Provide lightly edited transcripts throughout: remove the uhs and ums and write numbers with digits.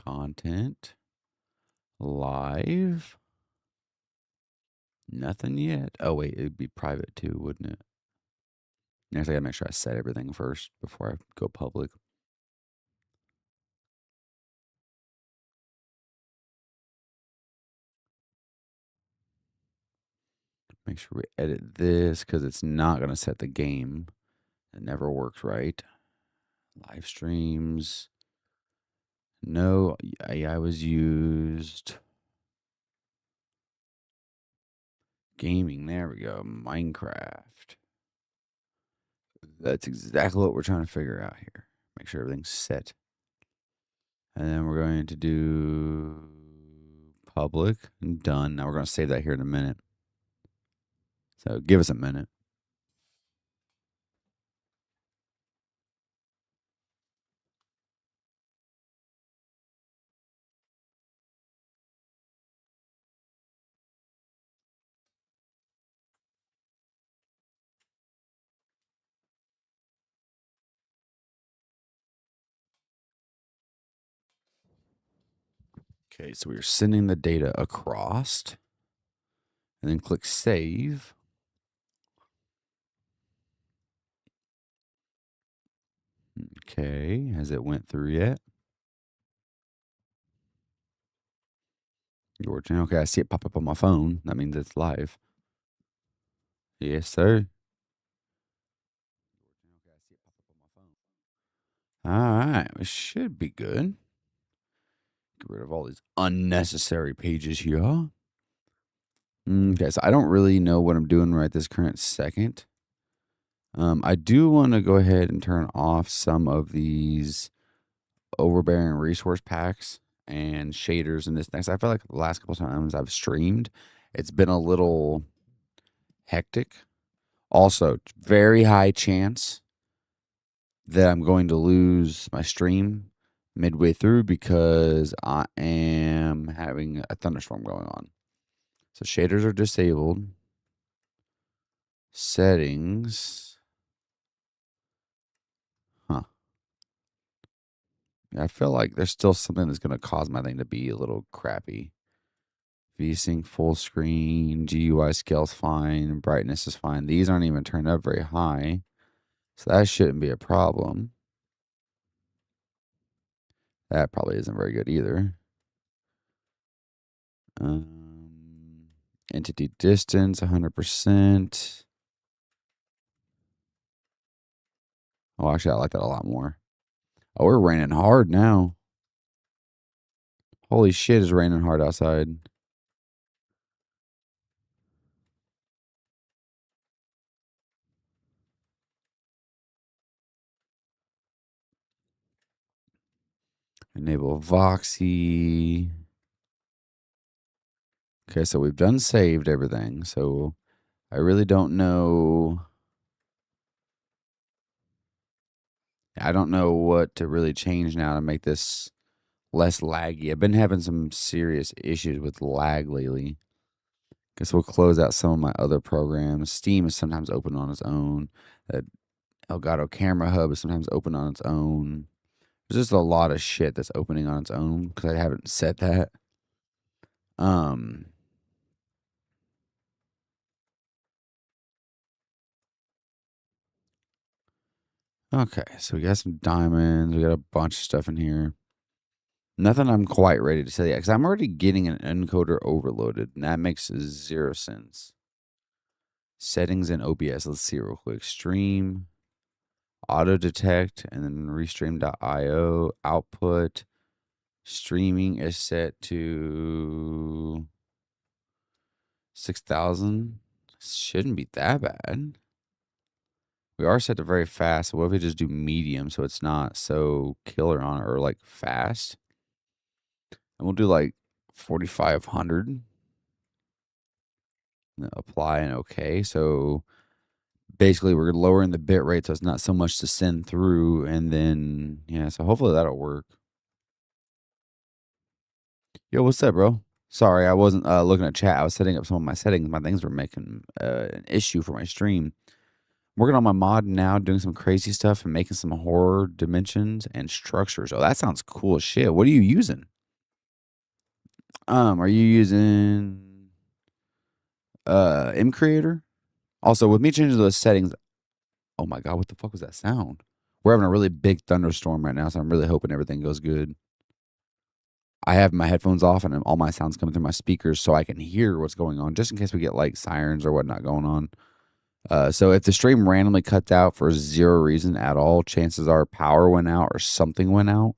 Content. Live. Nothing yet. Oh, wait, it'd be private too, wouldn't it? Next, I gotta make sure I set everything first before I go public. Make sure we edit this because it's not gonna set the game. It never works right. Live streams. No AI was used. Gaming. There we go. Minecraft. That's exactly what we're trying to figure out here. Make sure everything's set. And then we're going to do public and done. Now we're going to save that here in a minute. So give us a minute. Okay, so we're sending the data across and then click save. Okay, has it went through yet? Your channel. Okay, I see it pop up on my phone. That means it's live. Yes, sir. All right, it should be good. Get rid of all these unnecessary pages here. Okay, so I don't really know what I'm doing right this current second. I do want to go ahead and turn off some of these overbearing resource packs and shaders and this next. I feel like the last couple times I've streamed, it's been a little hectic. Also, very high chance that I'm going to lose my stream midway through because I am having a thunderstorm going on. So shaders are disabled. Settings. Huh. I feel like there's still something that's going to cause my thing to be a little crappy. VSync full screen, GUI scale's fine, brightness is fine. These aren't even turned up very high, so that shouldn't be a problem. That probably isn't very good either. Entity distance, 100%. Oh, actually, I like that a lot more. Oh, we're raining hard now. Holy shit, it's raining hard outside. Enable Voxy. Okay, so we've done saved everything. So I really don't know. I don't know what to really change now to make this less laggy. I've been having some serious issues with lag lately. Guess we'll close out some of my other programs. Steam is sometimes open on its own. That Elgato Camera Hub is sometimes open on its own. There's just a lot of shit that's opening on its own because I haven't set that. Okay, so we got some diamonds. We got a bunch of stuff in here. Nothing I'm quite ready to say yet because I'm already getting an encoder overloaded, and that makes 0 sense. Settings in OBS. Let's see real quick. Stream, auto detect, and then restream.io. Output. Streaming is set to 6,000. Shouldn't be that bad. We are set to very fast. So what if we just do medium so it's not so killer on it or like fast? And we'll do like 4,500. Apply and okay. So basically we're lowering the bit rate so it's not so much to send through. And then, yeah, so hopefully that'll work. Yo, what's up, bro? Sorry, I wasn't looking at chat. I was setting up some of my settings. My things were making an issue for my stream. Working on my mod now, doing some crazy stuff and making some horror dimensions and structures. Oh, that sounds cool as shit. What are you using? Are you using M Creator? Also, with me changing those settings, oh my god, what the fuck was that sound? We're having a really big thunderstorm right now, so I'm really hoping everything goes good. I have my headphones off and all my sounds coming through my speakers so I can hear what's going on, just in case we get like sirens or whatnot going on. So if the stream randomly cuts out for zero reason at all, chances are power went out or something went out.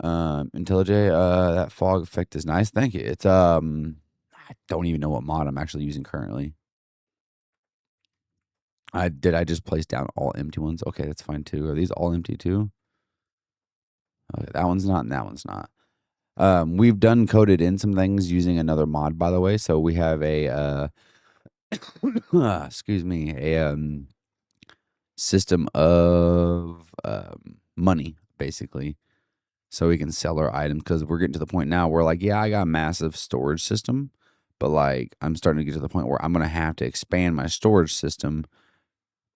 IntelliJ, that fog effect is nice. Thank you. It's I don't even know what mod I'm actually using currently. I just place down all empty ones. Okay, that's fine too. Are these all empty too? Okay, that one's not and that one's not. We've done coded in some things using another mod, by the way. So we have a excuse me, a system of money basically, so we can sell our items because we're getting to the point now where like, yeah, I got a massive storage system, but like I'm starting to get to the point where I'm gonna have to expand my storage system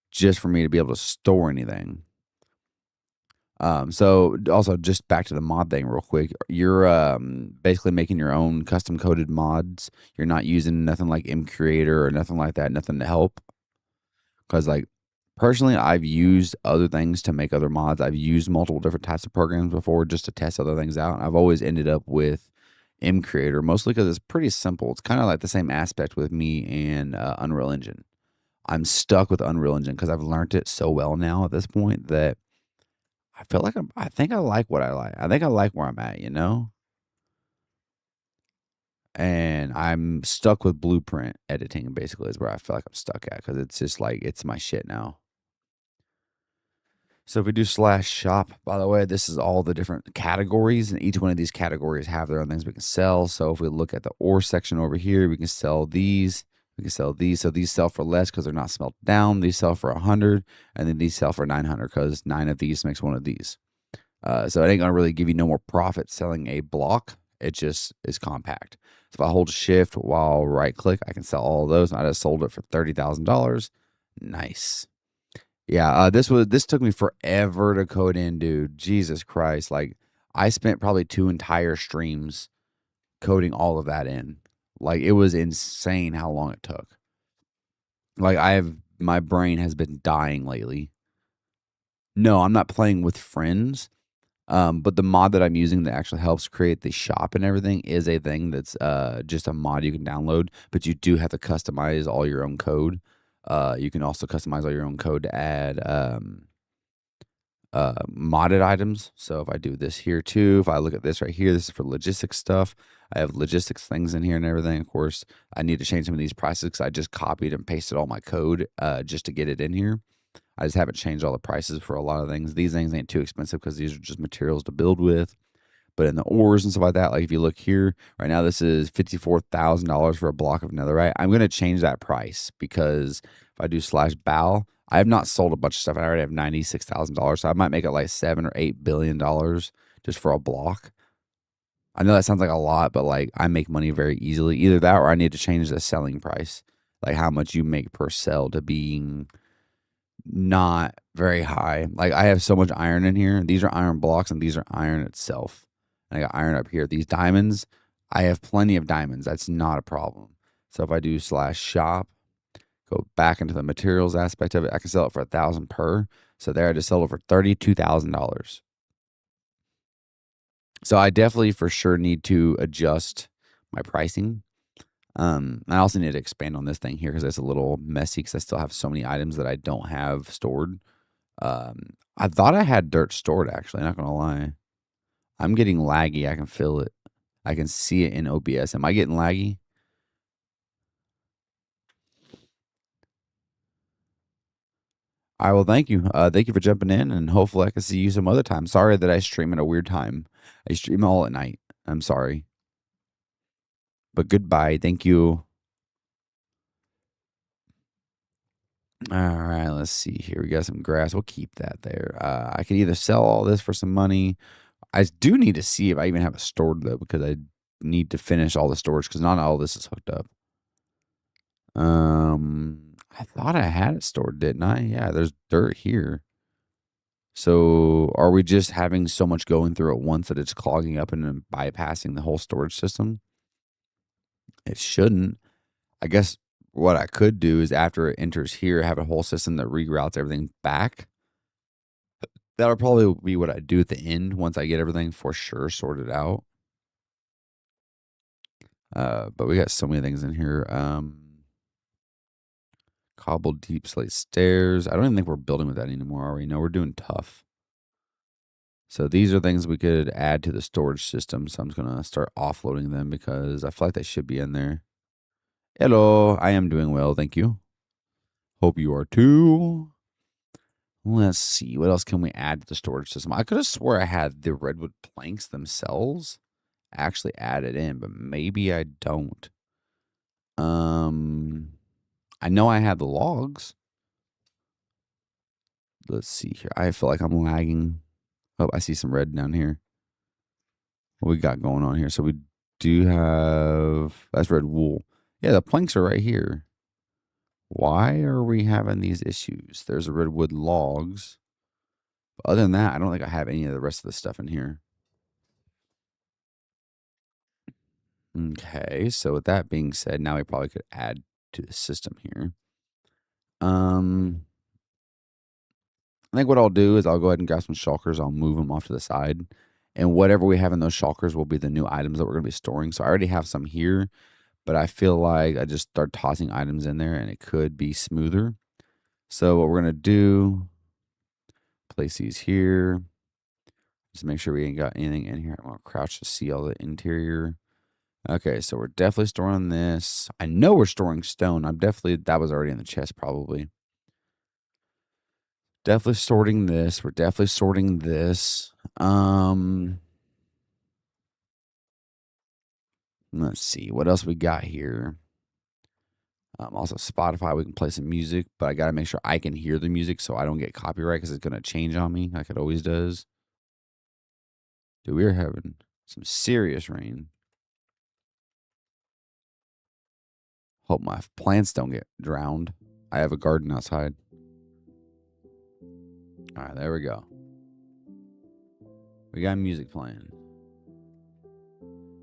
just for me to be able to store anything. So also just back to the mod thing real quick. You're basically making your own custom coded mods. You're not using nothing like MCreator or nothing like that, nothing to help. Cause like personally, I've used other things to make other mods. I've used multiple different types of programs before just to test other things out. And I've always ended up with MCreator, mostly because it's pretty simple. It's kind of like the same aspect with me and Unreal Engine. I'm stuck with Unreal Engine because I've learned it so well now at this point that I feel like I think I like what I like. I think I like where I'm at, you know? And I'm stuck with blueprint editing, basically, is where I feel like I'm stuck at because it's just like, it's my shit now. So if we do slash shop, by the way, this is all the different categories, and each one of these categories have their own things we can sell. So if we look at the ore section over here, we can sell these. We can sell these. So these sell for less because they're not smelt down. These sell for 100, and then these sell for 900 because 9 of these makes one of these. So it ain't gonna really give you no more profit selling a block. It just is compact. So if I hold shift while right click, I can sell all of those. And I just sold it for $30,000. Nice. Yeah, this took me forever to code in, dude. Jesus Christ. Like I spent probably 2 entire streams coding all of that in. Like it was insane how long it took. Like my brain has been dying lately. No, I'm not playing with friends. But the mod that I'm using that actually helps create the shop and everything is a thing that's just a mod you can download, but you do have to customize all your own code. You can also customize all your own code to add modded items. So if I do this here too, if I look at this right here, this is for logistics stuff. I have logistics things in here and everything. Of course, I need to change some of these prices because I just copied and pasted all my code just to get it in here. I just haven't changed all the prices for a lot of things. These things ain't too expensive because these are just materials to build with. But in the ores and stuff like that, like if you look here, right now this is $54,000 for a block of netherite. I'm going to change that price because if I do slash bow, I have not sold a bunch of stuff. I already have $96,000. So I might make it like $7 or $8 billion just for a block. I know that sounds like a lot, but like I make money very easily. Either that or I need to change the selling price, like how much you make per sell to being not very high. Like I have so much iron in here. These are iron blocks and these are iron itself. And I got iron up here. These diamonds, I have plenty of diamonds. That's not a problem. So if I do slash shop, go back into the materials aspect of it, I can sell it for 1,000 per. So there I just sold it for $32,000. So I definitely for sure need to adjust my pricing. I also need to expand on this thing here because it's a little messy because I still have so many items that I don't have stored. I thought I had dirt stored actually, not gonna lie. I'm getting laggy. I can feel it. I can see it in OBS. Am I getting laggy? All right, well, thank you. Thank you for jumping in, and hopefully I can see you some other time. Sorry that I stream at a weird time. I stream all at night. I'm sorry. But goodbye. Thank you. All right, let's see here. We got some grass. We'll keep that there. I can either sell all this for some money. I do need to see if I even have it stored though, because I need to finish all the storage because not all this is hooked up. I thought I had it stored, didn't I? Yeah, there's dirt here. So are we just having so much going through at once that it's clogging up and then bypassing the whole storage system? It shouldn't. I guess what I could do is after it enters here, have a whole system that reroutes everything back. That'll probably be what I do at the end once I get everything for sure sorted out. But we got so many things in here. Cobbled deep slate stairs. I don't even think we're building with that anymore, are we? No, we're doing tough. So these are things we could add to the storage system. So I'm just going to start offloading them because I feel like they should be in there. Hello, I am doing well. Thank you. Hope you are too. Let's see. What else can we add to the storage system? I could have swore I had the redwood planks themselves actually added in, but maybe I don't. I know I had the logs. Let's see here. I feel like I'm lagging. Oh, I see some red down here. What we got going on here? So we do have, that's red wool. Yeah, the planks are right here. Why are we having these issues? There's the redwood logs. But other than that, I don't think I have any of the rest of the stuff in here. Okay, so with that being said, now we probably could add to the system here. I think what I'll do is I'll go ahead and grab some shulkers. I'll move them off to the side. And whatever we have in those shulkers will be the new items that we're going to be storing. So I already have some here, but I feel like I just start tossing items in there and it could be smoother. So what we're going to do, place these here. Just make sure we ain't got anything in here. I'm going to crouch to see all the interior. Okay, so we're definitely storing this. I know we're storing stone. That was already in the chest probably. Definitely sorting this. We're definitely sorting this. Let's see what else we got here. Also Spotify, we can play some music, but I got to make sure I can hear the music so I don't get copyright because it's going to change on me like it always does. Dude, we're having some serious rain. Hope my plants don't get drowned. I have a garden outside. All right, there we go. We got music playing.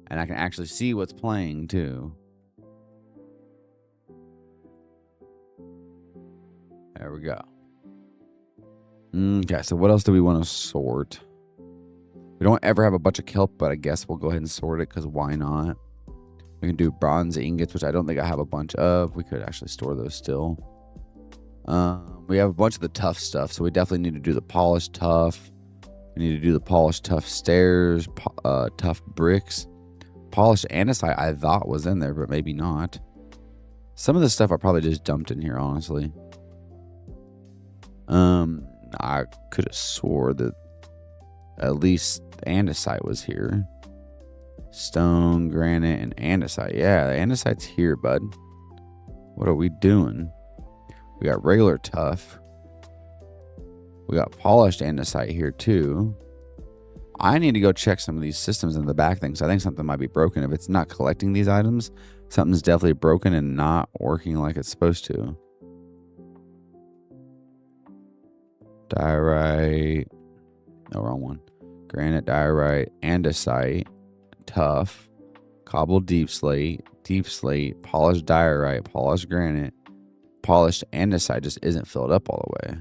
And I can actually see what's playing too. There we go. Okay, so what else do we want to sort? We don't ever have a bunch of kelp, but I guess we'll go ahead and sort it because why not? We can do bronze ingots, which I don't think I have a bunch of. We could actually store those still. We have a bunch of the tough stuff, so we definitely need to do the polished tough. We need to do the polished tough stairs, tough bricks. Polished andesite I thought was in there, but maybe not. Some of the stuff I probably just dumped in here, honestly. I could have swore that at least andesite was here. Stone, granite, and andesite. Yeah, the andesite's here, bud. What are we doing? We got regular tough. We got polished andesite here too. I need to go check some of these systems in the back things. I think something might be broken. If it's not collecting these items, something's definitely broken and not working like it's supposed to. Diorite. No, wrong one. Granite, diorite, andesite, tough, cobbled deep slate, polished diorite, polished granite, polished andesite just isn't filled up all the way.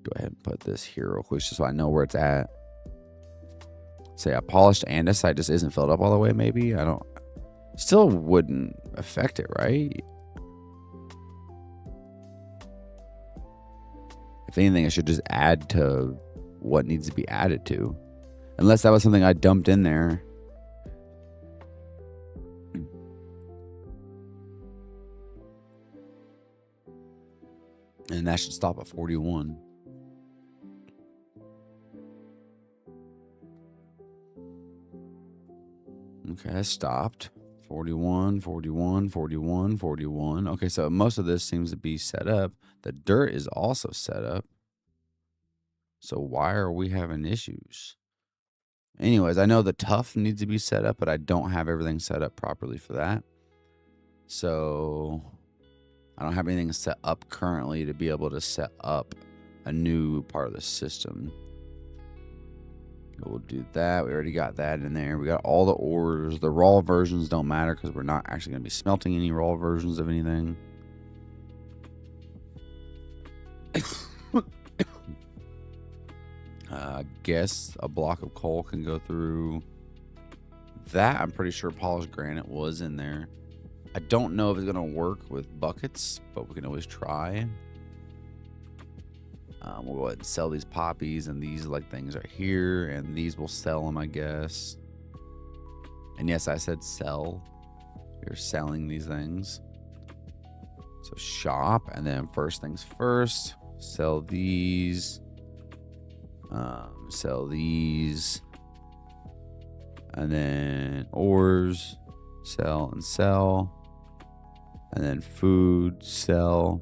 Go ahead and put this here real quick just so I know where it's at. Say a polished andesite just isn't filled up all the way, maybe? I don't... Still wouldn't affect it, right? If anything, I should just add to what needs to be added to. Unless that was something I dumped in there. And that should stop at 41. Okay, that stopped. 41, 41, 41, 41. Okay, so most of this seems to be set up. The dirt is also set up. So why are we having issues? Anyways, I know the tough needs to be set up, but I don't have everything set up properly for that. So I don't have anything set up currently to be able to set up a new part of the system. We'll do that. We already got that in there. We got all the ores. The raw versions don't matter because we're not actually going to be smelting any raw versions of anything. I guess a block of coal can go through that. I'm pretty sure polished granite was in there. I don't know if it's going to work with buckets, but we can always try. We'll go ahead and sell these poppies and these like things right here, and these will sell them, I guess. And yes, I said sell. You're selling these things. So shop, and then first things first, sell these. Sell these. And then ores, sell and sell. And then food, sell.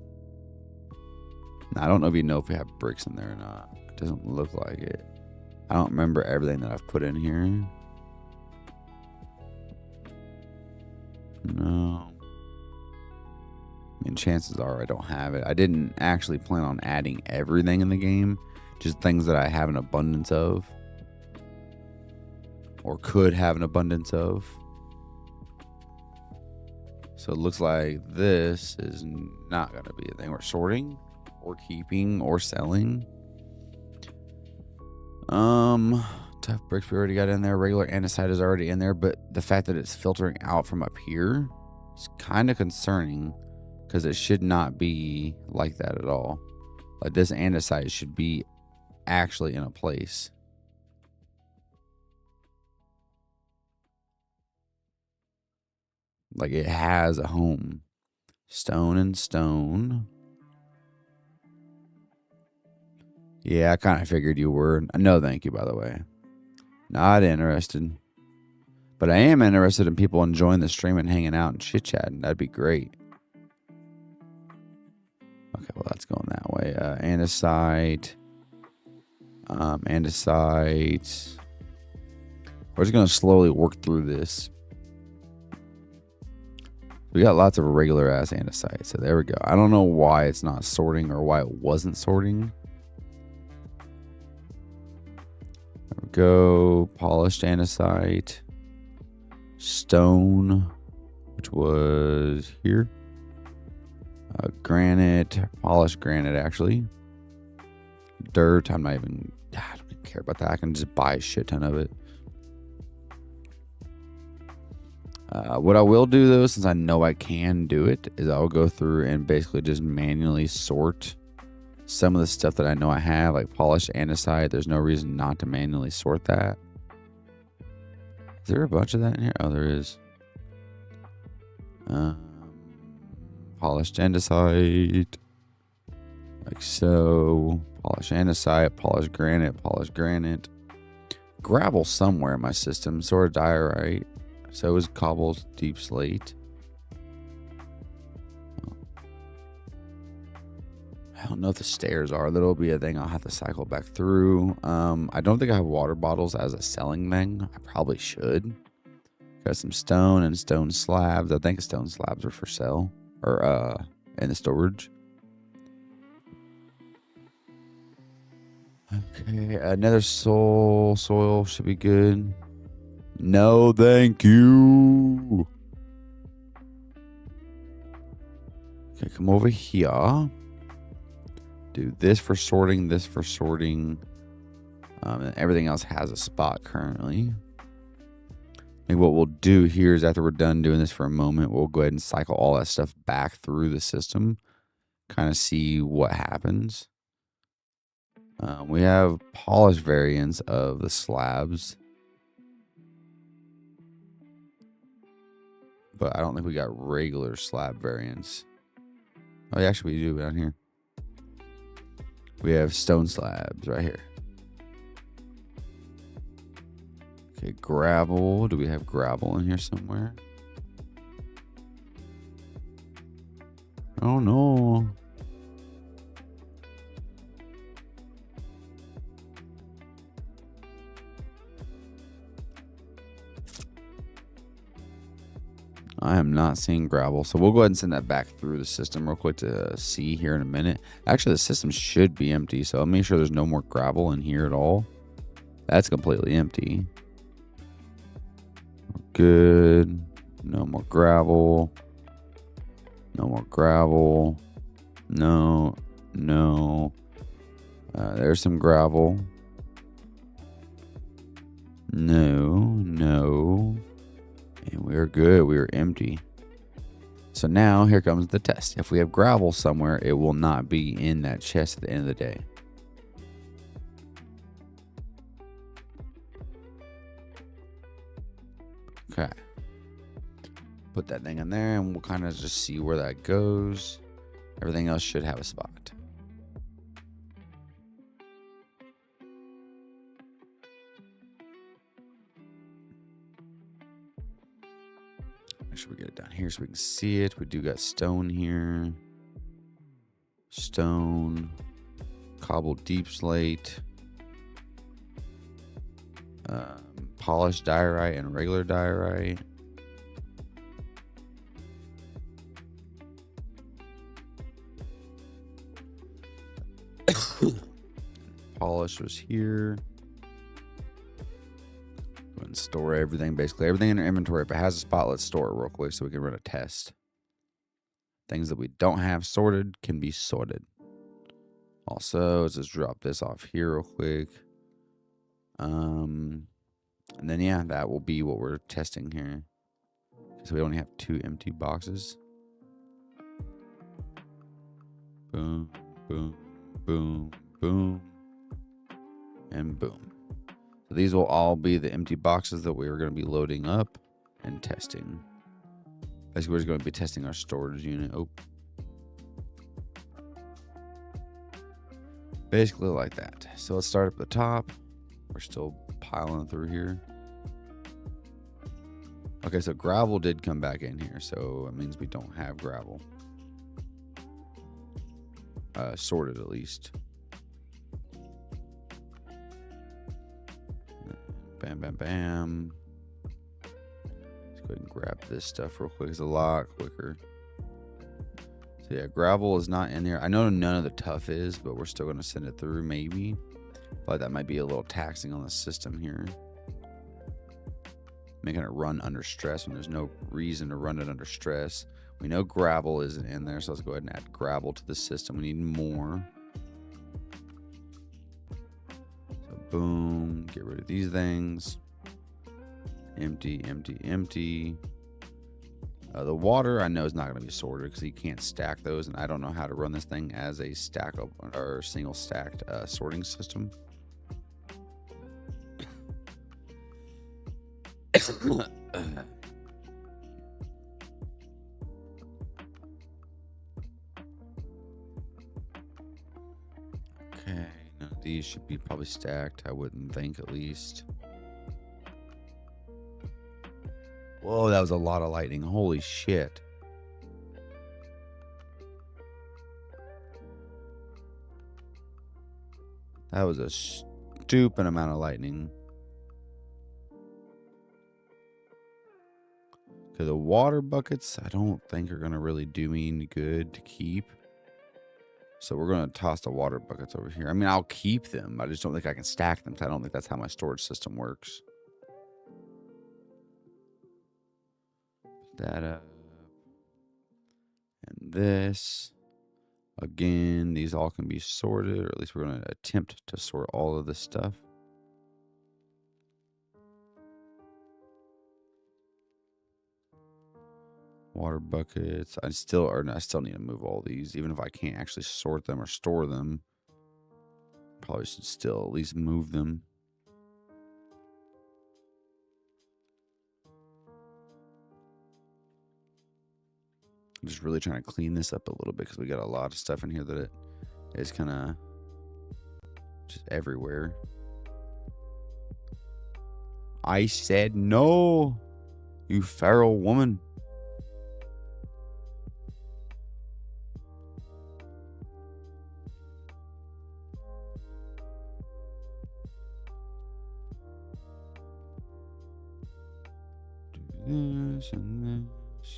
Now, I don't know if you know if we have bricks in there or not. It doesn't look like it. I don't remember everything that I've put in here. No. I mean, chances are I don't have it. I didn't actually plan on adding everything in the game. Just things that I have an abundance of. Or could have an abundance of. So it looks like this is not going to be a thing. We're sorting. Or keeping or selling. Tough bricks we already got in there. Regular andesite is already in there, but the fact that it's filtering out from up here is kind of concerning because it should not be like that at all. Like this andesite should be actually in a place. Like it has a home. Stone and stone. Yeah, I kind of figured you were. No, thank you, by the way. Not interested. But I am interested in people enjoying the stream and hanging out and chit-chatting. That'd be great. Okay, well, that's going that way. Andesite. Andesite. We're just going to slowly work through this. We got lots of regular-ass andesite. So there we go. I don't know why it's not sorting or why it wasn't sorting. There we go. Polished andesite. Stone, which was here. Granite. Polished granite, actually. Dirt. I don't even care about that. I can just buy a shit ton of it. What I will do, though, since I know I can do it, is I'll go through and basically just manually sort some of the stuff that I know I have, like polished andesite. There's no reason not to manually sort that. Is there a bunch of that in here? Oh, there is. Polished andesite. Like so. Polished andesite, polished granite, polished granite. Gravel somewhere in my system. Sort of diorite. So is cobbled deep slate. I don't know if the stairs are. That'll be a thing I'll have to cycle back through. I don't think I have water bottles as a selling thing. I probably should. Got some stone and stone slabs. I think stone slabs are for sale. Or in the storage. Okay, another soil should be good. No, thank you. Okay, come over here. Do this for sorting, this for sorting. And everything else has a spot currently. And what we'll do here is after we're done doing this for a moment, we'll go ahead and cycle all that stuff back through the system. Kind of see what happens. We have polished variants of the slabs. But I don't think we got regular slab variants. Oh, yeah, actually we do down here. We have stone slabs right here. Okay, gravel. Do we have gravel in here somewhere? Oh no. I am not seeing gravel. So we'll go ahead and send that back through the system real quick to see here in a minute. Actually, the system should be empty. So I'll make sure there's no more gravel in here at all. That's completely empty. Good. No more gravel. No more gravel. No. There's some gravel. No. And we're good. We are empty. So now here comes the test. If we have gravel somewhere, it will not be in that chest at the end of the day. Okay. Put that thing in there and we'll kind of just see where that goes. Everything else should have a spot. Make sure we get it down here so we can see it. We do got stone here. Stone. Cobbled deep slate. Polished diorite and regular diorite. Polish was here. Go ahead and store everything, basically everything in our inventory. If it has a spot, let's store it real quick so we can run a test. Things that we don't have sorted can be sorted. Also, let's just drop this off here real quick. And then yeah, that will be what we're testing here. So we only have 2 empty boxes. Boom, boom, boom, boom, and boom. So these will all be the empty boxes that we are going to be loading up and testing. Basically, we're just going to be testing our storage unit. Oh. Basically like that. So let's start up at the top. We're still piling through here. Okay, so gravel did come back in here, so it means we don't have gravel. Sorted at least. Bam, bam, bam. Let's go ahead and grab this stuff real quick. It's a lot quicker. So yeah, gravel is not in there. I know none of the tuff is, but we're still going to send it through maybe. But that might be a little taxing on the system here. Making it run under stress when there's no reason to run it under stress. We know gravel isn't in there, so let's go ahead and add gravel to the system. We need more. So boom, get rid of these things. Empty, empty, empty. The water I know is not going to be sorted because you can't stack those, and I don't know how to run this thing as a stack up or single stacked sorting system. Okay, none of these should be probably stacked, I wouldn't think, at least. Whoa, that was a lot of lightning. Holy shit. That was a stupid amount of lightning. Okay, the water buckets, I don't think are going to really do me any good to keep. So we're going to toss the water buckets over here. I mean, I'll keep them. I just don't think I can stack them. I don't think that's how my storage system works. That up. And this. Again, these all can be sorted, or at least we're going to attempt to sort all of this stuff. Water buckets. I still need to move all these, even if I can't actually sort them or store them. Probably should still at least move them. I'm just really trying to clean this up a little bit because we got a lot of stuff in here that it is kind of just everywhere. I said no, you feral woman. Do this and this.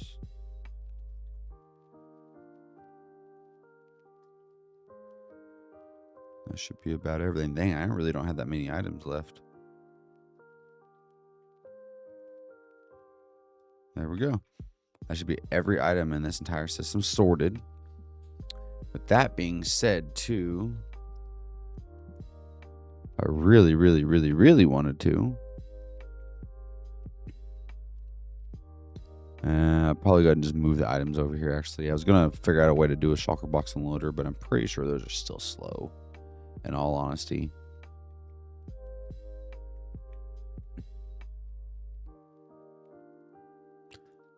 That should be about everything. Dang, I really don't have that many items left. There we go. That should be every item in this entire system sorted. With that being said, too, I really wanted to. I'll probably go ahead and just move the items over here, actually. I was going to figure out a way to do a shulker box unloader, but I'm pretty sure those are still slow, in all honesty.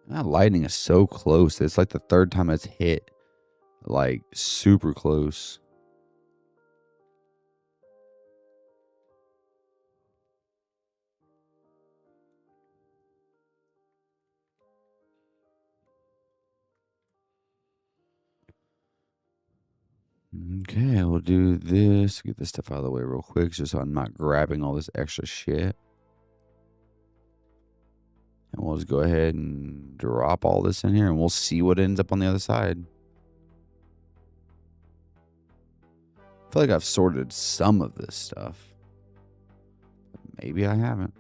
That lightning is so close. It's like the third time it's hit. Like, super close. Okay, we'll do this. Get this stuff out of the way real quick, just so I'm not grabbing all this extra shit. And we'll just go ahead and drop all this in here, and we'll see what ends up on the other side. I feel like I've sorted some of this stuff. Maybe I haven't.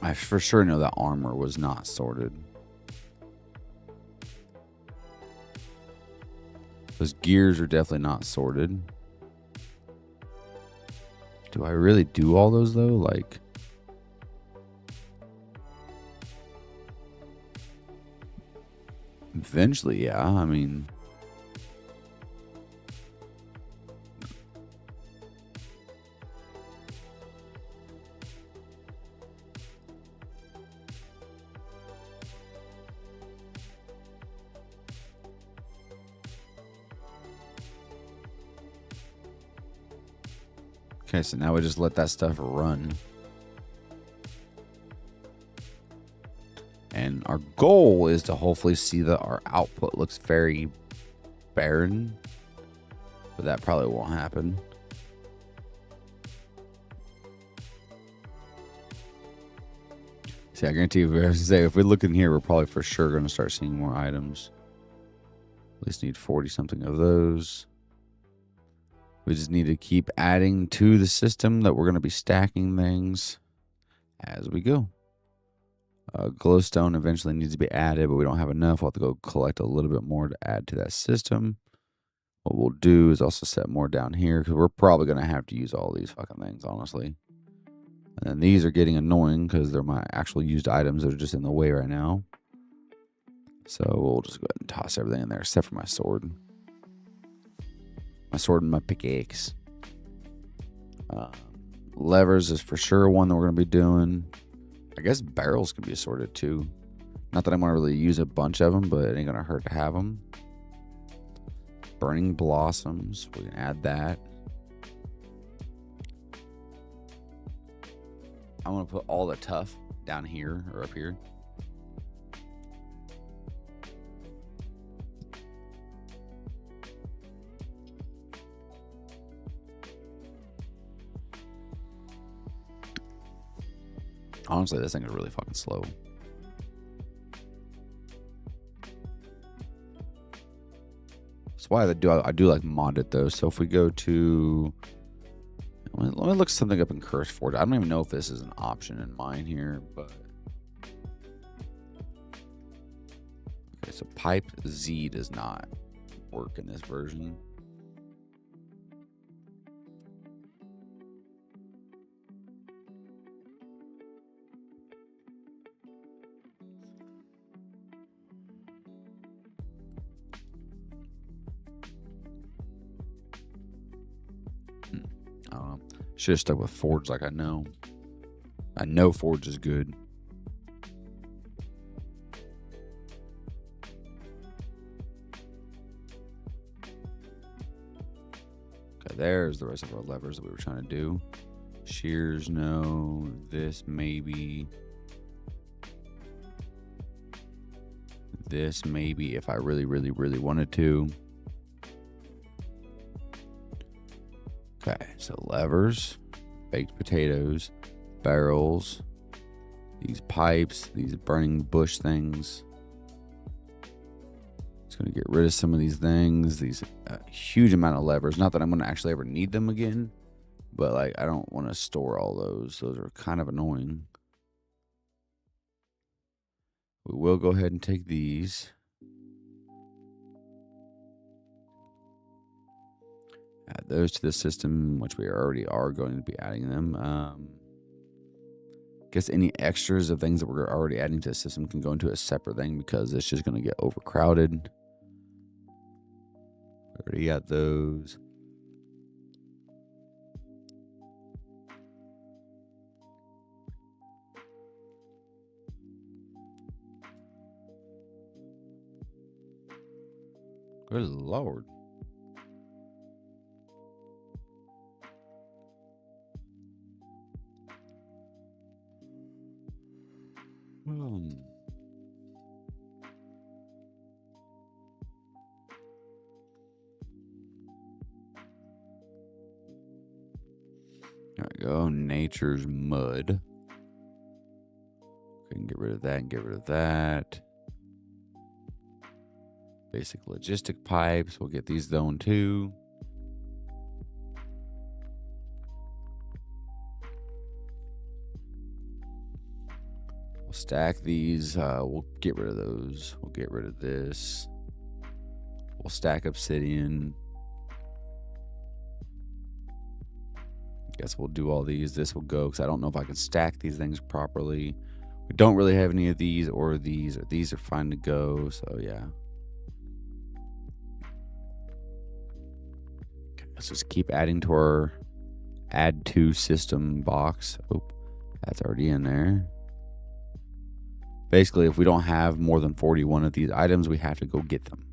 I for sure know that armor was not sorted. Those gears are definitely not sorted. Do I really do all those, though? Like, eventually, yeah. I mean, okay, so now we just let that stuff run. And our goal is to hopefully see that our output looks very barren. But that probably won't happen. See, I guarantee you, if we look in here, we're probably for sure going to start seeing more items. At least need 40 something of those. We just need to keep adding to the system that we're going to be stacking things as we go. Glowstone eventually needs to be added, but we don't have enough. We'll have to go collect a little bit more to add to that system. What we'll do is also set more down here, because we're probably going to have to use all these fucking things, honestly. And then these are getting annoying because they're my actual used items that are just in the way right now. So we'll just go ahead and toss everything in there except for my sword. My sword and my pickaxe. Levers is for sure one that we're going to be doing. I guess barrels can be assorted too. Not that I want to really use a bunch of them, but it ain't going to hurt to have them. Burning blossoms. We can add that. I want to put all the tough down here or up here. Honestly, this thing is really fucking slow. That's why I do like mod it though. So if we go to, let me look something up in Curse Forge. I don't even know if this is an option in mine here, but okay. So pipe Z does not work in this version. I don't know. Should have stuck with Forge like I know. I know Forge is good. Okay, there's the rest of our levers that we were trying to do. Shears, no. This, maybe. This, maybe, if I really, really, really wanted to. Okay, so levers, baked potatoes, barrels, these pipes, these burning bush things. Just gonna get rid of some of these things, these huge amount of levers. Not that I'm gonna actually ever need them again, but like I don't want to store all those. Those are kind of annoying. We will go ahead and take these. Add those to the system, which we already are going to be adding them. Guess any extras of things that we're already adding to the system can go into a separate thing because it's just going to get overcrowded. Already got those. Good Lord. There we go. Nature's mud. We can get rid of that and get rid of that. Basic logistic pipes. We'll get these done too. We'll stack these. We'll get rid of those. We'll get rid of this. We'll stack obsidian. Guess we'll do all these. This will go because I don't know if I can stack these things properly. We don't really have any of these or these. Or these are fine to go. So yeah. Okay, let's just keep adding to our add to system box. Oh, that's already in there. Basically, if we don't have more than 41 of these items, we have to go get them.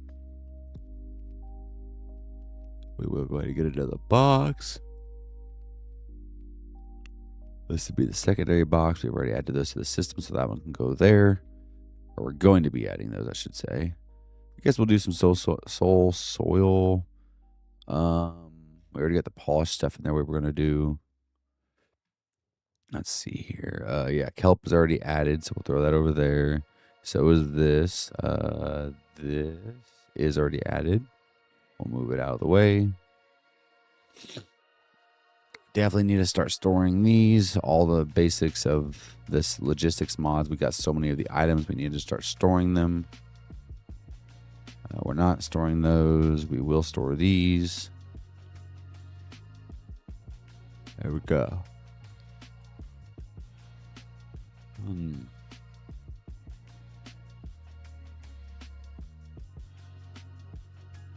We will go ahead and get another box. This would be the secondary box. We've already added those to the system, so that one can go there. Or we're going to be adding those, I should say. I guess we'll do some soil. We already got the polished stuff in there. What we're going to do. Let's see here. Yeah, kelp is already added, so we'll throw that over there. So is this. This is already added. We'll move it out of the way. Definitely need to start storing these. All the basics of this logistics mods. We got so many of the items. We need to start storing them. We're not storing those. We will store these. There we go.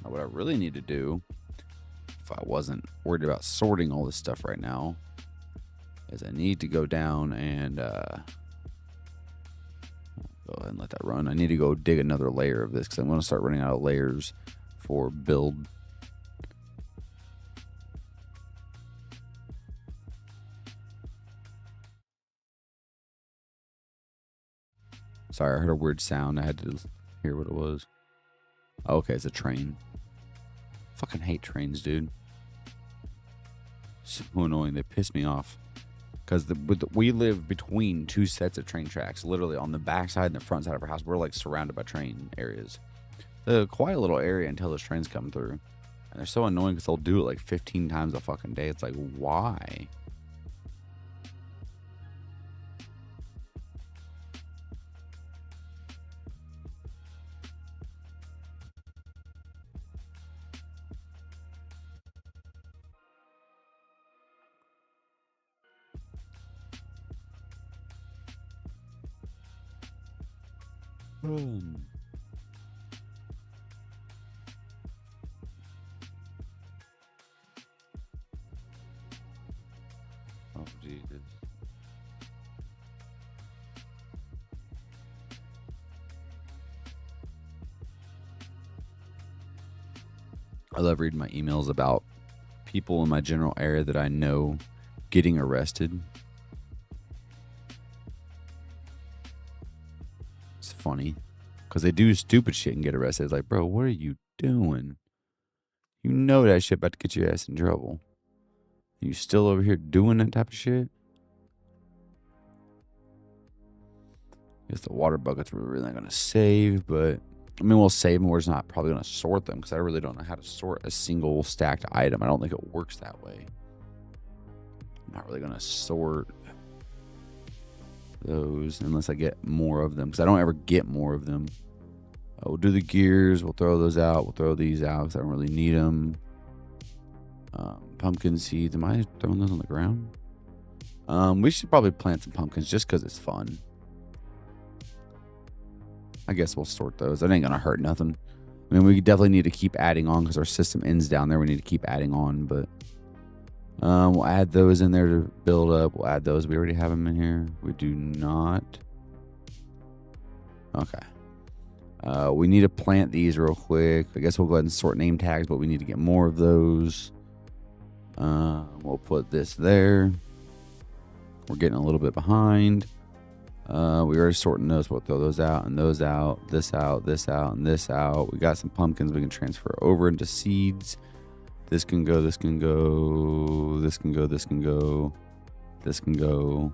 Now what I really need to do, if I wasn't worried about sorting all this stuff right now, is I need to go down and go ahead and let that run. I need to go dig another layer of this because I'm going to start running out of layers for build. Sorry, I heard a weird sound. I had to hear what it was. Oh, okay, it's a train. Fucking hate trains, dude. So annoying. They piss me off. Because we live between two sets of train tracks. Literally on the back side and the front side of our house. We're like surrounded by train areas. It's a quiet little area until those trains come through. And they're so annoying because they'll do it like 15 times a fucking day. It's like, why? Oh, Jesus. I love reading my emails about people in my general area that I know getting arrested. It's funny because they do stupid shit and get arrested. It's like, bro, what are you doing? You know that shit about to get your ass in trouble. You still over here doing that type of shit? Guess the water buckets we're really not going to save, but I mean, we'll save them. We're just not probably going to sort them because I really don't know how to sort a single stacked item. I don't think it works that way. I'm not really going to sort those unless I get more of them because I don't ever get more of them. We'll do the gears. We'll throw those out. We'll throw these out because I don't really need them. Pumpkin seeds. Am I throwing those on the ground? We should probably plant some pumpkins just because it's fun. I guess we'll sort those. That ain't going to hurt nothing. I mean, we definitely need to keep adding on because our system ends down there. We need to keep adding on, but we'll add those in there to build up. We'll add those. We already have them in here. We do not. Okay. We need to plant these real quick. I guess we'll go ahead and sort name tags, but we need to get more of those. We'll put this there. We're getting a little bit behind. We already sorting those. We'll throw those out and those out. This out, this out, and this out. We got some pumpkins we can transfer over into seeds. This can go, this can go, this can go, this can go, this can go.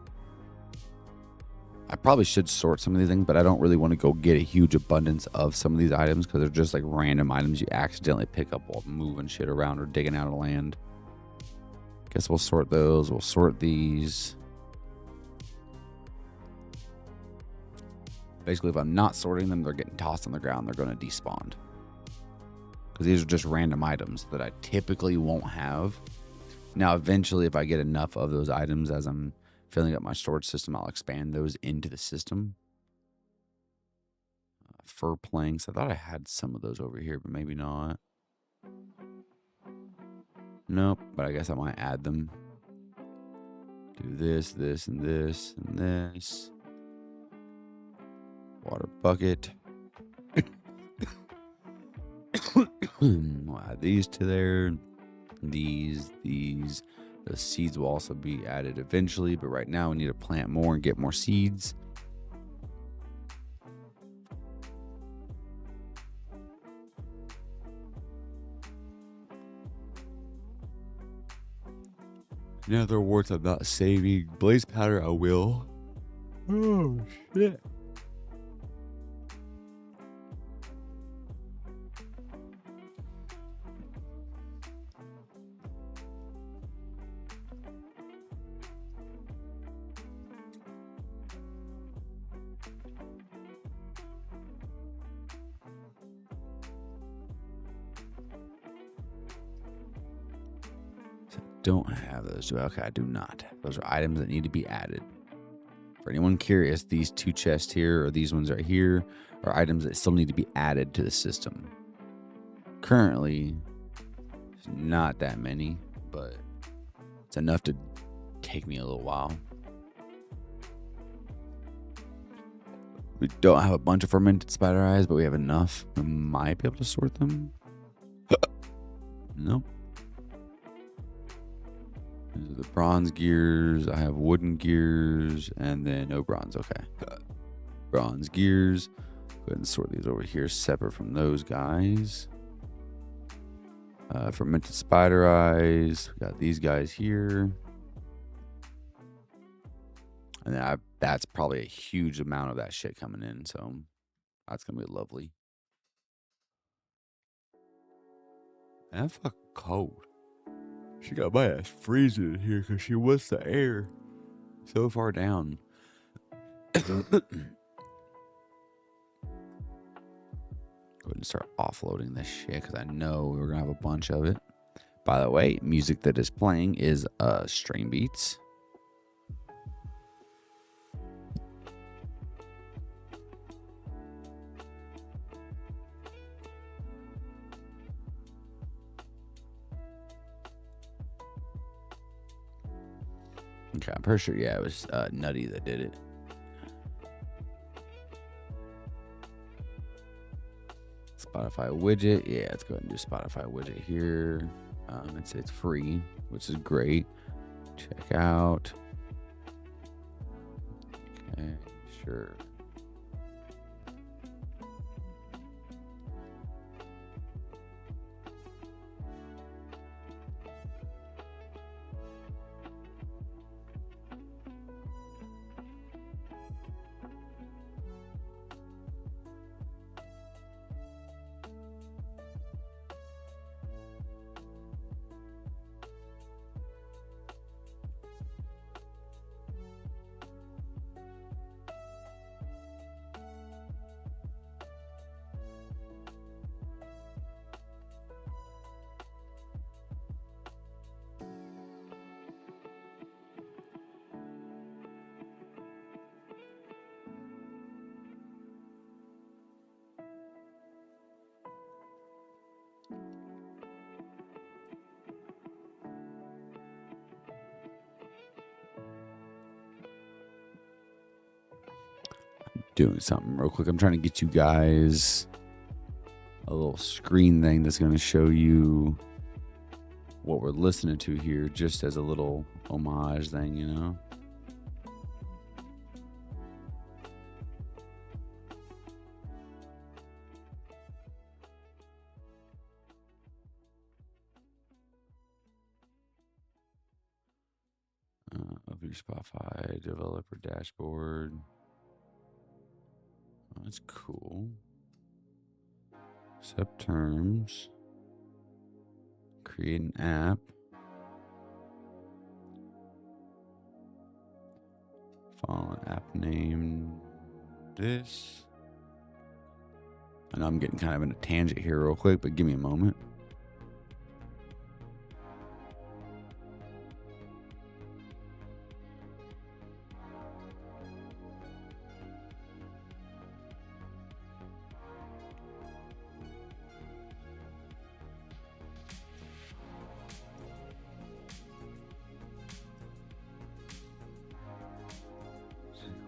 I probably should sort some of these things, but I don't really want to go get a huge abundance of some of these items because they're just like random items you accidentally pick up while moving shit around or digging out of land. Guess we'll sort those. We'll sort these. Basically, if I'm not sorting them, they're getting tossed on the ground. They're going to despawn. Because these are just random items that I typically won't have. Now, eventually, if I get enough of those items as I'm filling up my storage system, I'll expand those into the system. Fur planks. I thought I had some of those over here, but maybe not. Nope, but I guess I might add them. Do this, this, and this, and this. Water bucket. We'll add these to there. These. The seeds will also be added eventually, but right now we need to plant more and get more seeds. In other words, I'm not saving blaze powder. I will. Oh, shit. Don't have those. Okay, I do not. Those are items that need to be added. For anyone curious, these two chests here, or these ones right here, are items that still need to be added to the system. Currently, it's not that many, but it's enough to take me a little while. We don't have a bunch of fermented spider eyes, but we have enough. We might be able to sort them. Nope. These are the bronze gears. I have wooden gears and then no bronze. Okay. Bronze gears. Go ahead and sort these over here separate from those guys. Fermented spider eyes. We got these guys here. And then that's probably a huge amount of that shit coming in. So that's going to be lovely. And I'm fucking cold. She got my ass freezing in here because she wants the air so far down. Go ahead and start offloading this shit because I know we're going to have a bunch of it. By the way, music that is playing is Strain Beats. Okay, I'm pretty sure, yeah, it was Nutty that did it. Spotify widget. Yeah, let's go ahead and do Spotify widget here. It's free, which is great. Check out. Okay, sure. Doing something real quick. I'm trying to get you guys a little screen thing that's going to show you what we're listening to here, just as a little homage thing, you know. Of your Spotify developer dashboard. Oh, that's cool. Accept terms. Create an app. Follow an app name. This. I know I'm getting kind of in a tangent here real quick, but give me a moment.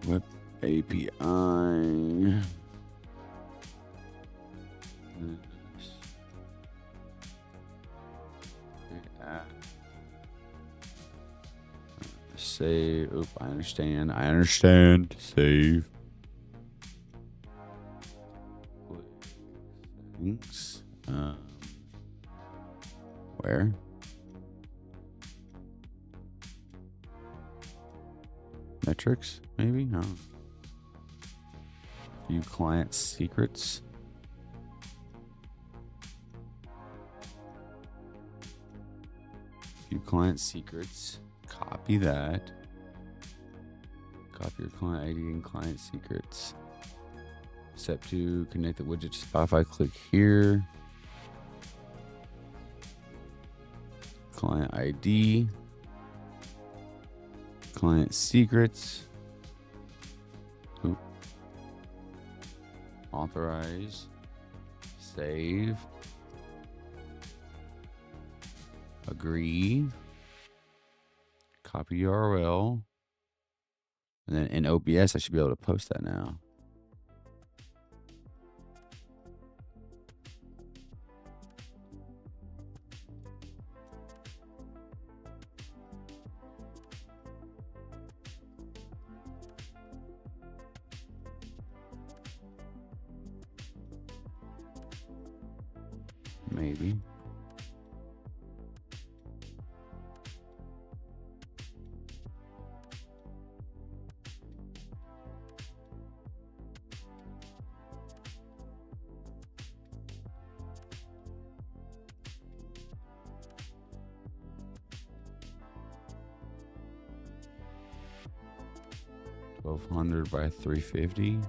Web API. Save. Oop, I understand. I understand. Save. Thanks. Where? Metrics, maybe? No. View client secrets. View client secrets. Copy that. Copy your client ID and client secrets. Step 2, connect the widget to Spotify. Click here. Client ID. Client secrets. Oop. Authorize. Save. Agree. Copy URL. And then in OBS, I should be able to post that now. Maybe. $1,200 by $350.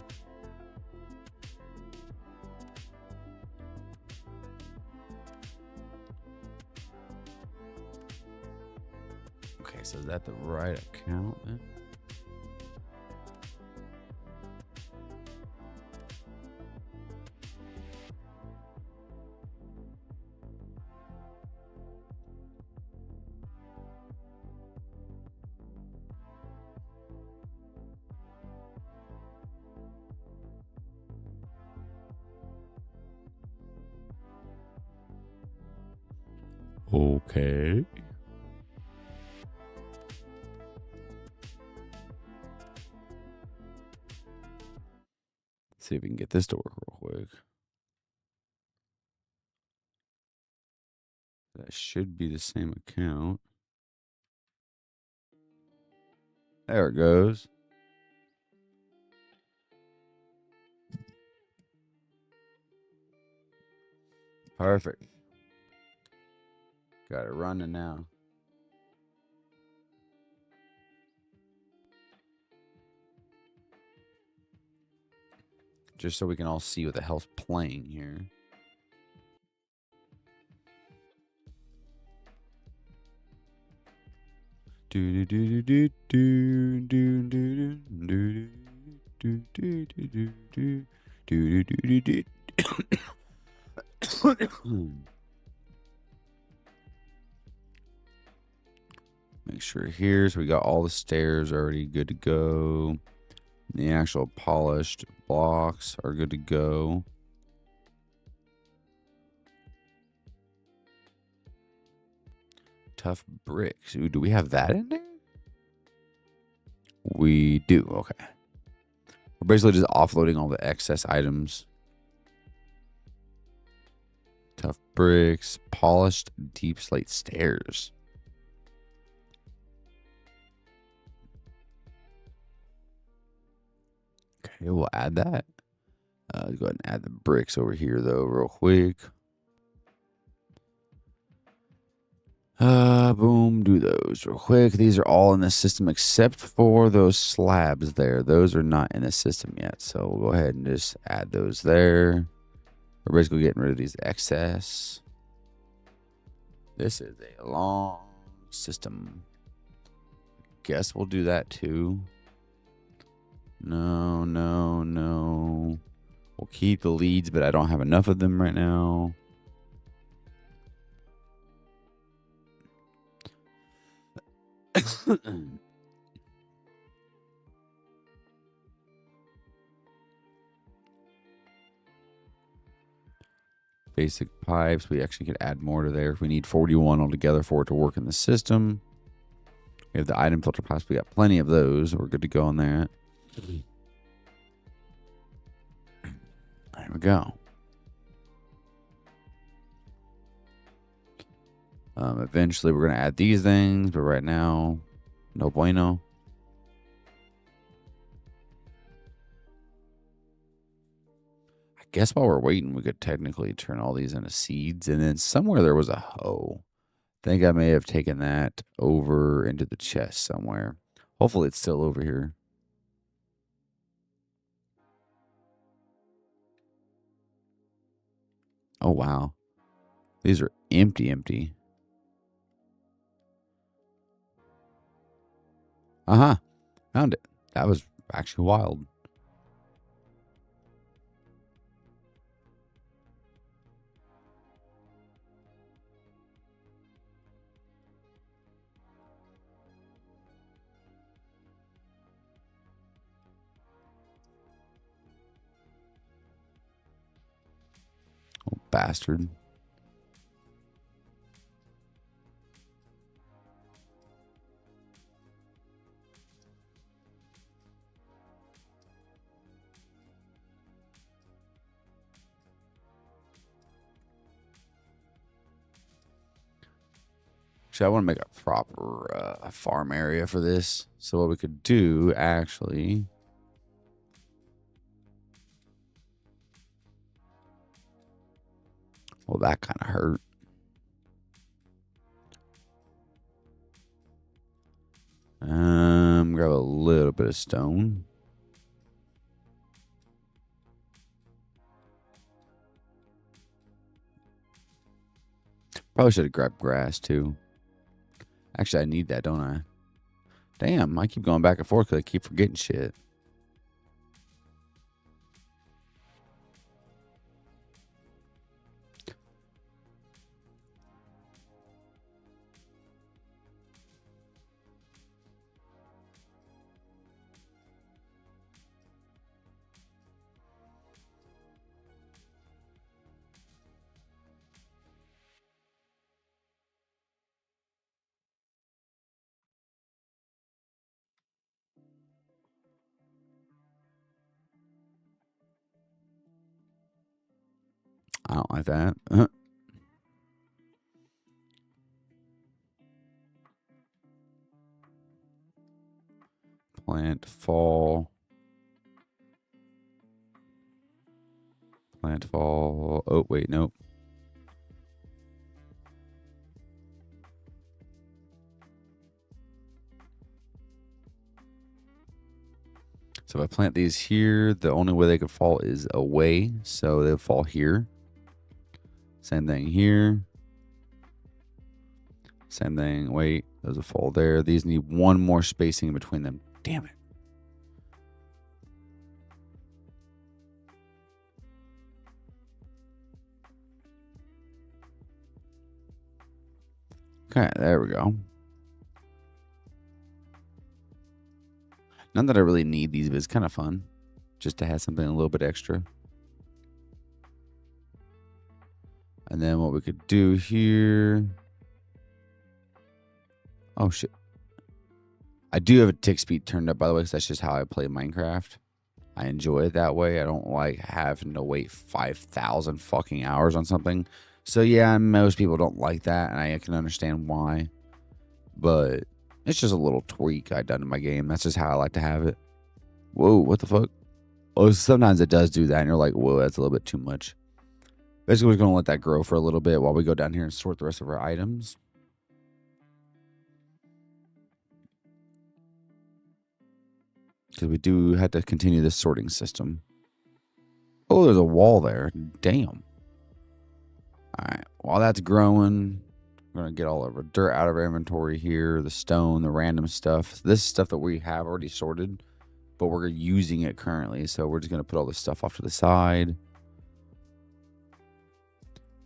Okay, so is that the right account then? Okay. see if we can get this to work real quick. That should be the same account. There it goes. Perfect. Got it running now. Just so we can all see what the hell's playing here. Do do do do do do do do do do do do do do do do. Make sure here, so we got all the stairs already good to go. The actual polished blocks are good to go. Tough bricks. Ooh, do we have that in there? We do. Okay. We're basically just offloading all the excess items. Tough bricks. Polished deep slate stairs. Okay, we'll add that. Go ahead and add the bricks over here, though, real quick. Boom, do those real quick. These are all in the system except for those slabs there. Those are not in the system yet. So we'll go ahead and just add those there. We're basically getting rid of these excess. This is a long system. Guess we'll do that too. No, no, no. We'll keep the leads, but I don't have enough of them right now. Basic pipes. We actually could add more to there if we need 41 altogether for it to work in the system. We have the item filter pipes. We got plenty of those. We're good to go on that. There we go. Eventually, we're going to add these things, but right now, no bueno. I guess while we're waiting, we could technically turn all these into seeds, and then somewhere there was a hoe. I think I may have taken that over into the chest somewhere. Hopefully, it's still over here. Oh, wow. These are empty. Uh-huh. Found it. That was actually wild. Oh, bastard. Actually, I want to make a proper farm area for this. So what we could do, actually... Well, that kind of hurt. Grab a little bit of stone. Probably should have grabbed grass, too. Actually, I need that, don't I? Damn, I keep going back and forth because I keep forgetting shit. I don't like that. Plant fall. Plant fall. Oh, wait, nope. So if I plant these here, the only way they could fall is away. So they'll fall here. Same thing here. Same thing. Wait, those will fall there. These need one more spacing between them. Damn it. Okay, there we go. Not that I really need these, but it's kind of fun just to have something a little bit extra. And then what we could do here. Oh, shit. I do have a tick speed turned up, by the way, because that's just how I play Minecraft. I enjoy it that way. I don't like having to wait 5,000 fucking hours on something. So, yeah, most people don't like that, and I can understand why. But it's just a little tweak I done in my game. That's just how I like to have it. Whoa, what the fuck? Oh, sometimes it does do that, and you're like, whoa, that's a little bit too much. Basically, we're going to let that grow for a little bit while we go down here and sort the rest of our items. Because we do have to continue this sorting system. Oh, there's a wall there. Damn. All right. While that's growing, we're going to get all of our dirt out of our inventory here. The stone, the random stuff. This is stuff that we have already sorted, but we're using it currently. So we're just going to put all this stuff off to the side.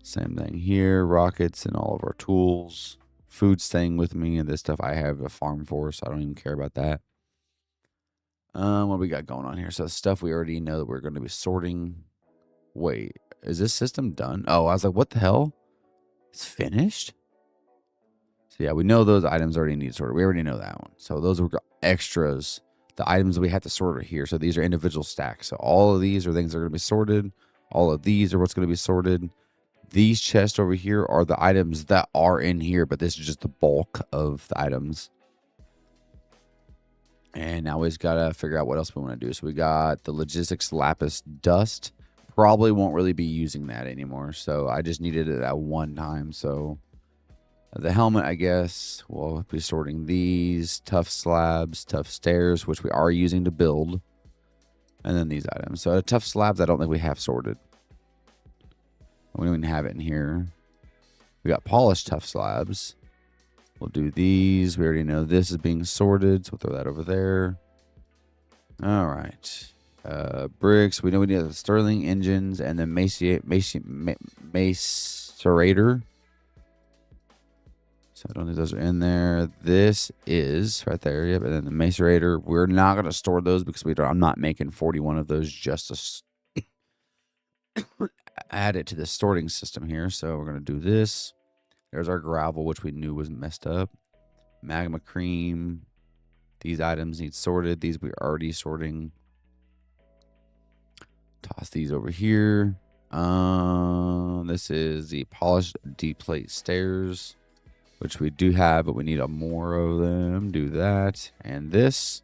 Same thing here. Rockets and all of our tools. Food staying with me. And this stuff I have a farm for, so I don't even care about that. What we got going on here? So stuff we already know that we're going to be sorting. Wait, is this system done? Oh, I was like, what the hell? It's finished? So yeah, we know those items already need sorted. We already know that one. So those are extras. The items we have to sort are here. So these are individual stacks. So all of these are things that are going to be sorted. All of these are what's going to be sorted. These chests over here are the items that are in here, but this is just the bulk of the items. And now we just got to figure out what else we want to do. So we got the logistics lapis dust. Probably won't really be using that anymore. So I just needed it at one time. So the helmet, I guess, we'll be sorting these. Tough slabs, tough stairs, which we are using to build. And then these items. So tough slabs, I don't think we have sorted. We don't even have it in here. We got polished tough slabs. We'll do these. We already know this is being sorted, so we'll throw that over there. All right. Bricks. We know we need the sterling engines and the macerator. So I don't think those are in there. This is right there. Yep. And then the macerator. We're not going to store those because I'm not making 41 of those just to add it to the sorting system here. So we're going to do this. There's our gravel, which we knew was messed up. Magma cream. These items need sorted. These we're already sorting. Toss these over here. This is the polished D-plate stairs, which we do have, but we need more of them. Do that. And this.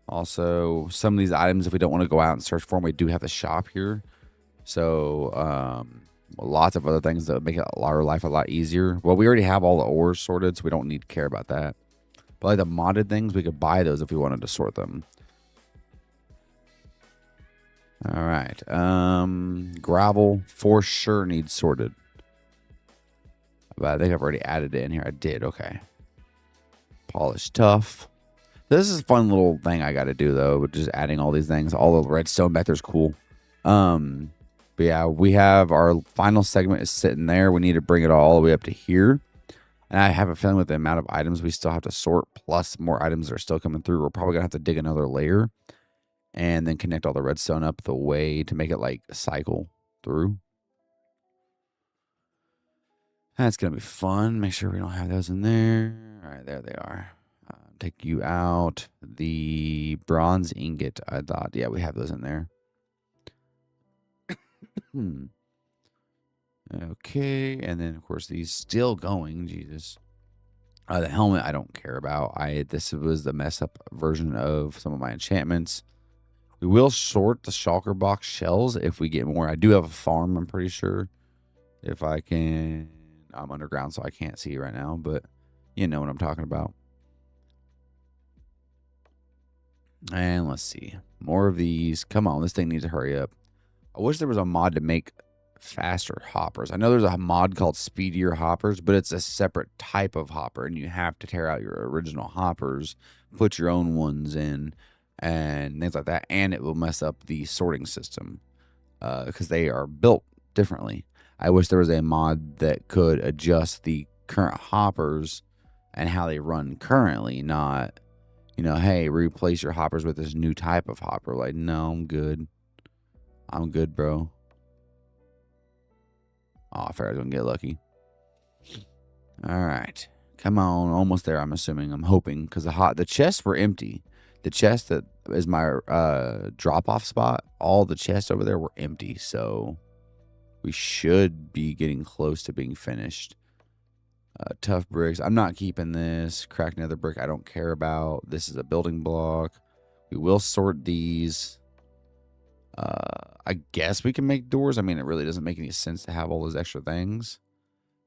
Also, some of these items, if we don't want to go out and search for them, we do have the shop here. So, lots of other things that would make our life a lot easier. Well, we already have all the ores sorted, so we don't need to care about that. But like the modded things, we could buy those if we wanted to sort them. All right. Gravel for sure needs sorted. But I think I've already added it in here. I did. Okay. Polished tough. This is a fun little thing I got to do, though, with just adding all these things. All the redstone back there's cool. But yeah, we have our final segment is sitting there. We need to bring it all the way up to here. And I have a feeling with the amount of items we still have to sort, plus more items that are still coming through, we're probably going to have to dig another layer and then connect all the redstone up the way to make it like cycle through. That's going to be fun. Make sure we don't have those in there. All right, there they are. Take you out. The bronze ingot, I thought. Yeah, we have those in there. Okay, and then of course these still going. Jesus. The helmet I don't care about. This was the mess up version of some of my enchantments. We will sort the shulker box shells if we get more. I do have a farm, I'm pretty sure. If I can. I'm underground, so I can't see right now, but you know what I'm talking about. And let's see. More of these. Come on, this thing needs to hurry up. I wish there was a mod to make faster hoppers. I know there's a mod called speedier hoppers, but it's a separate type of hopper, and you have to tear out your original hoppers, put your own ones in, and things like that, and it will mess up the sorting system because they are built differently. I wish there was a mod that could adjust the current hoppers and how they run currently, not, you know, hey, replace your hoppers with this new type of hopper. Like, no, I'm good. I'm good, bro. Oh, I figured I was going to get lucky. All right. Come on. Almost there, I'm assuming. I'm hoping. Because the chests were empty. The chest that is my drop-off spot, all the chests over there were empty. So we should be getting close to being finished. Tough bricks. I'm not keeping this. Cracked nether brick I don't care about. This is a building block. We will sort these. I guess we can make doors. I mean, it really doesn't make any sense to have all those extra things.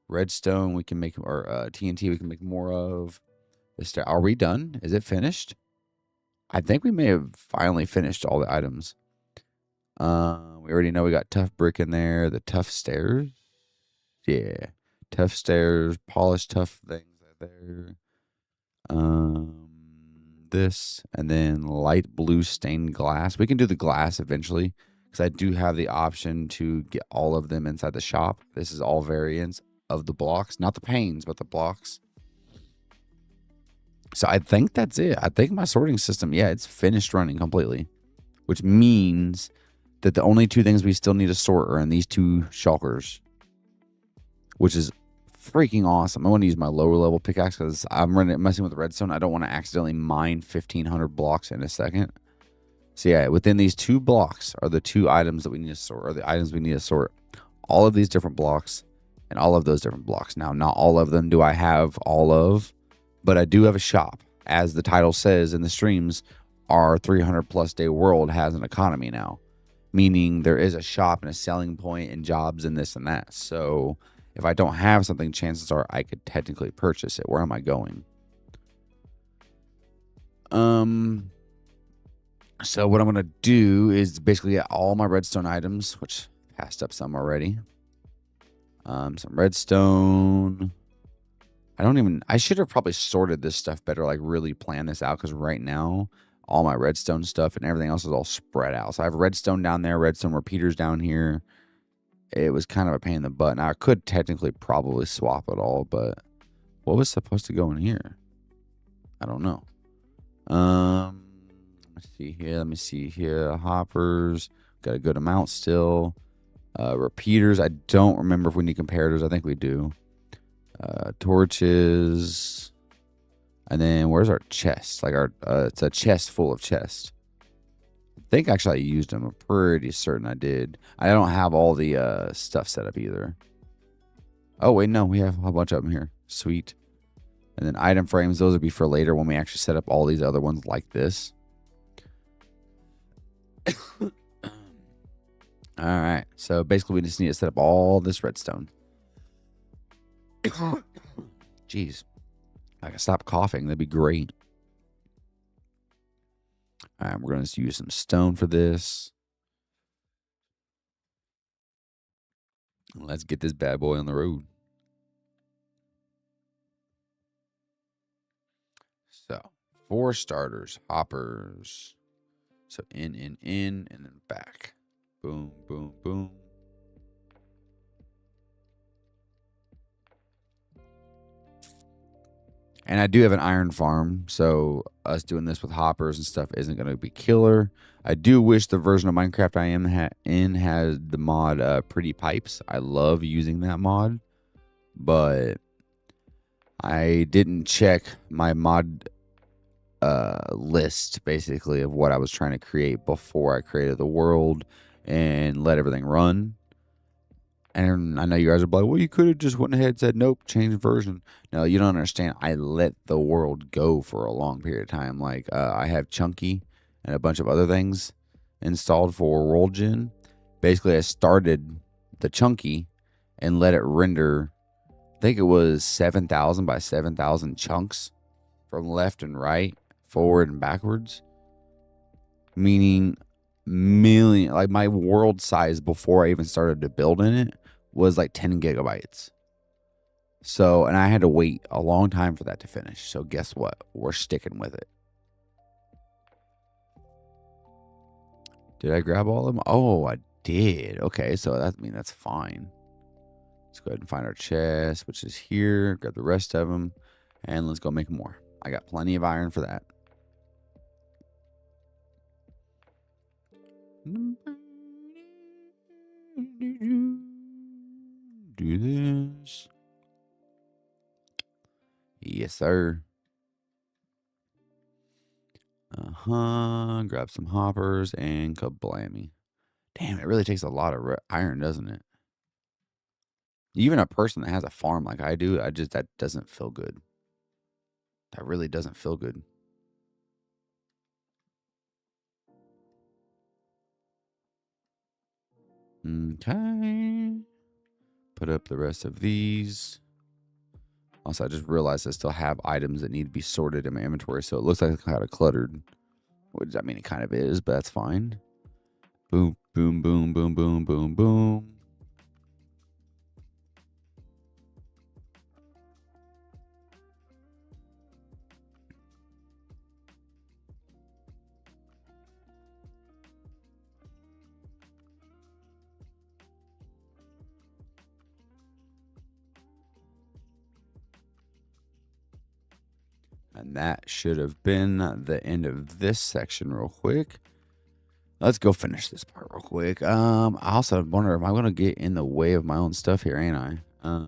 Redstone we can make, or TNT we can make more of. Are we done? Is it finished? I think we may have finally finished all the items. We already know we got tough brick in there. The tough stairs. Yeah. Tough stairs. Polished tough things right there. This, and then light blue stained glass. We can do the glass eventually because I do have the option to get all of them inside the shop. This is all variants of the blocks, not the panes, but the blocks. So I think that's it. I think my sorting system, yeah, it's finished running completely, which means that the only two things we still need to sort are in these two shulkers, which is freaking awesome. I want to use my lower level pickaxe because I'm messing with the redstone. I don't want to accidentally mine 1,500 blocks in a second. So yeah, within these two blocks are the two items that we need to sort, or the items we need to sort. All of these different blocks and all of those different blocks. Now, not all of them do I have all of, but I do have a shop. As the title says in the streams, our 300 plus day world has an economy now, meaning there is a shop and a selling point and jobs and this and that. So if I don't have something, chances are I could technically purchase it. Where am I going? So what I'm going to do is basically get all my redstone items, which passed up some already. Some redstone. I should have probably sorted this stuff better, like really planned this out, because right now all my redstone stuff and everything else is all spread out. So I have redstone down there, redstone repeaters down here. It was kind of a pain in the butt. Now, I could technically probably swap it all, but what was supposed to go in here? I don't know. Let's see here. Let me see here. Hoppers. Got a good amount still. Repeaters. I don't remember if we need comparators. I think we do. Torches. And then where's our chest? Like it's a chest full of chests. I think actually I used them. I'm pretty certain I did. I don't have all the stuff set up either. Oh, wait, no. We have a bunch of them here. Sweet. And then item frames. Those would be for later when we actually set up all these other ones like this. All right. So basically we just need to set up all this redstone. Jeez. I can stop coughing. That'd be great. All right, we're going to use some stone for this. Let's get this bad boy on the road. So, for starters, hoppers. So, in, and then back. Boom, boom, boom. And I do have an iron farm, so us doing this with hoppers and stuff isn't going to be killer. I do wish the version of Minecraft I am in had the mod Pretty Pipes. I love using that mod, but I didn't check my mod list, basically, of what I was trying to create before I created the world and let everything run. And I know you guys are like, well, you could have just went ahead and said, nope, change version. No, you don't understand. I let the world go for a long period of time. Like, I have Chunky and a bunch of other things installed for World Gen. Basically, I started the Chunky and let it render, I think it was 7,000 by 7,000 chunks from left and right, forward and backwards. Meaning million, like my world size before I even started to build in it was like 10 gigabytes. So, and I had to wait a long time for that to finish. So guess what? We're sticking with it. Did I grab all of them? Oh, I did. Okay, so that's fine. Let's go ahead and find our chest, which is here. Grab the rest of them, and let's go make more. I got plenty of iron for that. Do this. Yes, sir. Grab some hoppers and kablammy. Damn, it really takes a lot of iron, doesn't it? Even a person that has a farm like I do, that doesn't feel good. That really doesn't feel good. Okay. Put up the rest of these. Also, I just realized I still have items that need to be sorted in my inventory, so it looks like it's kind of cluttered. Which, I mean, it kind of is, but that's fine. Boom, boom, boom, boom, boom, boom, boom. And that should have been the end of this section real quick. Let's go finish this part real quick. I also wonder, am I going to get in the way of my own stuff here, ain't I? So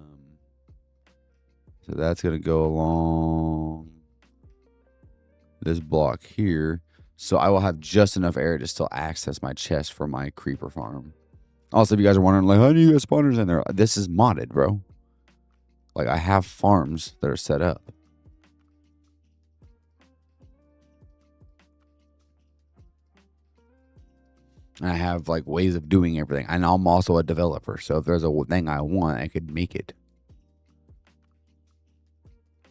that's going to go along this block here. So I will have just enough area to still access my chest for my creeper farm. Also, if you guys are wondering, like, how do you get spawners in there? This is modded, bro. Like, I have farms that are set up. And I have like ways of doing everything. And I'm also a developer. So if there's a thing I want, I could make it.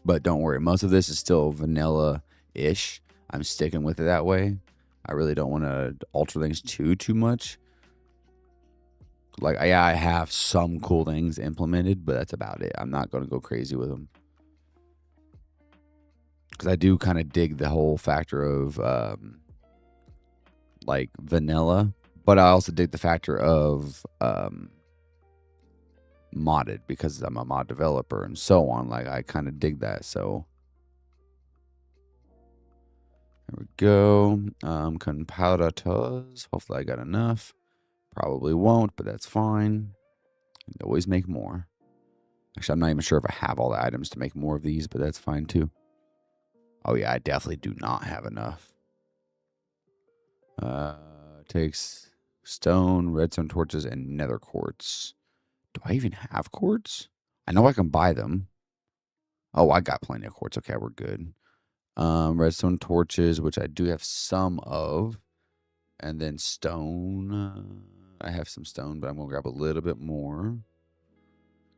But don't worry. Most of this is still vanilla-ish. I'm sticking with it that way. I really don't want to alter things too much. Like, yeah, I have some cool things implemented, but that's about it. I'm not going to go crazy with them. Because I do kind of dig the whole factor of like vanilla, but I also dig the factor of modded because I'm a mod developer and so on. Like, I kind of dig that. So there we go. Comparatos. Hopefully I got enough. Probably won't, but that's fine. You can always make more. Actually, I'm not even sure if I have all the items to make more of these, but that's fine too. Oh yeah, I definitely do not have enough. Takes stone, redstone torches, and nether quartz. Do I even have quartz? I know I can buy them. Oh, I got plenty of quartz. Okay, we're good. Redstone torches, which I do have some of. And then stone. I have some stone, but I'm going to grab a little bit more.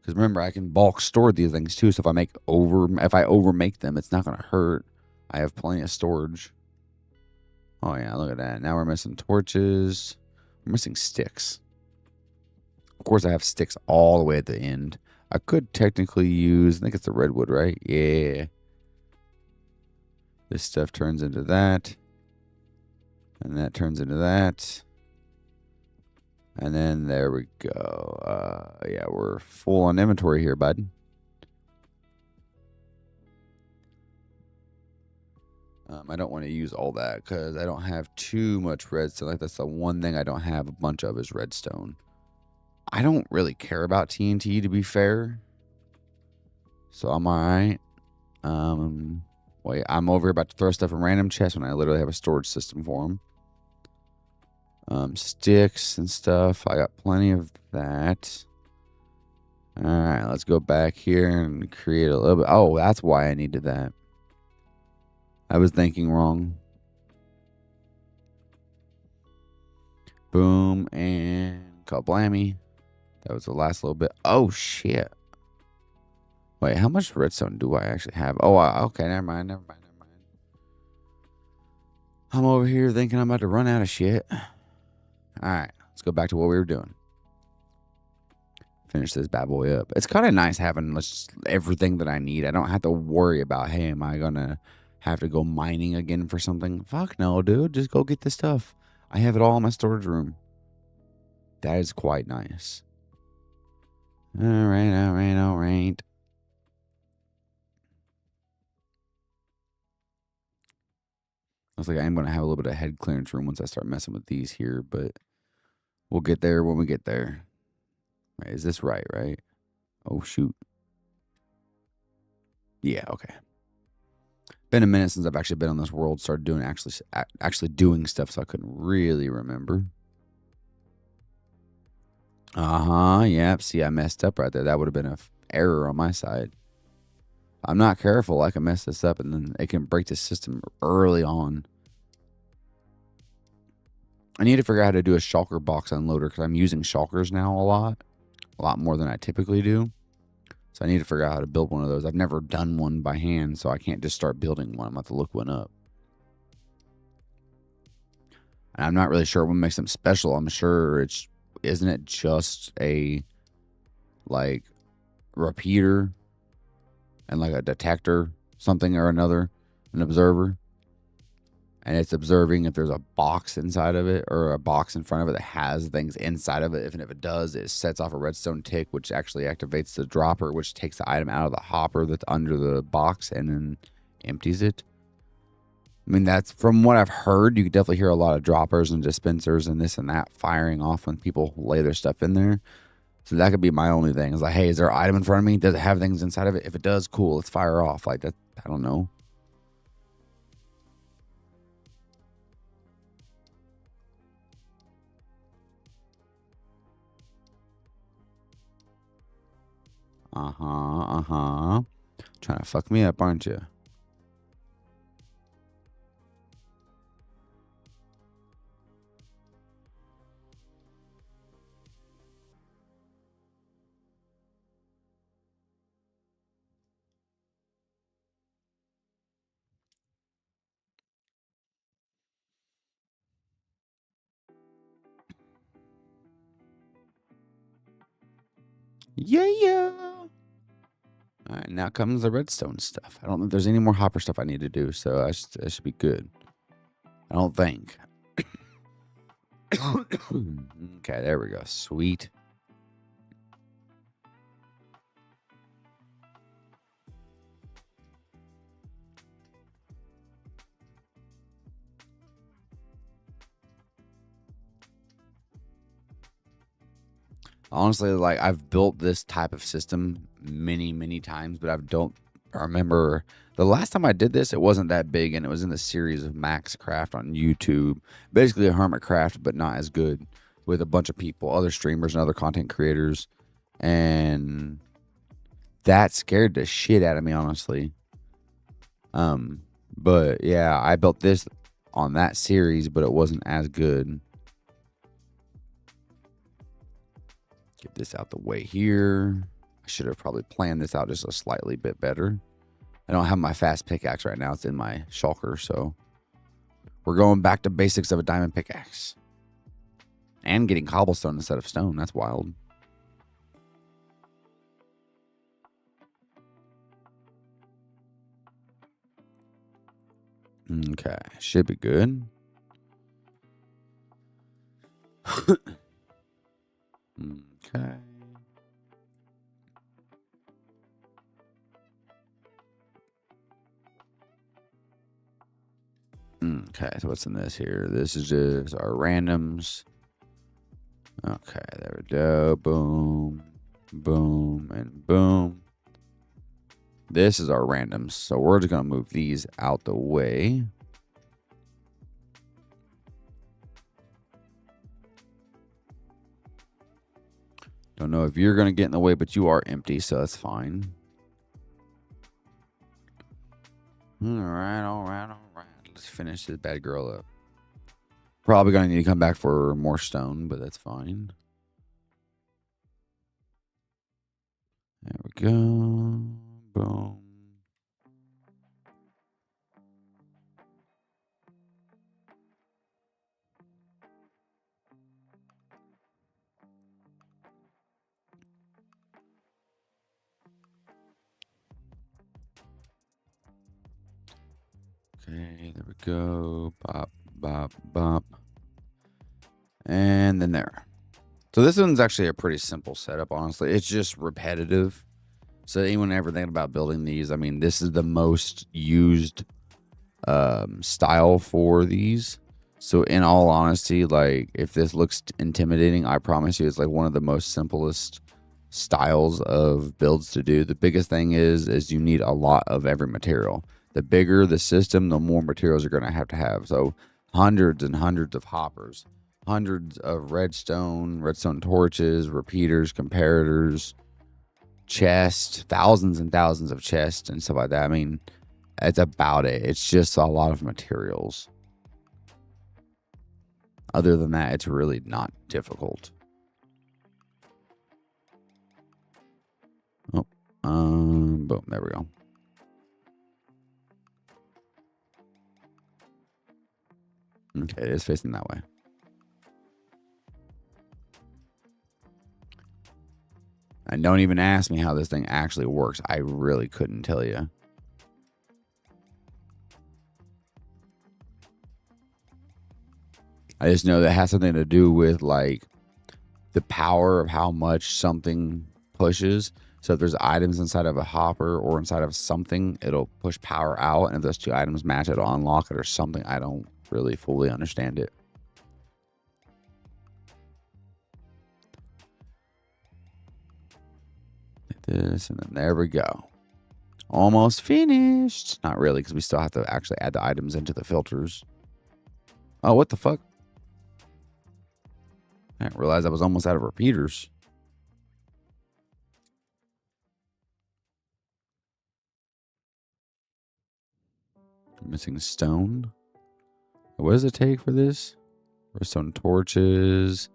Because remember, I can bulk store these things too. So if I overmake them, it's not going to hurt. I have plenty of storage. Oh, yeah, look at that. Now we're missing torches. We're missing sticks. Of course, I have sticks all the way at the end. I could technically use, I think it's the redwood, right? Yeah. This stuff turns into that. And that turns into that. And then there we go. Yeah, we're full on inventory here, bud. I don't want to use all that because I don't have too much redstone. Like, that's the one thing I don't have a bunch of is redstone. I don't really care about TNT, to be fair. So I'm alright. Wait, I'm over here about to throw stuff in random chests when I literally have a storage system for them. Sticks and stuff. I got plenty of that. All right, let's go back here and create a little bit. Oh, that's why I needed that. I was thinking wrong. Boom and kablammy. That was the last little bit. Oh, shit. Wait, how much redstone do I actually have? Oh, okay, never mind. I'm over here thinking I'm about to run out of shit. All right, let's go back to what we were doing. Finish this bad boy up. It's kind of nice having everything that I need. I don't have to worry about, hey, am I going to have to go mining again for something? Fuck no, dude. Just go get the stuff. I have it all in my storage room. That is quite nice. All right. Looks like I am going to have a little bit of head clearance room once I start messing with these here, but we'll get there when we get there. Right, is this right? Oh, shoot. Yeah, okay. Been a minute since I've actually been on this world, started doing actually doing stuff, so I couldn't really remember. Yep. See, I messed up right there. That would have been an error on my side. I'm not careful, I can mess this up, and then it can break the system early on. I need to figure out how to do a shulker box unloader because I'm using shulkers now a lot more than I typically do. So I need to figure out how to build one of those. I've never done one by hand, so I can't just start building one. I'm going to have to look one up. And I'm not really sure what makes them special. I'm sure isn't it just a like repeater and like a detector, something or another, an observer. And it's observing if there's a box inside of it or a box in front of it that has things inside of it. If it does, it sets off a redstone tick, which actually activates the dropper, which takes the item out of the hopper that's under the box and then empties it. I mean, that's from what I've heard. You can definitely hear a lot of droppers and dispensers and this and that firing off when people lay their stuff in there. So that could be my only thing. It's like, hey, is there an item in front of me? Does it have things inside of it? If it does, cool. Let's fire off. Like that. I don't know. Trying to fuck me up, aren't you? Yeah. All right, now comes the redstone stuff. I don't think there's any more hopper stuff I need to do, so I should be good. I don't think. Okay, there we go. Sweet. Honestly, like I've built this type of system many times, but I don't remember the last time I did this. It wasn't that big, and it was in the series of Max Craft on YouTube. Basically, a hermit craft, but not as good, with a bunch of people, other streamers and other content creators, and that scared the shit out of me, honestly. But yeah, I built this on that series, but it wasn't as good. Get this out the way here. I should have probably planned this out just a slightly bit better. I don't have my fast pickaxe right now. It's in my shulker, so we're going back to basics of a diamond pickaxe. And getting cobblestone instead of stone. That's wild. Okay, should be good. Okay. Okay, so what's in this here? This is just our randoms. Okay, there we go. Boom, boom, and boom. This is our randoms. So we're just going to move these out the way. Don't know if you're going to get in the way, but you are empty, so that's fine. All right. Let's finish this bad girl up. Probably going to need to come back for more stone, but that's fine. There we go. Boom. Okay, there we go. Bop, bop, bop. And then there. So this one's actually a pretty simple setup, honestly. It's just repetitive. So anyone ever thinking about building these, I mean, this is the most used style for these. So in all honesty, like if this looks intimidating, I promise you it's like one of the most simplest styles of builds to do. The biggest thing is you need a lot of every material. The bigger the system, the more materials you're going to have. So hundreds and hundreds of hoppers, hundreds of redstone torches, repeaters, comparators, chests, thousands and thousands of chests and stuff like that. I mean, that's about it. It's just a lot of materials. Other than that, it's really not difficult. Oh, boom, there we go. Okay, it is facing that way. And don't even ask me how this thing actually works. I really couldn't tell you. I just know that has something to do with like the power of how much something pushes. So if there's items inside of a hopper or inside of something, it'll push power out. And if those two items match, it'll unlock it or something. I don't really fully understand it. Like this, and then there we go. Almost finished. Not really, because we still have to actually add the items into the filters. Oh, what the fuck? I didn't realize I was almost out of repeaters. Missing stone. What does it take for this? Redstone torches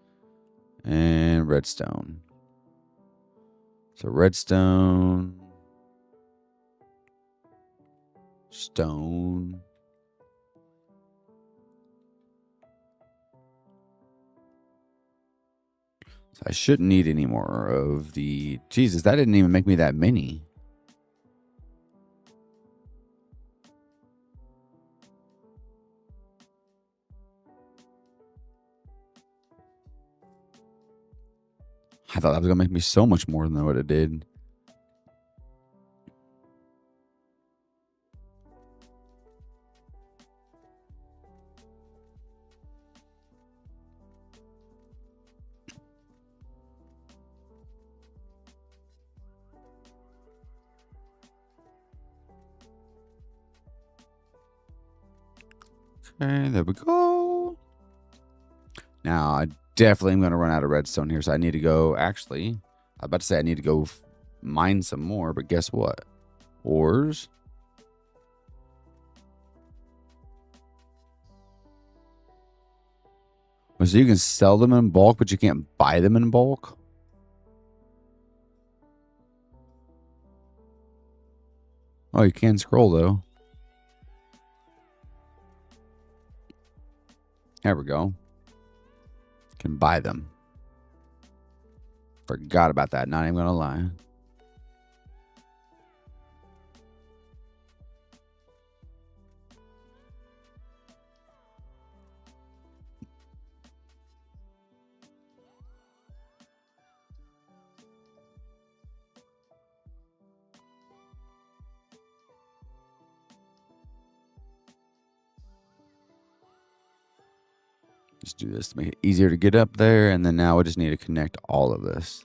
and redstone. So redstone, stone. So I shouldn't need any more of the... Jesus, that didn't even make me that many. I thought that was going to make me so much more than what it did. Okay, there we go. Now, I definitely am going to run out of redstone here, so I need to go... Actually, I was about to say I need to go mine some more, but guess what? Ores. So you can sell them in bulk, but you can't buy them in bulk? Oh, you can scroll, though. There we go. Can buy them. Forgot about that. Not even going to lie. Just do this to make it easier to get up there. And then now we just need to connect all of this.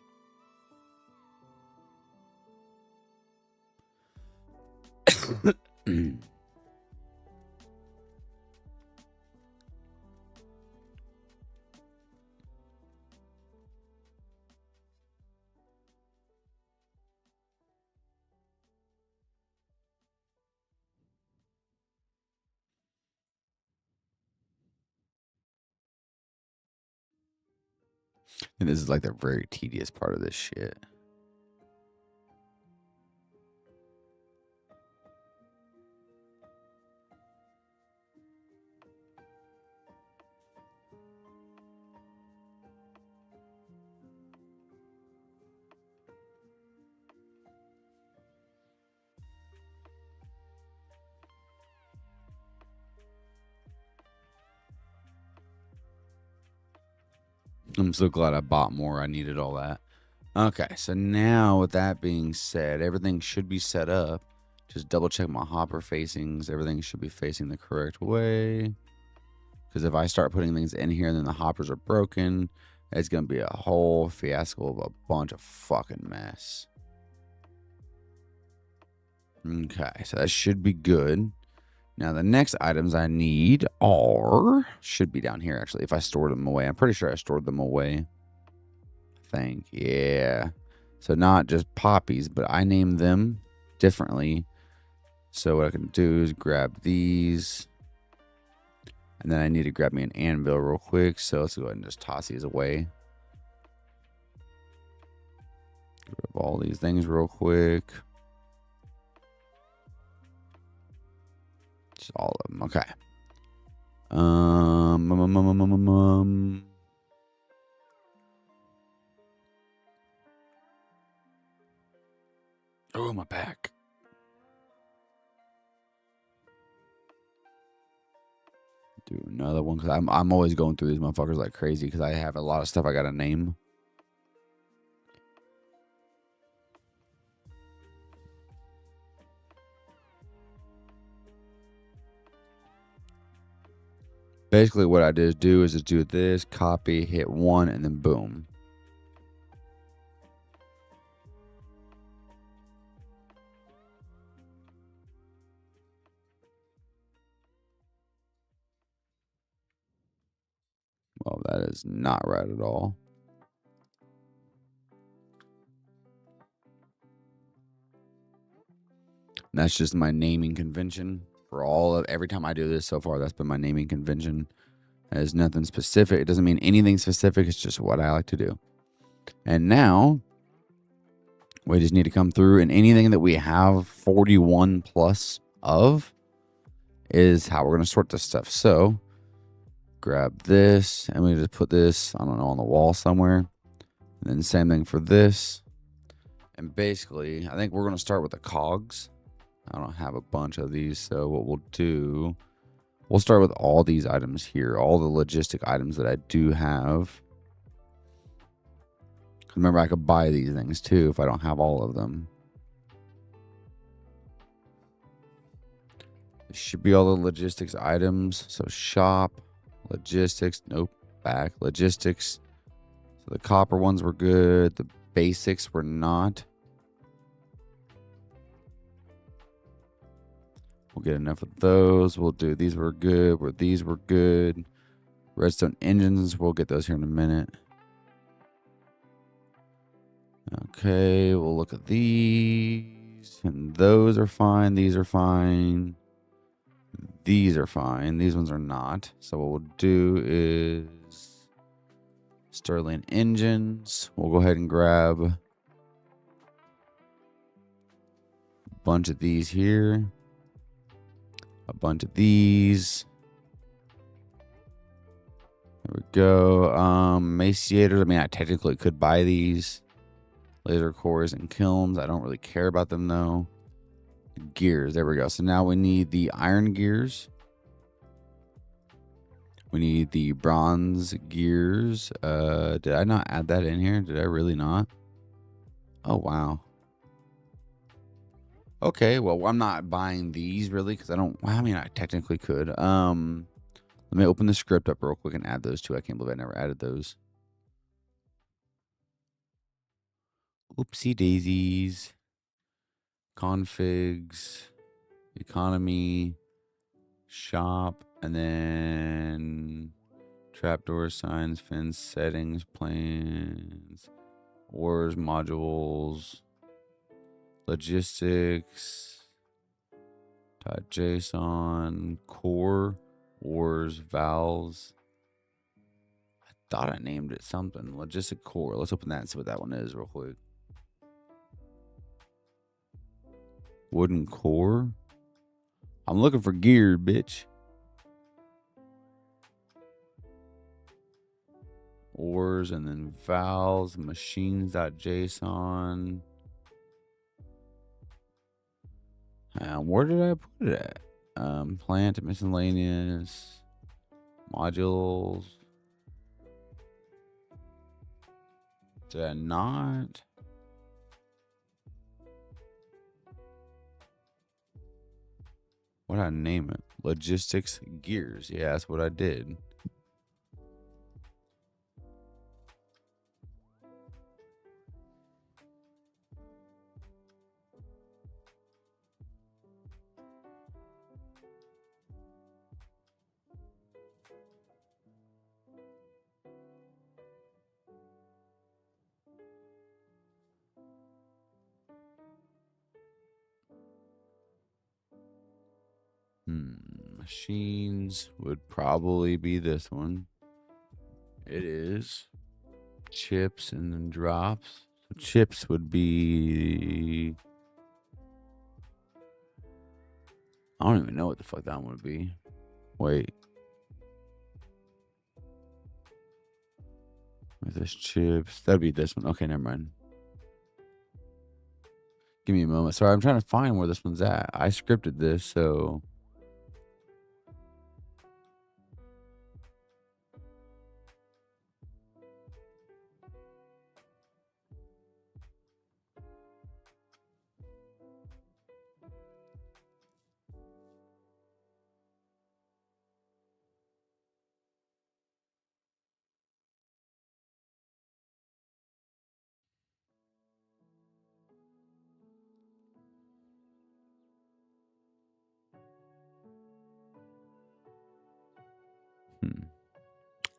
And this is like the very tedious part of this shit. I'm so glad I bought more. I needed all that. Okay, so now with that being said, everything should be set up. Just double check my hopper facings. Everything should be facing the correct way. Because if I start putting things in here and then the hoppers are broken, it's going to be a whole fiasco of a bunch of fucking mess. Okay, so that should be good. Now the next items I need should be down here actually, if I stored them away. I'm pretty sure I stored them away. I think, yeah. So not just poppies, but I named them differently. So what I can do is grab these. And then I need to grab me an anvil real quick. So let's go ahead and just toss these away. Grab all these things real quick. Just all of them. Okay. Oh, my back. Do another one because I'm always going through these motherfuckers like crazy because I have a lot of stuff I gotta name. Basically, what I did is just do this, copy, hit 1, and then boom. Well, that is not right at all. And that's just my naming convention for every time I do this so far. That's been my naming convention. It has nothing specific. It doesn't mean anything specific. It's just what I like to do. And now we just need to come through, and anything that we have 41 plus of is how we're going to sort this stuff. So grab this and we just put this, I don't know, on the wall somewhere. And then same thing for this. And basically, I think we're going to start with the cogs. I don't have a bunch of these. So what we'll do, we'll start with all these items here, all the logistic items that I do have. Remember, I could buy these things too if I don't have all of them. This should be all the logistics items. So shop, logistics, nope, back, logistics. So the copper ones were good. The basics were not. We'll get enough of those. We'll do, these were good, these were good. Redstone engines, we'll get those here in a minute. Okay, we'll look at these. And those are fine. These are fine. These are fine. These ones are not. So what we'll do is Sterling engines. We'll go ahead and grab a bunch of these here. A bunch of these. There we go. Emaciators. I mean, I technically could buy these. Laser cores and kilns. I don't really care about them though. Gears. There we go. So now we need the iron gears. We need the bronze gears. Did I not add that in here? Did I really not? Oh, wow. Okay, well, I'm not buying these really because I don't. Well, I mean, I technically could. Let me open the script up real quick and add those two. I can't believe I never added those. Oopsie daisies. Configs. Economy. Shop. And then trapdoor signs, fence settings, plans, ores, modules, logistics, .json, core, ores, valves. thought I named it something. Logistic core. Let's open that and see what that one is real quick. Wooden core. I'm looking for gear, bitch. Ores and then vowels, machines.json. Where did I put it at? Plant, miscellaneous, modules. Did I not? What did I name it? Logistics gears. Yeah, that's what I did. Machines would probably be this one. It is. Chips and then drops. So chips would be... I don't even know what the fuck that one would be. Wait. With this chips. That'd be this one. Okay, never mind. Give me a moment. Sorry, I'm trying to find where this one's at. I scripted this, so...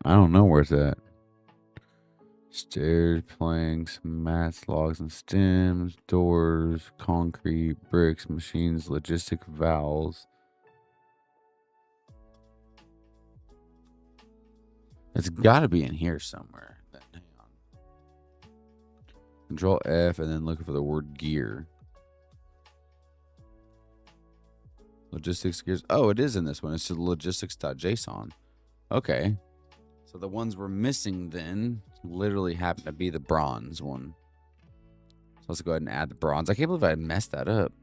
I don't know where it's at. Stairs, planks, mats, logs and stems, doors, concrete, bricks, machines, logistic valves. It's got to be in here somewhere. Hang on. Control F and then looking for the word gear. Logistics gears. Oh, it is in this one. It's logistics.json. Okay. So the ones we're missing then literally happen to be the bronze one. So let's go ahead and add the bronze. I can't believe I messed that up.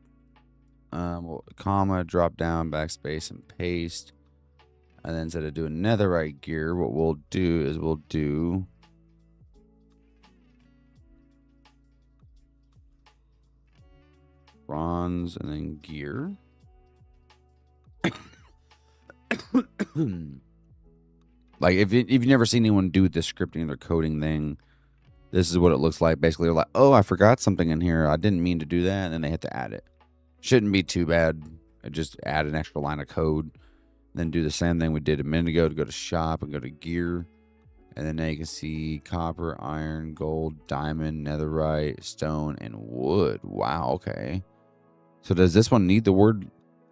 Comma, drop down, backspace, and paste. And then instead of doing netherite gear, what we'll do is we'll do bronze and then gear. Like if you've never seen anyone do this scripting or coding thing, this is what it looks like. Basically, they're like, oh, I forgot something in here. I didn't mean to do that. And then they have to add it. Shouldn't be too bad. Just add an extra line of code. Then do the same thing we did a minute ago to go to shop and go to gear. And then now you can see copper, iron, gold, diamond, netherite, stone, and wood. Wow, okay. So does this one need the word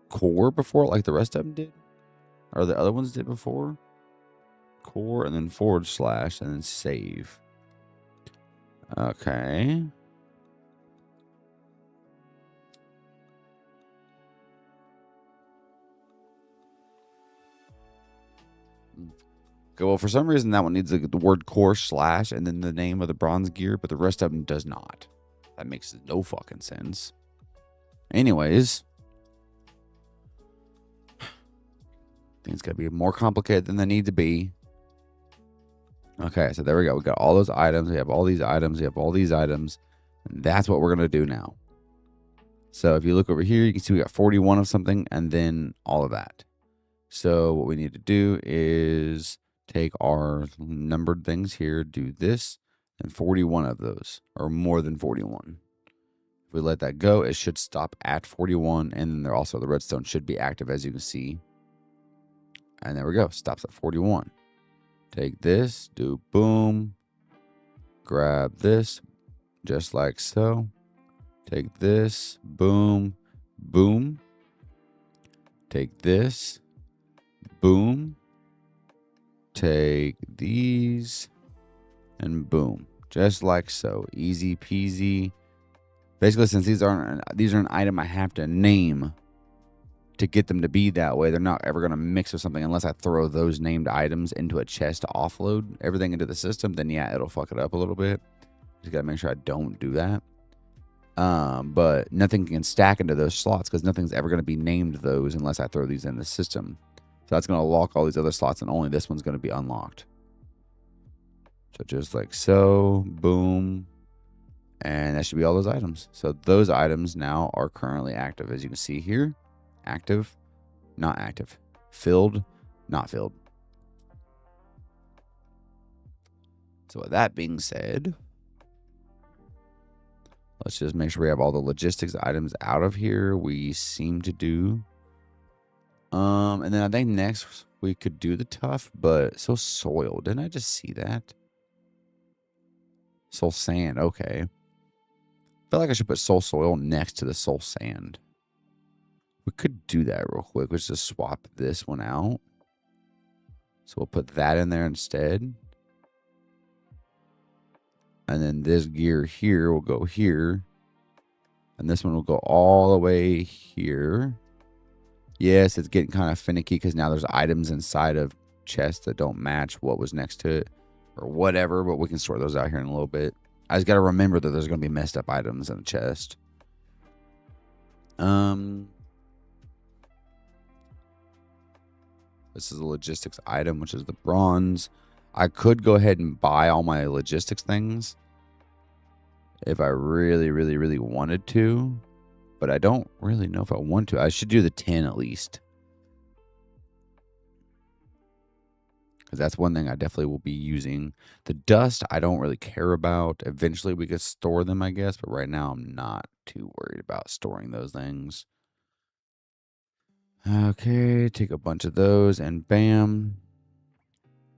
core before it like the rest of them did? Or the other ones did before? Core and then / and then save. Okay. Okay, well, for some reason that one needs the word core / and then the name of the bronze gear, but the rest of them does not. That makes no fucking sense. Anyways. Things gotta be more complicated than they need to be. Okay, so there we go. We got all those items. We have all these items. We have all these items. And that's what we're going to do now. So if you look over here, you can see we got 41 of something and then all of that. So what we need to do is take our numbered things here, do this, and 41 of those, or more than 41. If we let that go, it should stop at 41. And then there also the redstone should be active, as you can see. And there we go. Stops at 41. Take this, do boom, grab this, just like so. Take this, boom, boom. Take this, boom. take these, and boom. Just like so. Easy peasy. Basically, since these are an item I have to name to get them to be that way, they're not ever going to mix with something unless I throw those named items into a chest to offload everything into the system. Then yeah, it'll fuck it up a little bit. Just gotta make sure I don't do that. But nothing can stack into those slots because nothing's ever going to be named those unless I throw these in the system. So that's going to lock all these other slots, and only this one's going to be unlocked. So just like so, boom. And that should be all those items. So those items now are currently active. As you can see here, active, not active. Filled, not filled. So with that being said, let's just make sure we have all the logistics items out of here. We seem to do. And then I think next we could do the tough, but so soil. Didn't I just see that? Soul sand. Okay. I feel like I should put soul soil next to the soul sand. We could do that real quick. Let's just swap this one out. So we'll put that in there instead. And then this gear here will go here. And this one will go all the way here. Yes, it's getting kind of finicky because now there's items inside of chests that don't match what was next to it. Or whatever, but we can sort those out here in a little bit. I just got to remember that there's going to be messed up items in the chest. This is a logistics item, which is the bronze. I could go ahead and buy all my logistics things if I really, really, really wanted to. But I don't really know if I want to. I should do the 10 at least. Because that's one thing I definitely will be using. The dust, I don't really care about. Eventually, we could store them, I guess. But right now, I'm not too worried about storing those things. Okay, take a bunch of those and bam.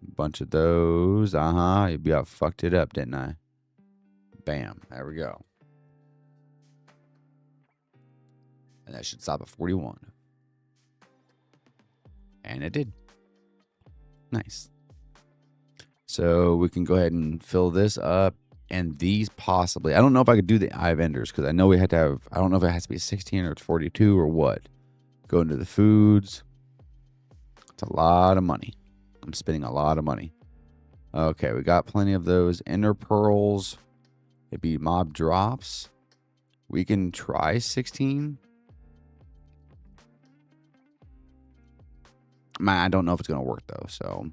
A bunch of those. Maybe I fucked it up, didn't I? Bam. There we go. And that should stop at 41. And it did. Nice. So we can go ahead and fill this up. And these possibly. I don't know if I could do the eye vendors because I know we had to have. I don't know if it has to be 16 or it's 42 or what. Go into the foods. It's a lot of money. I'm spending a lot of money. Okay, we got plenty of those. Ender pearls. It'd be mob drops. We can try 16. Man, I don't know if it's going to work, though. So,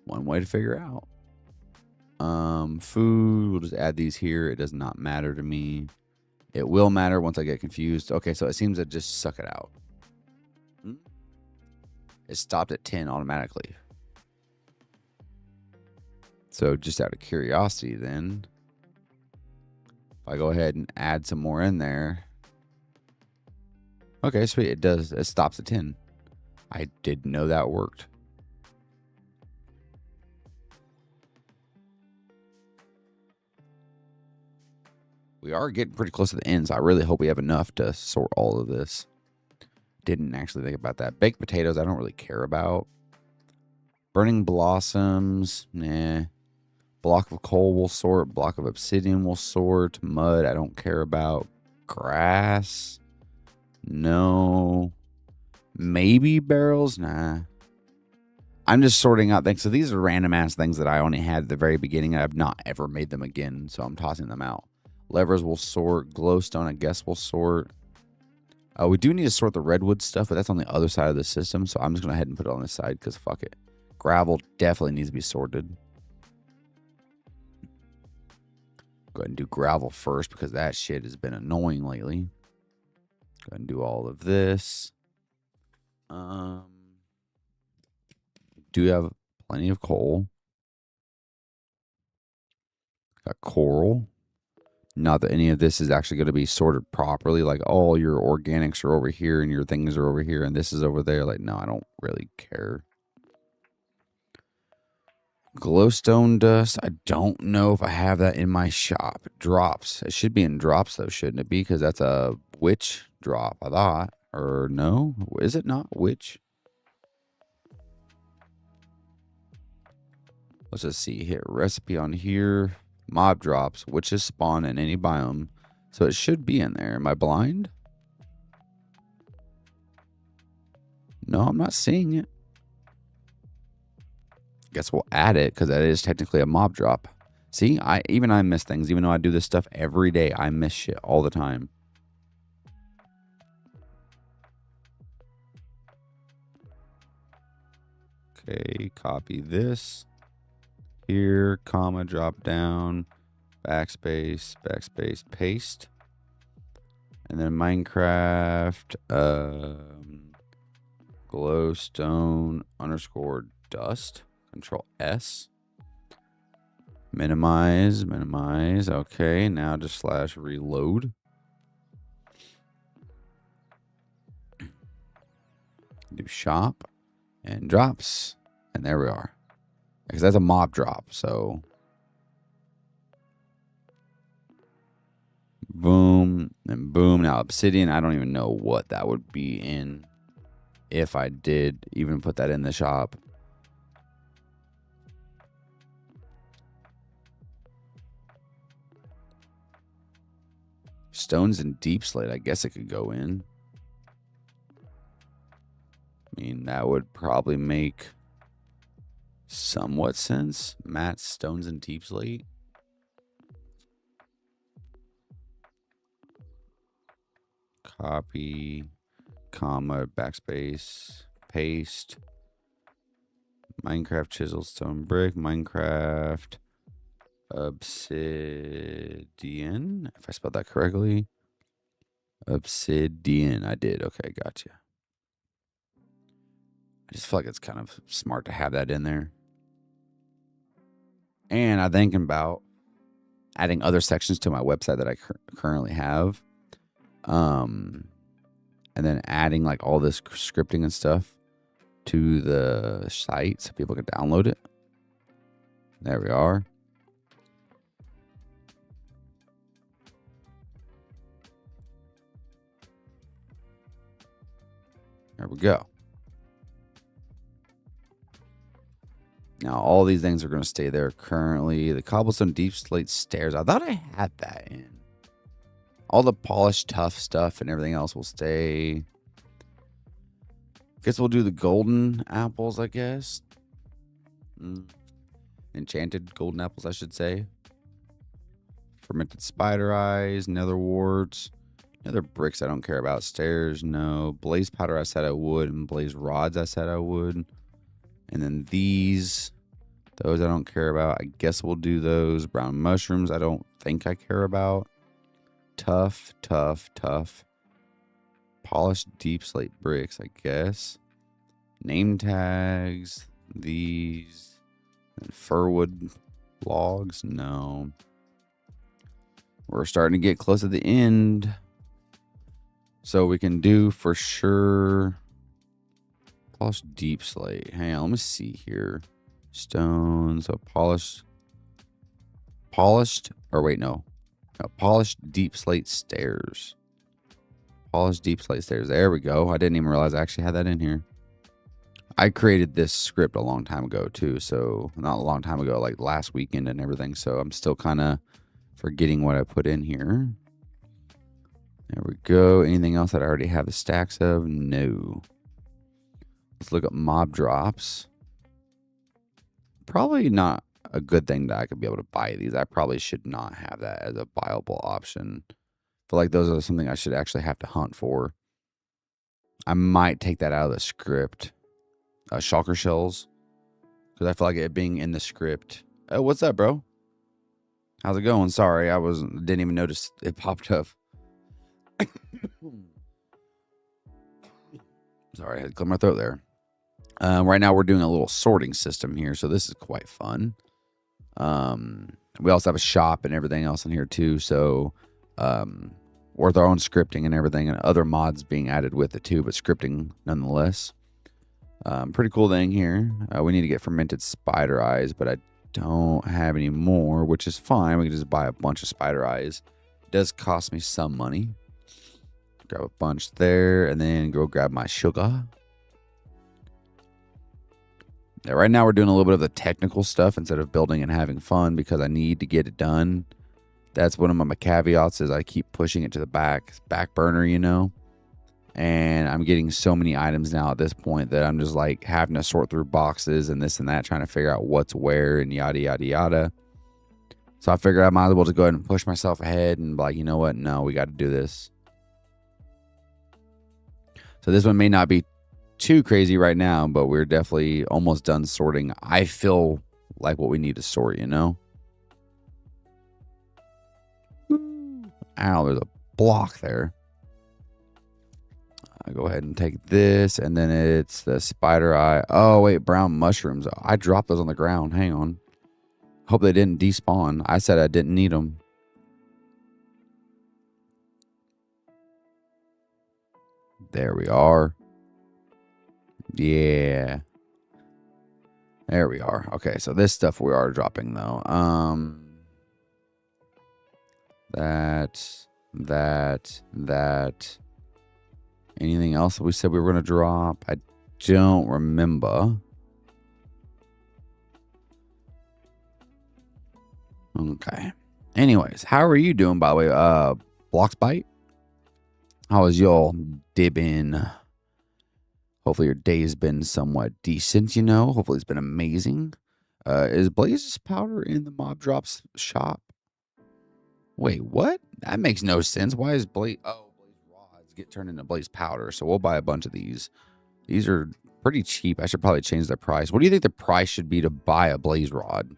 one way to figure out. Food. We'll just add these here. It does not matter to me. It will matter once I get confused. Okay, so it seems to just suck it out. It stopped at 10 automatically. So just out of curiosity then, if I go ahead and add some more in there. Okay, sweet. It does. It stops at 10. I didn't know that worked. We are getting pretty close to the end, so I really hope we have enough to sort all of this. Didn't actually think about that. Baked potatoes, I don't really care about. Burning blossoms, nah. Block of coal will sort. Block of obsidian will sort. Mud, I don't care about. Grass, no. Maybe barrels, nah. I'm just sorting out things. So these are random ass things that I only had at the very beginning. I've not ever made them again, so I'm tossing them out. Levers will sort. Glowstone, I guess, will sort. We do need to sort the redwood stuff, but that's on the other side of the system, so I'm just going to go ahead and put it on this side because fuck it. Gravel definitely needs to be sorted. Go ahead and do gravel first because that shit has been annoying lately. Go ahead and do all of this. Do have plenty of coal. Got coral. Not that any of this is actually going to be sorted properly. Like, all your organics are over here and your things are over here and this is over there. Like, no, I don't really care. Glowstone dust. I don't know if I have that in my shop. Drops. It should be in drops, though, shouldn't it be? Because that's a witch drop, I thought. Or no? Is it not witch? Let's just see. Hit recipe on here. Mob drops, witches spawn in any biome. So it should be in there. Am I blind? No, I'm not seeing it. Guess we'll add it because that is technically a mob drop. See, I miss things. Even though I do this stuff every day, I miss shit all the time. Okay, copy this. Here, comma, drop down, backspace, backspace, paste. And then Minecraft, glowstone underscore dust, Control S. Minimize, minimize. Okay, now just slash reload. Do shop and drops. And there we are. Because that's a mob drop, so boom and boom. Now obsidian, I don't even know what that would be in if I did even put that in the shop. Stones and deep slate, I guess it could go in. I mean, that would probably make somewhat sense. Matte, stones, and deep slate. Copy, comma, backspace, paste. Minecraft chisel, stone, brick. Minecraft obsidian. If I spelled that correctly. Obsidian. I did. Okay, gotcha. I just feel like it's kind of smart to have that in there. And I'm thinking about adding other sections to my website that I currently have. And then adding like all this scripting and stuff to the site so people can download it. There we are. There we go. Now, all these things are going to stay there currently. The cobblestone deep slate stairs. I thought I had that in. All the polished tough stuff and everything else will stay. Guess we'll do the golden apples, I guess. Enchanted golden apples, I should say. Fermented spider eyes, nether warts. Nether bricks I don't care about. Stairs, no. Blaze powder I said I would. And blaze rods I said I would. And then these, those I don't care about. I guess we'll do those. Brown mushrooms I don't think I care about. Tough, tough, tough. Polished deep slate bricks, I guess. Name tags, these. And firwood logs, no. We're starting to get close to the end. So we can do for sure polished deep slate. Hang on, let me see here. Stone, so polished, or wait, no, polished deep slate stairs. Polished deep slate stairs. There we go. I didn't even realize I actually had that in here. I created this script a long time ago too. So not a long time ago, like last weekend and everything. So I'm still kind of forgetting what I put in here. There we go. Anything else that I already have the stacks of? No. Let's look at mob drops. Probably not a good thing that I could be able to buy these. I probably should not have that as a buyable option. I feel like those are something I should actually have to hunt for. I might take that out of the script. Shulker shells. Because I feel like it being in the script. Oh, what's up, bro? How's it going? Sorry, didn't even notice it popped up. Sorry, I had to clear my throat there. Right now we're doing a little sorting system here, so this is quite fun. We also have a shop and everything else in here too, so with our own scripting and everything, and other mods being added with it too, but scripting nonetheless. Pretty cool thing here. We need to get fermented spider eyes, but I don't have any more, which is fine. We can just buy a bunch of spider eyes. It does cost me some money. Grab a bunch there, and then go grab my sugar. Yeah, right now we're doing a little bit of the technical stuff instead of building and having fun because I need to get it done. That's one of my caveats is I keep pushing it to the back burner, you know. And I'm getting so many items now at this point that I'm just like having to sort through boxes and this and that, trying to figure out what's where and yada, yada, yada. So I figured I might as well just go ahead and push myself ahead and be like, you know what? No, we got to do this. So this one may not be too crazy right now, but we're definitely almost done sorting. I feel like what we need to sort, you know? Ow, there's a block there. I go ahead and take this, and then it's the spider eye. Oh, wait, brown mushrooms. I dropped those on the ground. Hang on. Hope they didn't despawn. I said I didn't need them. There we are. Yeah. There we are. Okay, so this stuff we are dropping, though. That. Anything else that we said we were going to drop? I don't remember. Okay. Anyways, how are you doing, by the way? Blocks Bite? How was your day been? Hopefully your day's been somewhat decent, you know. Hopefully it's been amazing. Is Blaze's powder in the mob drops shop? Wait, what? That makes no sense. Why is Blaze... Oh, Blaze rods get turned into Blaze powder. So we'll buy a bunch of these. These are pretty cheap. I should probably change their price. What do you think the price should be to buy a Blaze rod?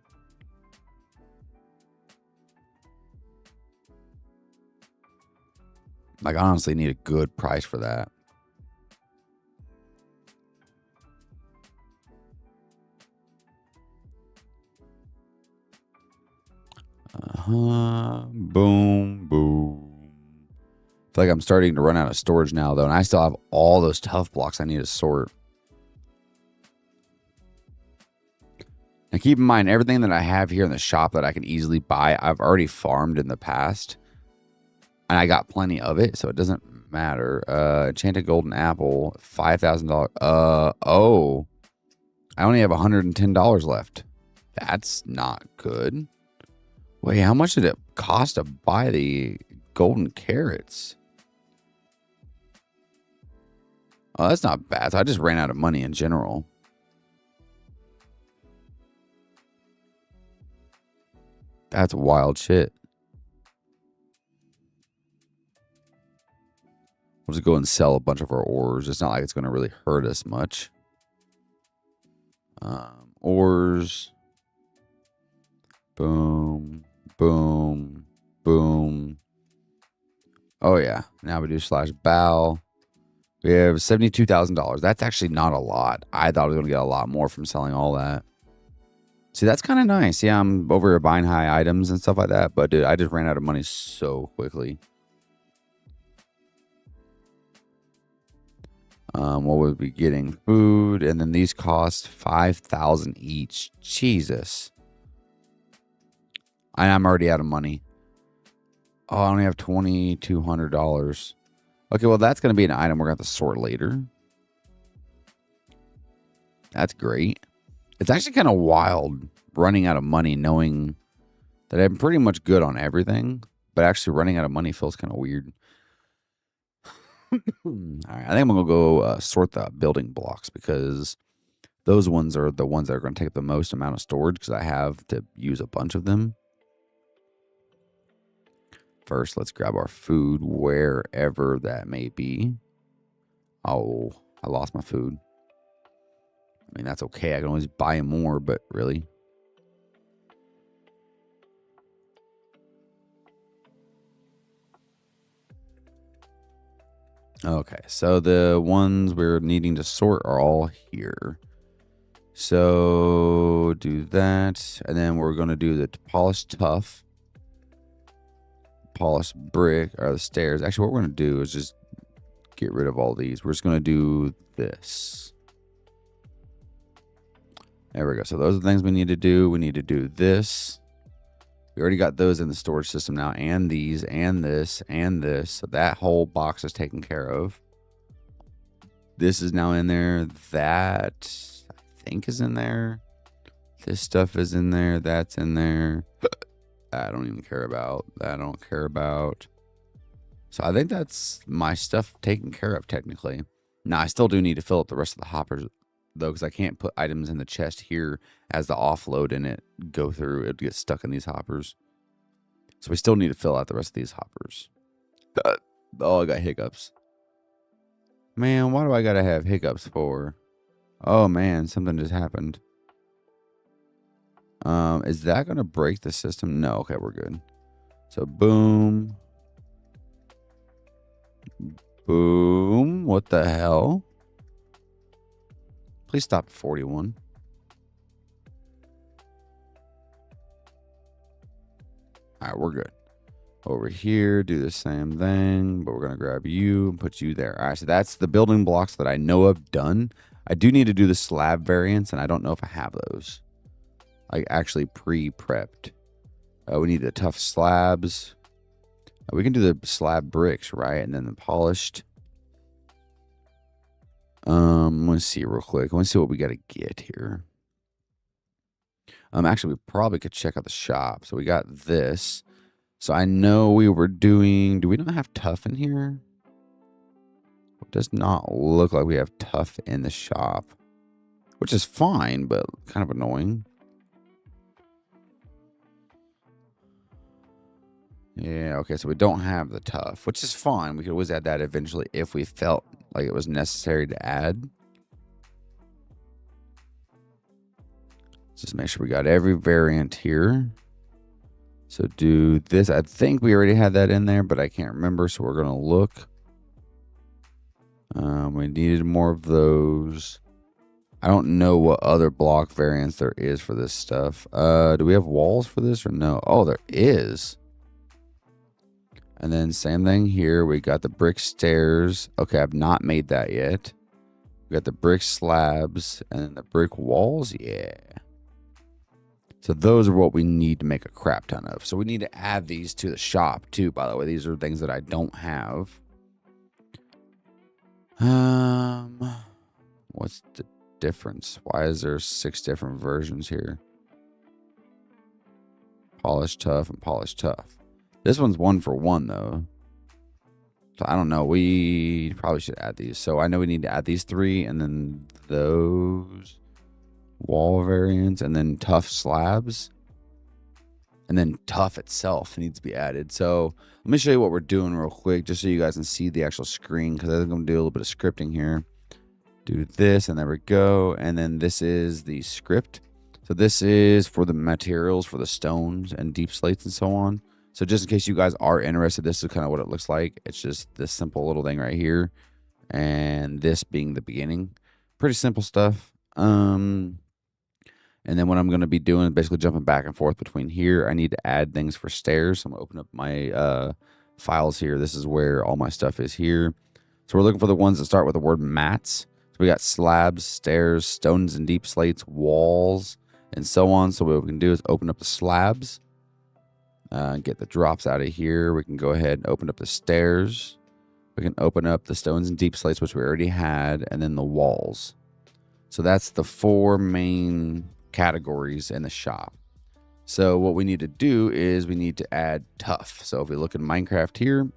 Like, I honestly need a good price for that. Boom, boom. I feel like I'm starting to run out of storage now, though, and I still have all those tough blocks I need to sort. Now, keep in mind, everything that I have here in the shop that I can easily buy, I've already farmed in the past. And I got plenty of it, so it doesn't matter. Enchanted golden apple, $5,000. Oh. I only have $110 left. That's not good. Wait, how much did it cost to buy the golden carrots? Oh, that's not bad. So I just ran out of money in general. That's wild shit. We'll just go and sell a bunch of our ores. It's not like it's going to really hurt us much. Ores. Boom. Boom. Boom. Oh, yeah. Now we do slash bow. We have $72,000. That's actually not a lot. I thought I was going to get a lot more from selling all that. See, that's kind of nice. Yeah, I'm over here buying high items and stuff like that. But, dude, I just ran out of money so quickly. What would we be getting? Food, and then these cost $5,000 each. Jesus. I'm already out of money. Oh, I only have $2,200. Okay, well, that's going to be an item we're going to have to sort later. That's great. It's actually kind of wild running out of money knowing that I'm pretty much good on everything, but actually running out of money feels kind of weird. All right, I think I'm going to go sort the building blocks because those ones are the ones that are going to take up the most amount of storage because I have to use a bunch of them. First, let's grab our food wherever that may be. Oh, I lost my food. I mean, that's okay. I can always buy more, but really. Okay, so the ones we're needing to sort are all here. So do that, and then we're going to do the polished tuff, polished brick, or the stairs. Actually, what we're going to do is just get rid of all these. We're just going to do this. There we go. So those are the things we need to do. We need to do this. We already got those in the storage system now, and these, and this, and this. So that whole box is taken care of. This is now in there. That, I think is in there. This stuff is in there. That's in there. I don't even care about. I don't care about. So I think that's my stuff taken care of technically. Now I still do need to fill up the rest of the hoppers though, because I can't put items in the chest here as the offload in it go through. It gets stuck in these hoppers. So we still need to fill out the rest of these hoppers. Oh, I got hiccups. Man, why do I gotta have hiccups for? Oh man, something just happened. Is that gonna break the system? No, okay, we're good. So boom. Boom. What the hell? Please stop at 41. All right, we're good. Over here, do the same thing, but we're going to grab you and put you there. All right, so that's the building blocks that I know of done. I do need to do the slab variants, and I don't know if I have those. Like, actually pre-prepped. We need the tough slabs. We can do the slab bricks, right? And then the polished. Let's see real quick. Let's see what we got to get here. Actually, we probably could check out the shop. So we got this. So I know we were doing... Do we not have tough in here? It does not look like we have tough in the shop. Which is fine, but kind of annoying. Yeah, okay, so we don't have the tough, which is fine. We could always add that eventually if we felt like it was necessary to add. Just make sure we got every variant here. So do this. I think we already had that in there, but I can't remember, so we're going to look. We needed more of those. I don't know what other block variants there is for this stuff. Do we have walls for this or no? Oh, there is. And then same thing here. We got the brick stairs. Okay, I've not made that yet. We got the brick slabs and then the brick walls. Yeah. So those are what we need to make a crap ton of. So we need to add these to the shop too, by the way. These are things that I don't have. What's the difference? Why is there 6 different versions here? Polished tough and polished tough. This one's 1 for 1 though. So I don't know. We probably should add these. So I know we need to add these 3 and then those wall variants and then tough slabs. And then tough itself needs to be added. So let me show you what we're doing real quick just so you guys can see the actual screen, because I'm going to do a little bit of scripting here. Do this and there we go. And then this is the script. So this is for the materials for the stones and deep slates and so on. So just in case you guys are interested, this is kind of what it looks like. It's just this simple little thing right here. And this being the beginning. Pretty simple stuff. And then what I'm going to be doing is basically jumping back and forth between here. I need to add things for stairs. So I'm going to open up my files here. This is where all my stuff is here. So we're looking for the ones that start with the word mats. So we got slabs, stairs, stones and deep slates, walls, and so on. So what we can do is open up the slabs. Get the drops out of here. We can go ahead and open up the stairs. We can open up the stones and deep slates, which we already had, and then the walls. So that's the 4 main categories in the shop. So what we need to do is we need to add tough. So if we look at Minecraft here,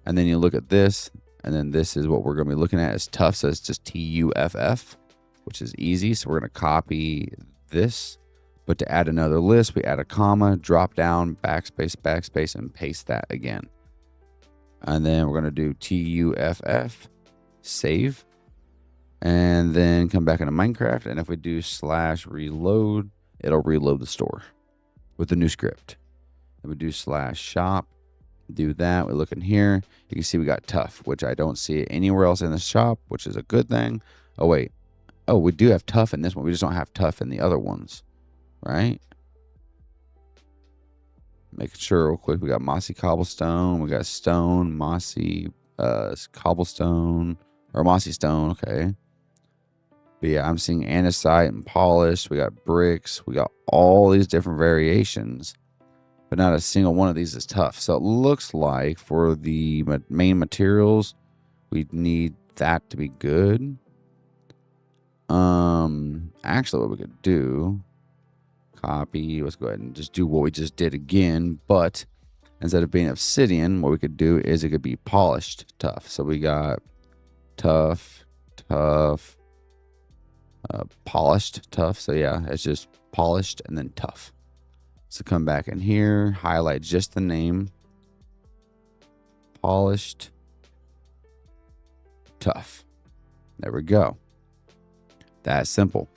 and then you look at this, and then this is what we're going to be looking at is tough. So it's just TUFF, which is easy. So we're going to copy this. But to add another list, we add a comma, drop down, backspace, backspace, and paste that again. And then we're going to do TUFF, save, and then come back into Minecraft. And if we do /reload, it'll reload the store with the new script. And we do /shop, do that. We look in here. You can see we got tough, which I don't see it anywhere else in the shop, which is a good thing. Oh, wait. Oh, we do have tough in this one. We just don't have tough in the other ones. Right? Making sure real quick. We got mossy cobblestone. We got stone, mossy cobblestone, or mossy stone. Okay. But yeah, I'm seeing andesite and polished. We got bricks. We got all these different variations, but not a single one of these is tough. So it looks like for the main materials, we need that to be good. Actually, what we could do, copy. Let's go ahead and just do what we just did again, but instead of being obsidian, what we could do is it could be polished tough. So we got tough, polished tough. So yeah, it's just polished and then tough. So come back in here, highlight just the name, polished tough. There we go. That's simple.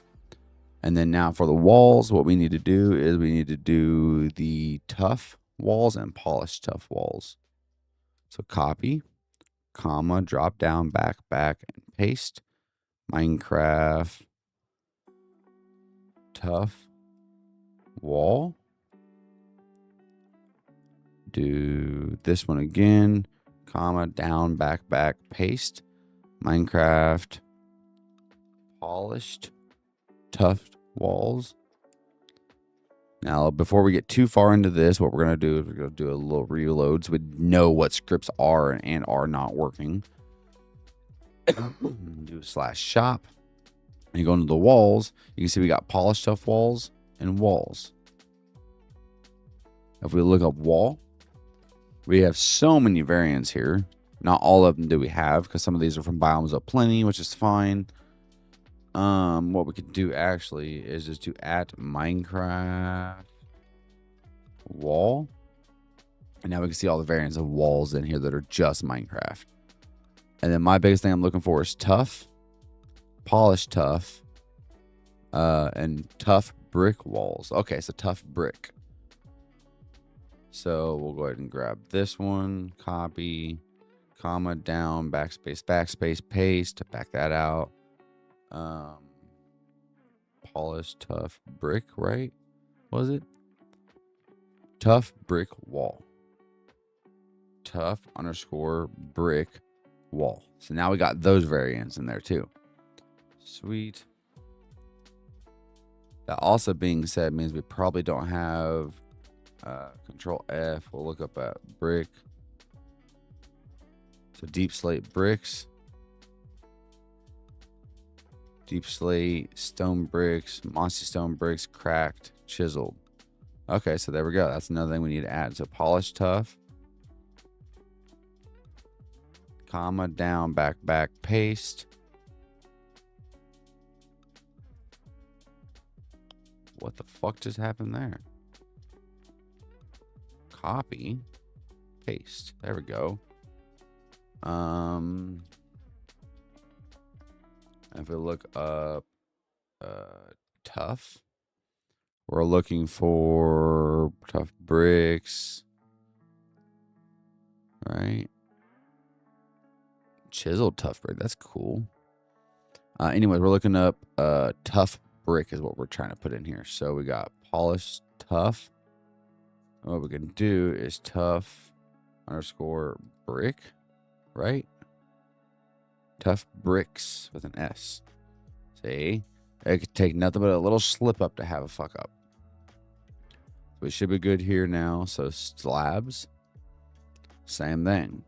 And then now for the walls, what we need to do is we need to do the tough walls and polished tough walls. So copy, comma, drop down, back, and paste. Minecraft tough wall. Do this one again, comma, down, back, paste. Minecraft polished tough walls. Now, before we get too far into this, what we're going to do is we're going to do a little reload so we know what scripts are and are not working. Do /shop. And you go into the walls, you can see we got polished tough walls and walls. If we look up wall, we have so many variants here. Not all of them do we have because some of these are from Biomes of Plenty, which is fine. What we could do actually is just do @Minecraft wall. And now we can see all the variants of walls in here that are just Minecraft. And then my biggest thing I'm looking for is tough, polished tough, and tough brick walls. Okay, so tough brick. So we'll go ahead and grab this one, copy, comma, down, backspace, paste, back that out. Polished tough brick, right? Was it? Tough brick wall. Tough _ brick wall. So now we got those variants in there too. Sweet. That also being said means we probably don't have Control F. We'll look up at brick. So deep slate bricks. Deep slate, stone bricks, mossy stone bricks, cracked, chiseled. Okay, so there we go. That's another thing we need to add. So polished tough, comma, down, back, paste. What the fuck just happened there? Copy, paste. There we go. If we look up tough, we're looking for tough bricks, right? Chiseled tough brick. That's cool. Anyways, we're looking up tough brick is what we're trying to put in here. So we got polished tough. What we can do is tough _ brick, right? Tough bricks with an S. See? It could take nothing but a little slip up to have a fuck up. We should be good here now. So slabs, same thing.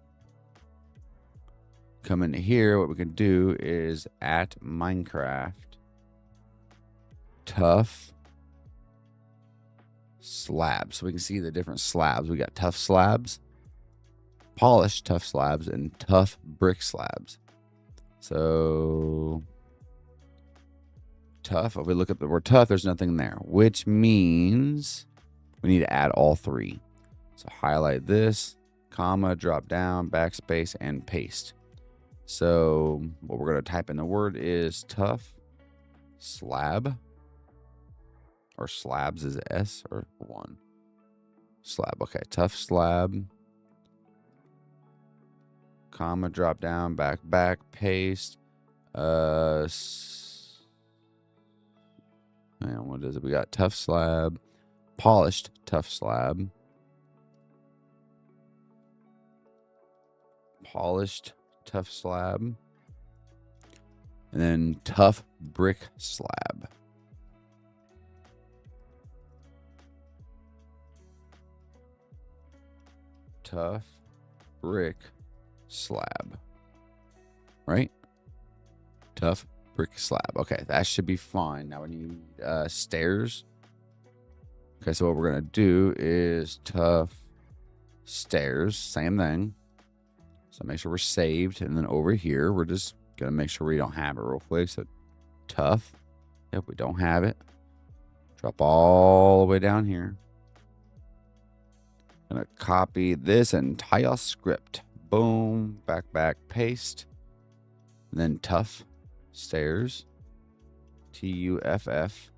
Come into here. What we can do is @Minecraft tough slabs. So we can see the different slabs. We got tough slabs, polished tough slabs, and tough brick slabs. So tough. If we look at the word tough, there's nothing there, which means we need to add all three. So highlight this, comma, drop down, backspace, and paste. So what we're going to type in the word is tough slab, or slabs is S or 1. Slab. Okay, tough slab, comma, drop down, back, paste. Man, what is it? We got tough slab, polished tough slab, polished tough slab, and then tough brick slab. Tough brick slab, right? Tough brick slab. Okay, that should be fine. Now we need stairs. Okay, so what we're going to do is tough stairs. Same thing. So make sure we're saved. And then over here, we're just going to make sure we don't have it real quick. So tough. Yep, we don't have it. Drop all the way down here. Gonna copy this entire script. Boom, back, paste. And then tough stairs. TUFF.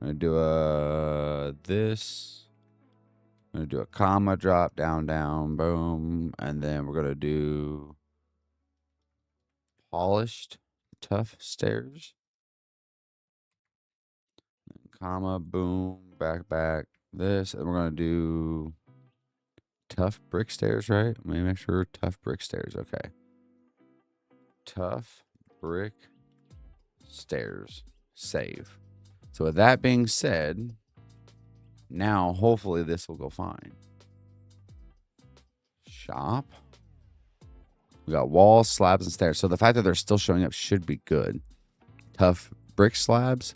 I'm gonna do this. I'm gonna do a comma, drop down, boom. And then we're gonna do polished tough stairs. Comma, boom, back, this. And we're going to do tough brick stairs, right? Let me make sure tough brick stairs. Okay. Tough brick stairs. Save. So with that being said, now hopefully this will go fine. Shop. We got walls, slabs, and stairs. So the fact that they're still showing up should be good. Tough brick slabs.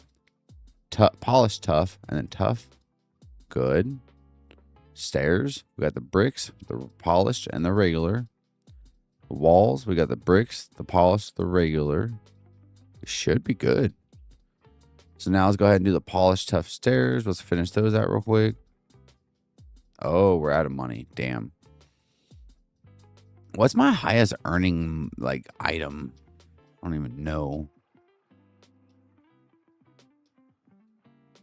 Polished tough, and then tough. Good. Stairs. We got the bricks, the polished, and the regular. The walls. We got the bricks, the polished, the regular. It should be good. So now let's go ahead and do the polished tough stairs. Let's finish those out real quick. Oh, we're out of money. Damn. What's my highest earning like item? I don't even know.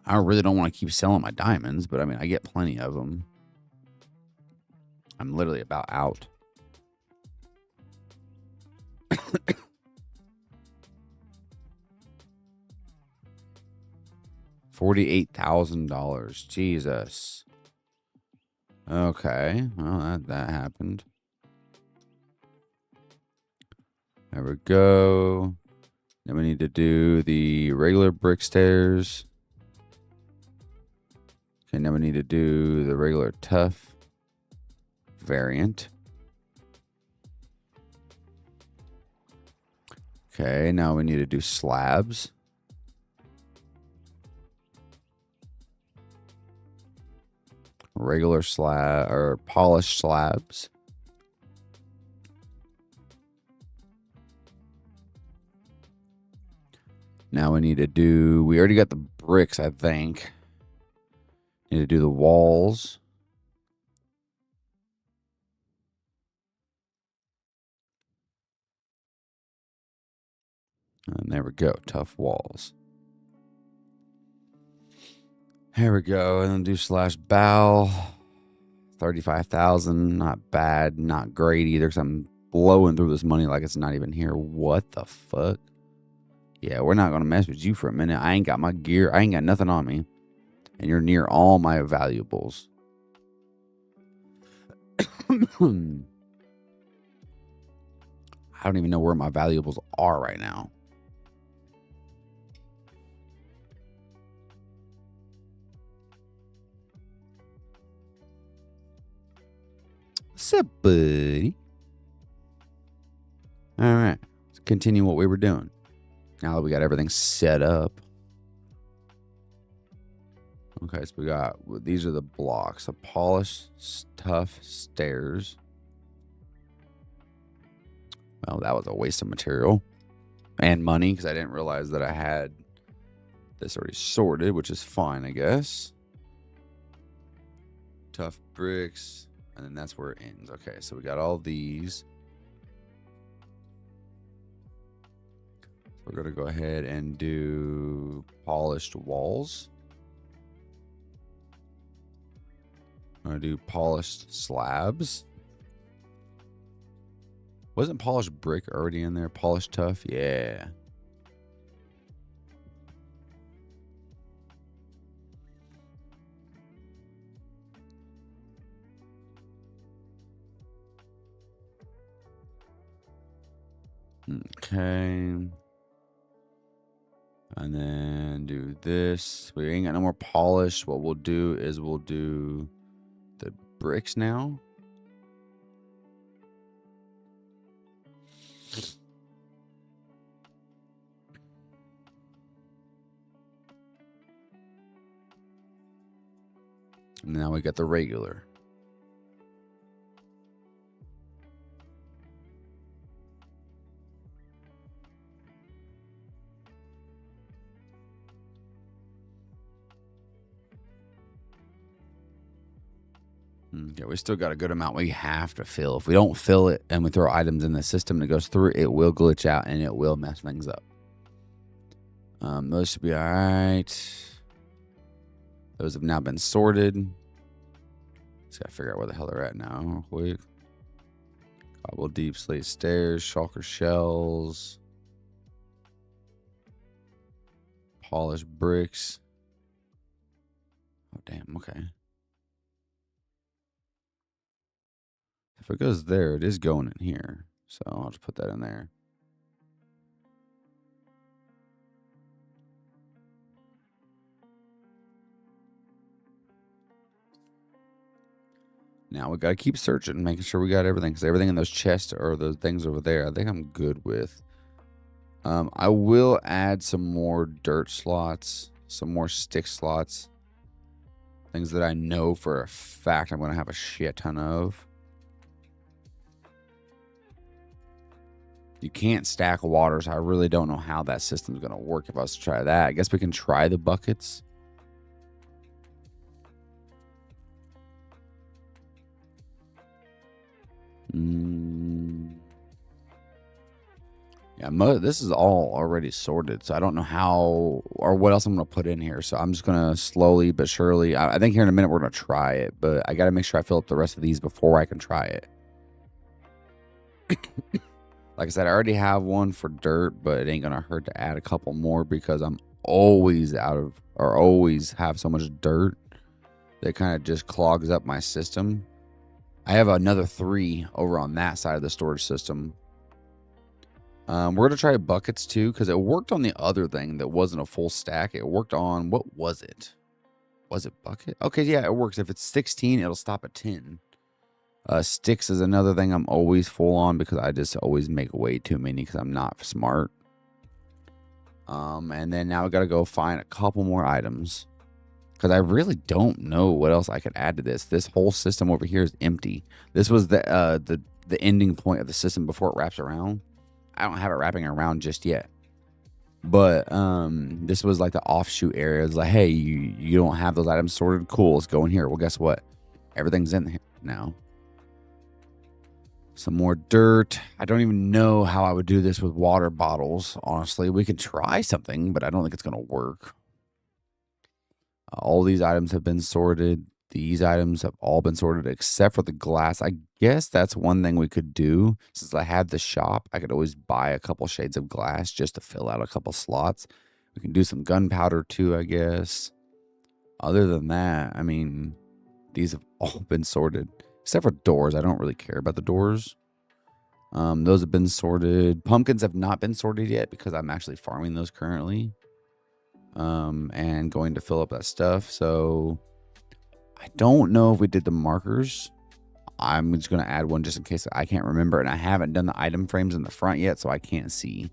I really don't want to keep selling my diamonds, but I mean, I get plenty of them. I'm literally about out. $48,000. Jesus. Okay. Well, that happened. There we go. Then we need to do the regular brick stairs. Okay, now we need to do the regular tough variant. Okay, now we need to do slabs. Regular slab or polished slabs. Now we need to do, we already got the bricks, I think. Need to do the walls. And there we go, tough walls. Here we go, and then do slash bow. 35,000, not bad, not great either, because I'm blowing through this money like it's not even here. What the fuck? Yeah, we're not gonna mess with you for a minute. I ain't got my gear, I ain't got nothing on me. And you're near all my valuables. I don't even know where my valuables are right now. What's up, buddy? All right, let's continue what we were doing. Now that we got everything set up. Okay, so we got, these are the blocks. A polished, tough stairs. Well, that was a waste of material and money because I didn't realize that I had this already sorted, which is fine, I guess. Tough bricks, and then that's where it ends. Okay, so we got all these. We're going to go ahead and do polished walls. I'm going to do polished slabs. Wasn't polished brick already in there? Polished tough? Yeah. Okay. And then do this. We ain't got no more polish. What we'll do is we'll do the bricks now. And now we got the regular. Okay, we still got a good amount we have to fill. If we don't fill it and we throw items in the system that goes through, it will glitch out and it will mess things up. Those should be all right. Those have now been sorted. Just gotta figure out where the hell they're at now real quick. Cobble deep slate stairs, shulker shells, polished bricks. Oh, damn, okay. If it goes there, it is going in here. So I'll just put that in there. Now we got to keep searching, making sure we got everything. Because everything in those chests or those things over there, I think I'm good with. I will add some more dirt slots, some more stick slots. Things that I know for a fact I'm going to have a shit ton of. You can't stack water, so I really don't know how that system's going to work if I was to try that. I guess we can try the buckets. Yeah, this is all already sorted, so I don't know how or what else I'm going to put in here. So I'm just going to slowly but surely, I think here in a minute we're going to try it, but I got to make sure I fill up the rest of these before I can try it. Like I said, I already have one for dirt, but it ain't going to hurt to add a couple more because I'm always always have so much dirt that kind of just clogs up my system. I have another 3 over on that side of the storage system. We're going to try buckets too, because it worked on the other thing that wasn't a full stack. It worked on, what was it? Was it bucket? Okay, yeah, it works. If it's 16, it'll stop at 10. Sticks is another thing I'm always full on because I just always make way too many because I'm not smart. And then now we got to go find a couple more items because I really don't know what else I could add to this. This whole system over here is empty. This was the ending point of the system before it wraps around. I don't have it wrapping around just yet. But this was like the offshoot area. It's like, hey, you don't have those items sorted. Cool, let's go in here. Well, guess what? Everything's in here now. Some more dirt. I don't even know how I would do this with water bottles. Honestly, we could try something, but I don't think it's going to work. All these items have been sorted. These items have all been sorted except for the glass. I guess that's one thing we could do. Since I have the shop, I could always buy a couple shades of glass just to fill out a couple slots. We can do some gunpowder too, I guess. Other than that, I mean, these have all been sorted. Except for doors. I don't really care about the doors. Those have been sorted. Pumpkins have not been sorted yet because I'm actually farming those currently. And going to fill up that stuff. So I don't know if we did the markers. I'm just going to add one just in case I can't remember. And I haven't done the item frames in the front yet, so I can't see.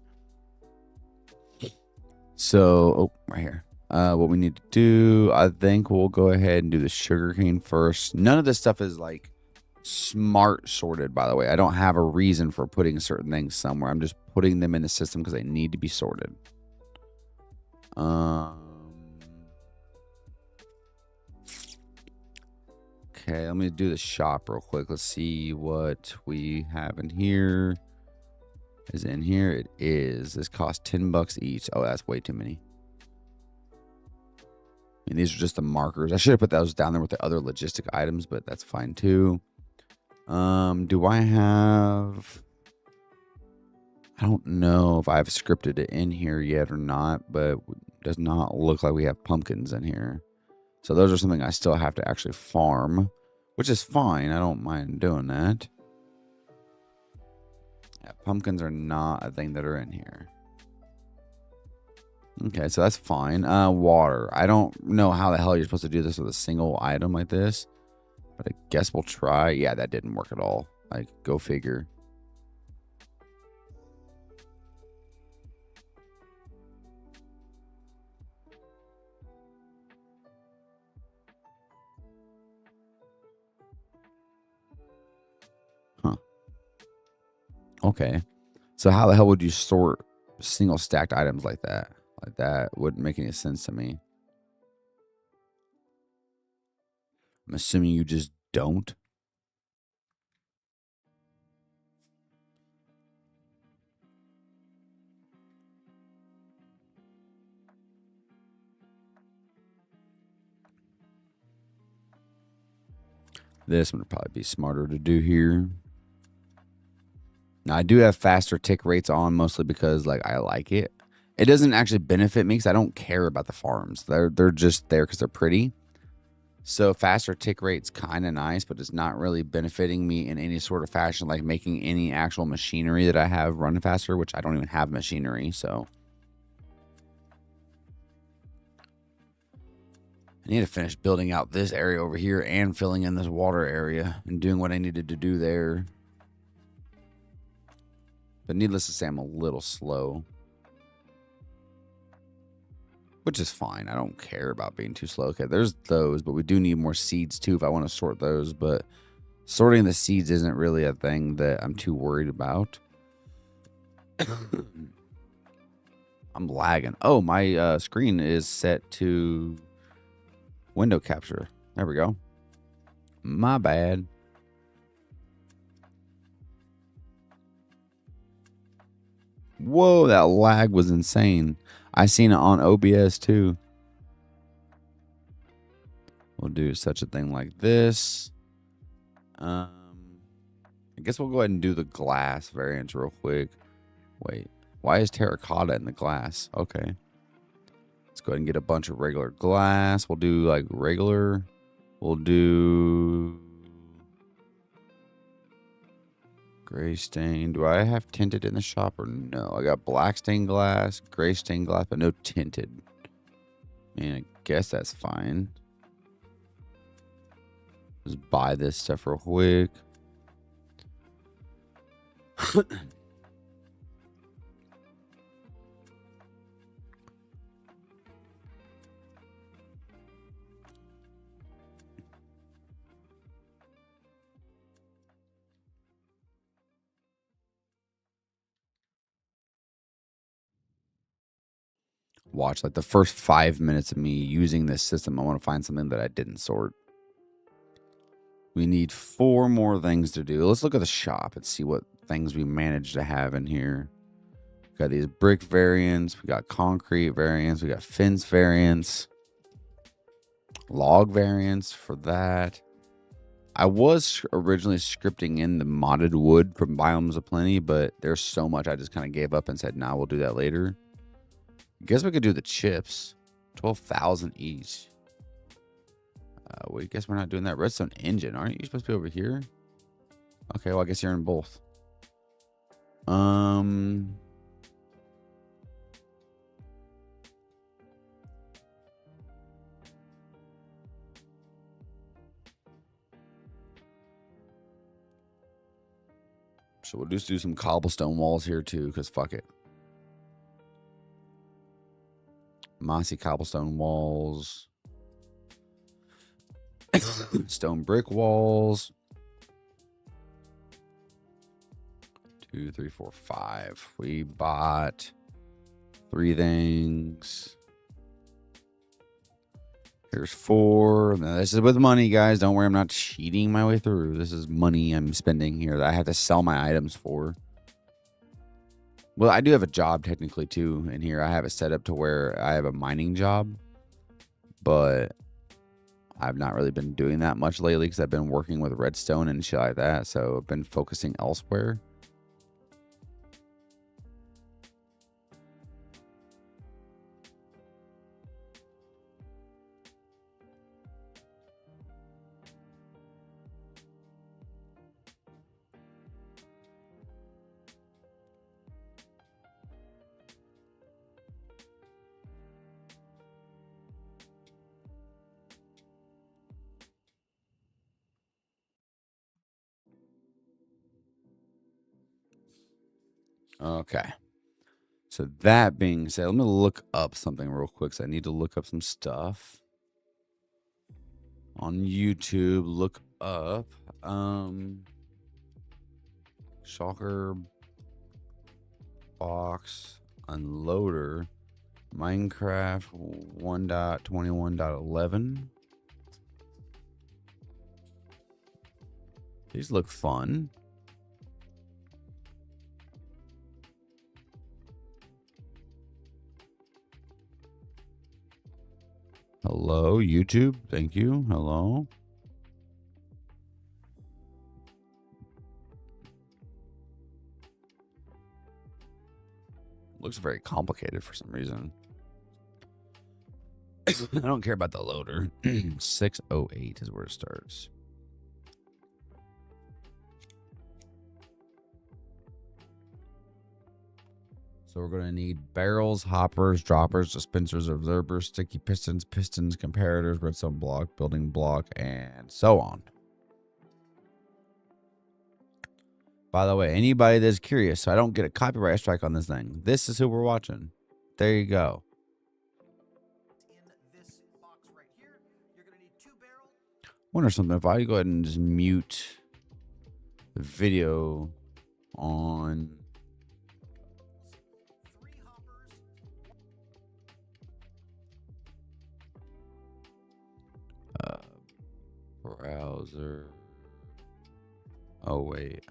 So, oh, right here. What we need to do, I think we'll go ahead and do the sugarcane first. None of this stuff is like smart sorted, by the way. I don't have a reason for putting certain things somewhere. I'm just putting them in the system because they need to be sorted. Okay, let me do the shop real quick. Let's see what we have in here. Is it in here? It is. This costs $10 each. Oh, that's way too many. I mean, these are just the markers. I should have put those down there with the other logistic items, but that's fine too. Do I have... I don't know if I've scripted it in here yet or not, but it does not look like we have pumpkins in here. So those are something I still have to actually farm, which is fine. I don't mind doing that. Yeah, pumpkins are not a thing that are in here. Okay, so that's fine. Water. I don't know how the hell you're supposed to do this with a single item like this, but I guess we'll try. Yeah, that didn't work at all. Like, go figure. Okay. So how the hell would you sort single stacked items like that? Like that wouldn't make any sense to me. I'm assuming you just don't. This would probably be smarter to do here. Now, I do have faster tick rates on, mostly because like I like it. It doesn't actually benefit me because I don't care about the farms. They're just there because they're pretty. So faster tick rate's kind of nice, but it's not really benefiting me in any sort of fashion, like making any actual machinery that I have run faster, which I don't even have machinery. So I need to finish building out this area over here and filling in this water area and doing what I needed to do there. But needless to say, I'm a little slow. Which is fine. I don't care about being too slow. Okay, there's those, but we do need more seeds too if I want to sort those. But sorting the seeds isn't really a thing that I'm too worried about. I'm lagging. Oh, my screen is set to window capture. There we go. My bad. Whoa, that lag was insane. I seen it on OBS too. We'll do such a thing like this. I guess we'll go ahead and do the glass variants real quick. Wait, why is terracotta in the glass? Okay. Let's go ahead and get a bunch of regular glass. We'll do like regular. We'll do gray stain. Do I have tinted in the shop or no? I got black stained glass, gray stained glass, but no tinted. I mean, I guess that's fine. Just buy this stuff real quick. Watch, like the first 5 minutes of me using this system, I want to find something that I didn't sort. We need 4 more things to do. Let's look at the shop and see what things we managed to have in here. We got these brick variants. We got concrete variants. We got fence variants. Log variants for that. I was originally scripting in the modded wood from Biomes of Plenty, but there's so much I just kind of gave up and said, nah, we'll do that later. I guess we could do the chips. 12,000 each. Well, I guess we're not doing that. Redstone engine. Aren't you supposed to be over here? Okay, well, I guess you're in both. So we'll just do some cobblestone walls here too, because fuck it. Mossy cobblestone walls. Stone brick walls. 2, 3, 4, 5. We bought 3 things. Here's 4. Now, this is with money, guys. Don't worry, I'm not cheating my way through. This is money I'm spending here that I have to sell my items for. Well, I do have a job technically too in here. I have it set up to where I have a mining job, but I've not really been doing that much lately because I've been working with redstone and shit like that. So I've been focusing elsewhere. Okay. So that being said, let me look up something real quick. So I need to look up some stuff on YouTube. Look up Shocker box unloader, Minecraft 1.21.11. These look fun. Hello, YouTube. Thank you. Hello. Looks very complicated for some reason. I don't care about the loader. 608 is where it starts. So we're going to need barrels, hoppers, droppers, dispensers, observers, sticky pistons, comparators, redstone block, building block, and so on. By the way, anybody that's curious, so I don't get a copyright strike on this thing, this is who we're watching. There you go. In this box right here, you're going to need 2 barrels. Wonder something. If I go ahead and just mute the video on 3 hoppers. Browser. Oh wait.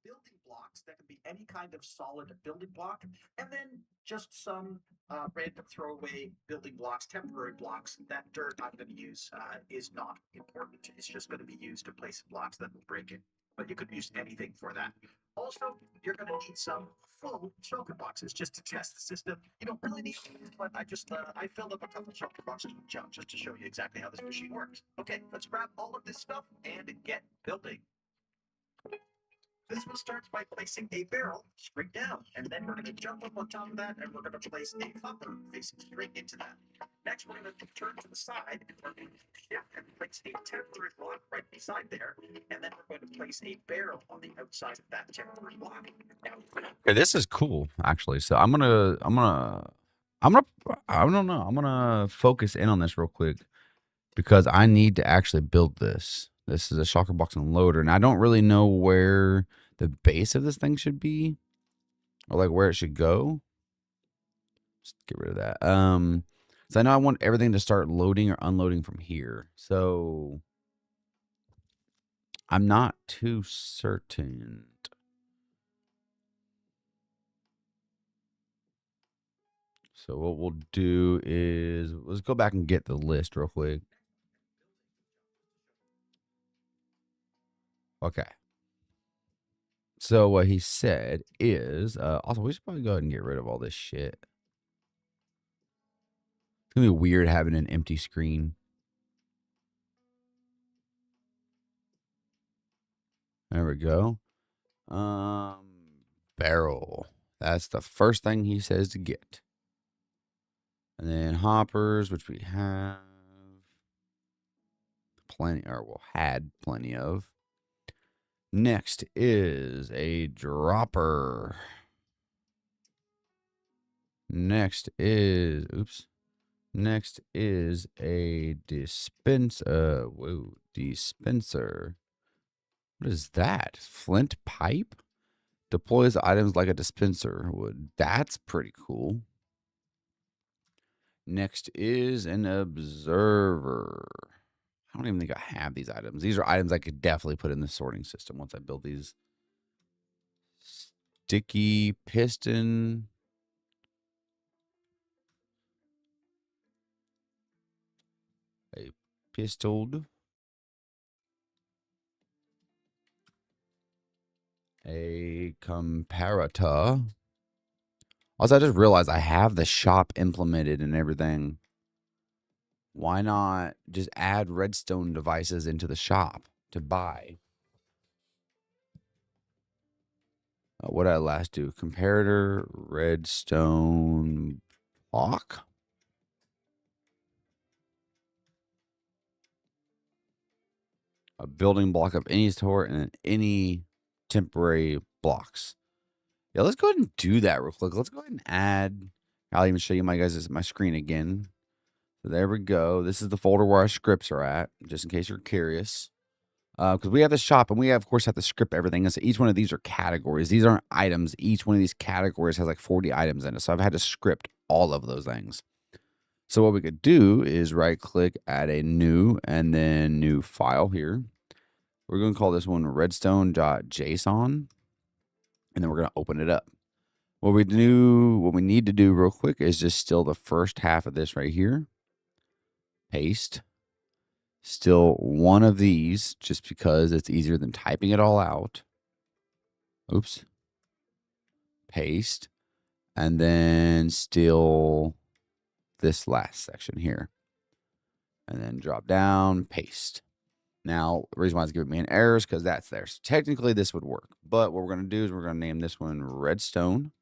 Building blocks that can be any kind of solid building block, and then just some random throwaway building blocks, temporary blocks. That dirt I'm going to use is not important. It's just going to be used to place blocks that will break it. But you could use anything for that. Also, you're going to need some full shulker boxes just to test the system. You don't really need these, but I filled up a couple shulker boxes with junk just to show you exactly how this machine works. Okay, let's grab all of this stuff and get building. This one starts by placing a barrel straight down, and then we're going to jump up on top of that, and we're going to place a hopper facing straight into that. Next, we're going to turn to the side, and we're going to shift and place a temporary block right beside there, and then we're going to place a barrel on the outside of that temporary block. Now, okay, this is cool actually. So I don't know. I'm gonna focus in on this real quick because I need to actually build this. This is a shulker box and loader, and I don't really know where the base of this thing should be, or like where it should go. Just get rid of that. So I know I want everything to start loading or unloading from here. So I'm not too certain. So what we'll do is let's go back and get the list real quick. Okay. So what he said is, also we should probably go ahead and get rid of all this shit. It's gonna be weird having an empty screen. There we go. Barrel. That's the first thing he says to get. And then hoppers, which we have plenty, or well, had plenty of. Next is a dropper. Next is, next is a dispenser. Dispenser. What is that? Flint pipe? Deploys items like a dispenser would. That's pretty cool. Next is an observer. I don't even think I have these items. These are items I could definitely put in the sorting system once I build these. Sticky piston. A pistol. A comparator. Also, I just realized I have the shop implemented and everything. Why not just add redstone devices into the shop to buy? What did I last do? Comparator, redstone block. a building block of any sort and then any temporary blocks. Yeah, let's go ahead and do that real quick. Let's go ahead and add. I'll even show you my screen again. So there we go. This is the folder where our scripts are at, just in case you're curious. Because we have the shop and we, of course, have to script everything. And so each one of these are categories. These aren't items. Each one of these categories has like 40 items in it. So I've had to script all of those things. So what we could do is right click, add a new, and then new file here. We're going to call this one redstone.json. And then we're going to open it up. What we need to do real quick is just still the first half of this right here. Paste. Still one of these, just because it's easier than typing it all out. Oops. Paste. And then still this last section here. And then drop down, paste. Now, the reason why it's giving me an error is because that's there. So technically, this would work. But what we're going to do is we're going to name this one redstone.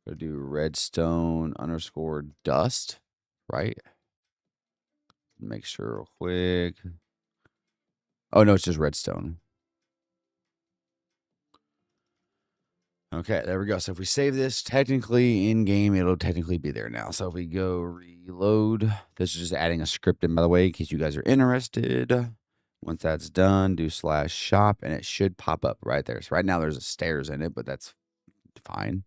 Go do redstone underscore dust, right? Make sure real quick. Oh, no, it's just redstone. Okay, there we go. So if we save this, technically in game, it'll technically be there now. So if we go reload, this is just adding a script in, by the way, in case you guys are interested. Once that's done, do /shop, and it should pop up right there. So right now there's a stairs in it, but that's fine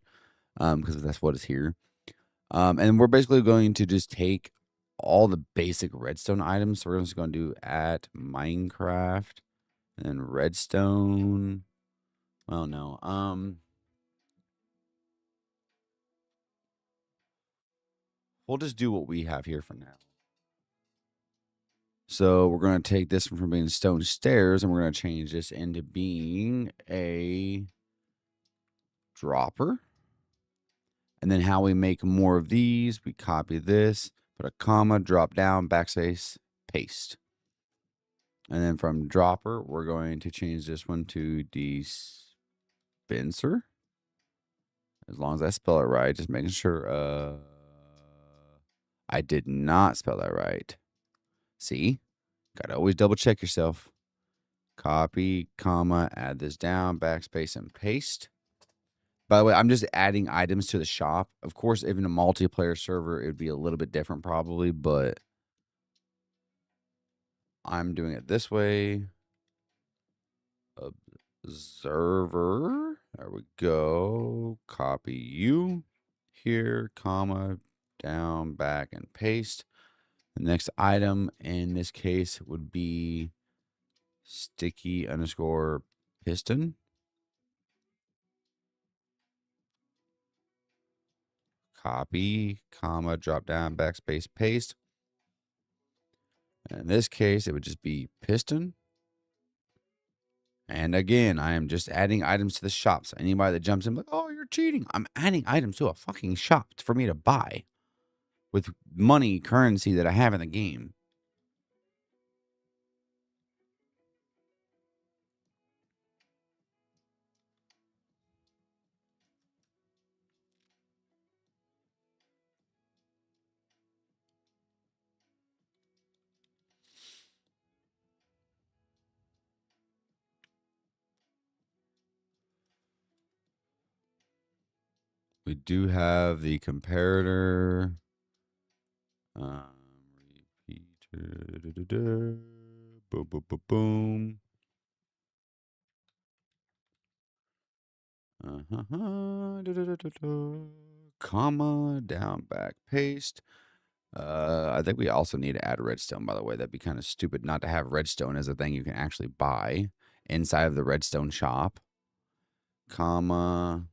because that's what is here. And we're basically going to just take all the basic redstone items. So we're just going to do at Minecraft and then redstone. Well, no. We'll just do what we have here for now. So we're going to take this from being stone stairs and we're going to change this into being a dropper. And then how we make more of these, we copy this, put a comma, drop down, backspace, paste. And then from dropper, we're going to change this one to dispenser. As long as I spell it right, just making sure I did not spell that right. See? Gotta always double check yourself. Copy, comma, add this down, backspace, and paste. By the way, I'm just adding items to the shop. Of course, if in a multiplayer server, it would be a little bit different probably, but I'm doing it this way. Observer. There we go. Copy you here, comma, down, back, and paste. The next item in this case would be sticky underscore piston. Copy, comma, drop down, backspace, paste. And in this case, it would just be piston. And again, I am just adding items to the shop. So anybody that jumps in, like, oh, you're cheating. I'm adding items to a fucking shop for me to buy with money, currency that I have in the game. We do have the comparator. Repeater. Boom, boom, boom, boom. Comma, down, back, paste. I think we also need to add redstone, by the way. That'd be kind of stupid not to have redstone as a thing you can actually buy inside of the redstone shop. Comma.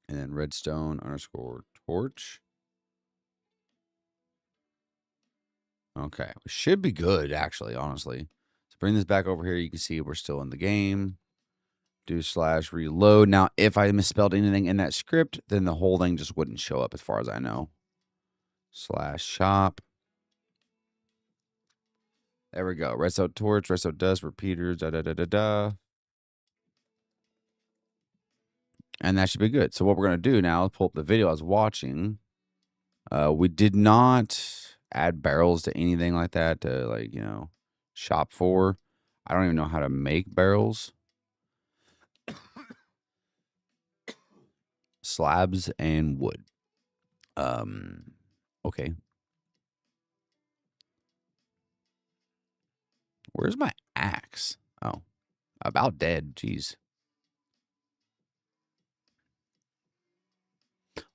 And then redstone underscore torch. Okay. We should be good, actually, honestly. So bring this back over here. You can see we're still in the game. Do /reload. Now, if I misspelled anything in that script, then the whole thing just wouldn't show up as far as I know. /shop. There we go. Redstone torch, redstone dust, repeaters, And that should be good. So what we're going to do now is pull up the video I was watching. We did not add barrels to anything like that to, like, shop for. I don't even know how to make barrels. Slabs and wood. Okay. Where's my axe? Oh, about dead. Jeez.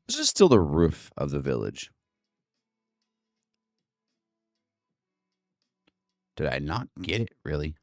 This is still the roof of the village. Did I not get it, really?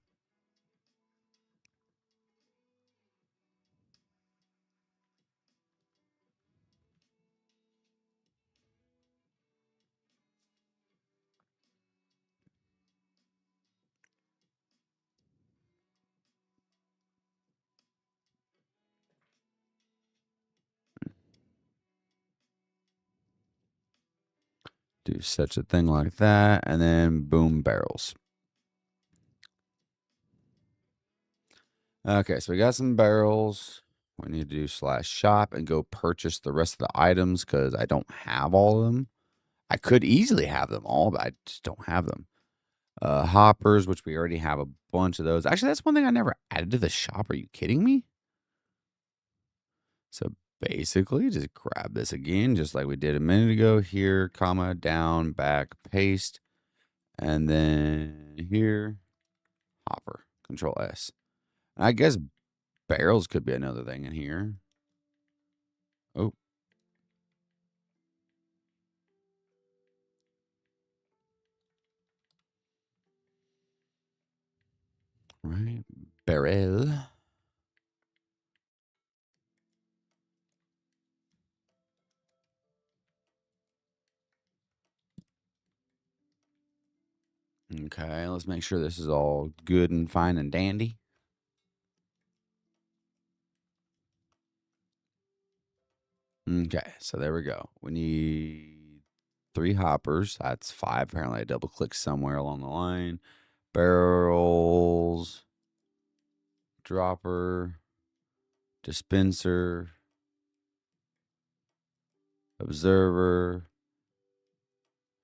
Do such a thing like that, and then boom, barrels. Okay, so we got some barrels. We need to do /shop and go purchase the rest of the items because I don't have all of them. I could easily have them all, but I just don't have them. Hoppers, which we already have a bunch of those. Actually, that's one thing I never added to the shop. Are you kidding me? So basically, just grab this again, just like we did a minute ago. Here, comma, down, back, paste. And then here, hopper, Control S. And I guess barrels could be another thing in here. Oh. Right. Barrel. Okay, let's make sure this is all good and fine and dandy. Okay, so there we go. We need 3 hoppers. That's 5. Apparently, I double clicked somewhere along the line. Barrels, dropper, dispenser, observer.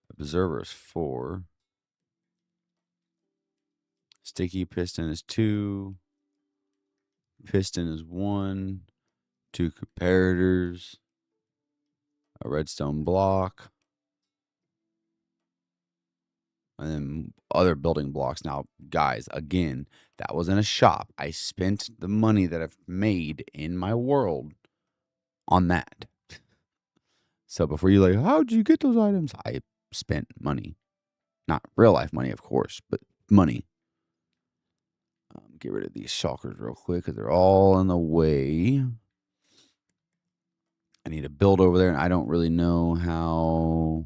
Observer is 4. Sticky piston is 2. Piston is 1. 2 comparators. A redstone block. And then other building blocks. Now, guys, again, that was in a shop. I spent the money that I've made in my world on that. So before you like, how'd you get those items? I spent money. Not real life money, of course, but money. Get rid of these shulkers real quick because they're all in the way. I need to build over there, and I don't really know how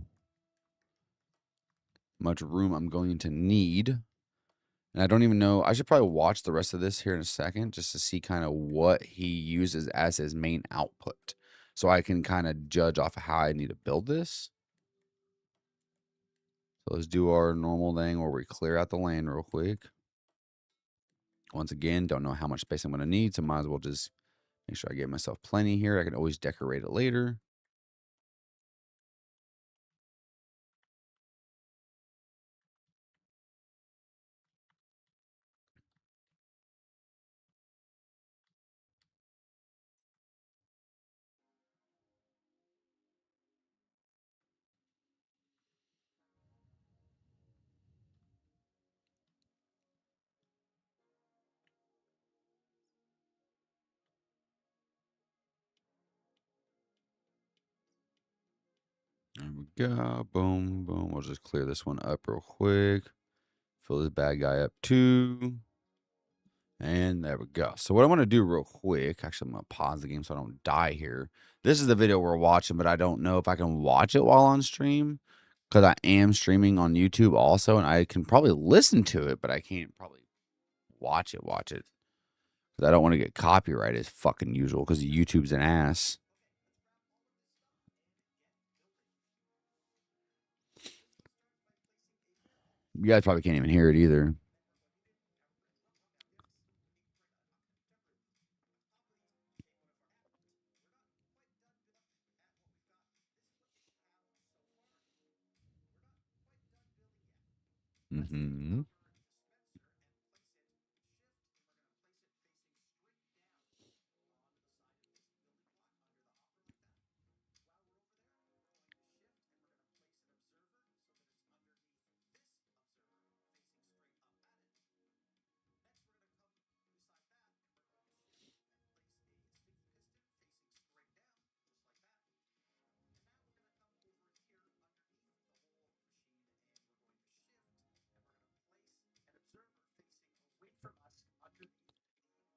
much room I'm going to need. And I don't even know. I should probably watch the rest of this here in a second just to see kind of what he uses as his main output. So I can kind of judge off of how I need to build this. So let's do our normal thing where we clear out the land real quick. Once again, don't know how much space I'm going to need, so might as well just make sure I give myself plenty here. I can always decorate it later. There we go. Boom, boom. We'll just clear this one up real quick. Fill this bad guy up too. And there we go. So what I want to do real quick, actually, I'm going to pause the game so I don't die here. This is the video we're watching, but I don't know if I can watch it while on stream because I am streaming on YouTube also, and I can probably listen to it, but I can't probably watch it. Because I don't want to get copyrighted fucking usual because YouTube's an ass. You guys probably can't even hear it either. Mm-hmm.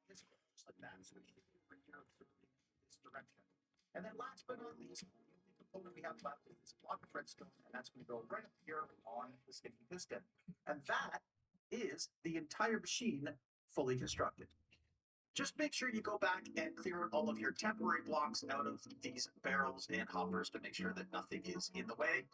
Just like that. So we should be right here observing this direction. And then last but not least, the only component we have left is this block of redstone, and that's going to go right up here on the sticky piston. And that is the entire machine fully constructed. Just make sure you go back and clear all of your temporary blocks out of these barrels and hoppers to make sure that nothing is in the way,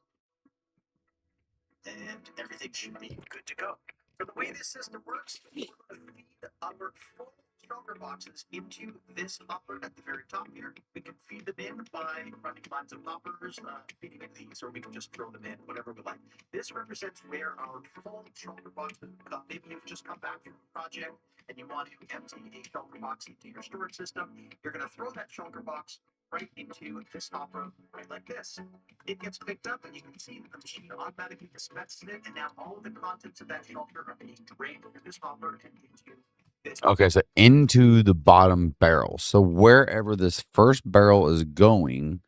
and everything should be good to go. For the way this system works, we're going to feed our full shulker boxes into this hopper at the very top here. We can feed them in by running lines of hoppers, feeding in these, or we can just throw them in, whatever we like. This represents where our full shulker boxes come. Maybe you've just come back from a project and you want to empty a shulker box into your storage system. You're going to throw that shulker box right into this hopper, right like this. It gets picked up, and you can see that the machine automatically dispenses it, and now all of the contents of that shulker are being drained into this hopper and into this. Okay, so into the bottom barrel. So wherever this first barrel is going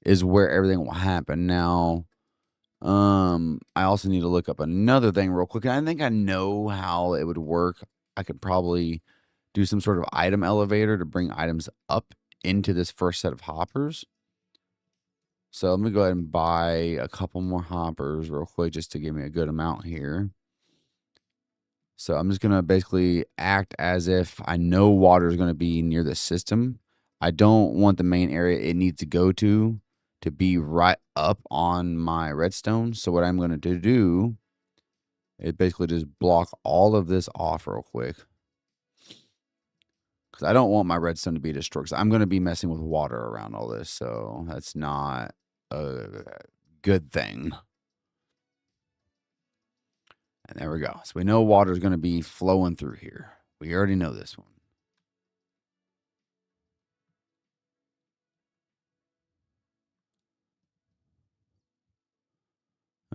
is where everything will happen. Now, I also need to look up another thing real quick. I think I know how it would work. I could probably do some sort of item elevator to bring items up into this first set of hoppers. So let me go ahead and buy a couple more hoppers real quick just to give me a good amount here. So I'm just going to basically act as if I know water is going to be near the system. I don't want the main area it needs to go to be right up on my redstone. So what I'm going to do is basically just block all of this off real quick. Because I don't want my redstone to be destroyed. Because I'm going to be messing with water around all this. So that's not a good thing. And there we go. So we know water is going to be flowing through here. We already know this one.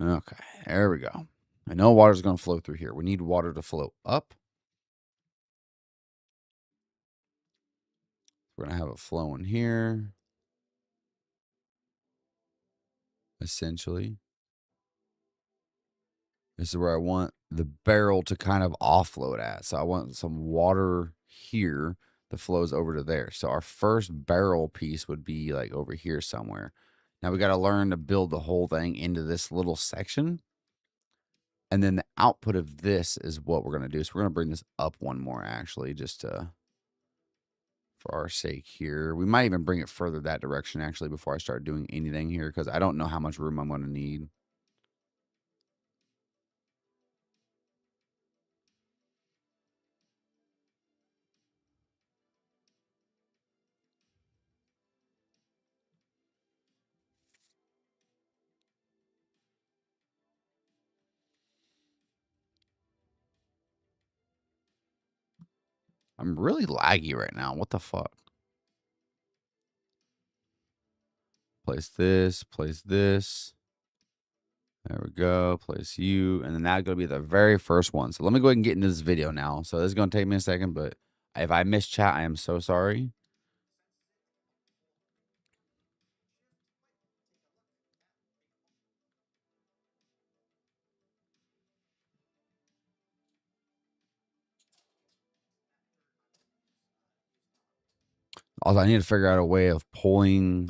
Okay, there we go. I know water's going to flow through here. We need water to flow up. We're going to have it flowing here. Essentially. This is where I want the barrel to kind of offload at. So I want some water here that flows over to there. So our first barrel piece would be like over here somewhere. Now we got to learn to build the whole thing into this little section. And then the output of this is what we're going to do. So we're going to bring this up one more actually, just to, for our sake here. We might even bring it further that direction actually before I start doing anything here, because I don't know how much room I'm going to need. I'm really laggy right now. What the fuck? Place this, place this. There we go. Place you. And then that's going to be the very first one. So let me go ahead and get into this video now. So this is going to take me a second, but if I miss chat, I am so sorry. Also, I need to figure out a way of pulling.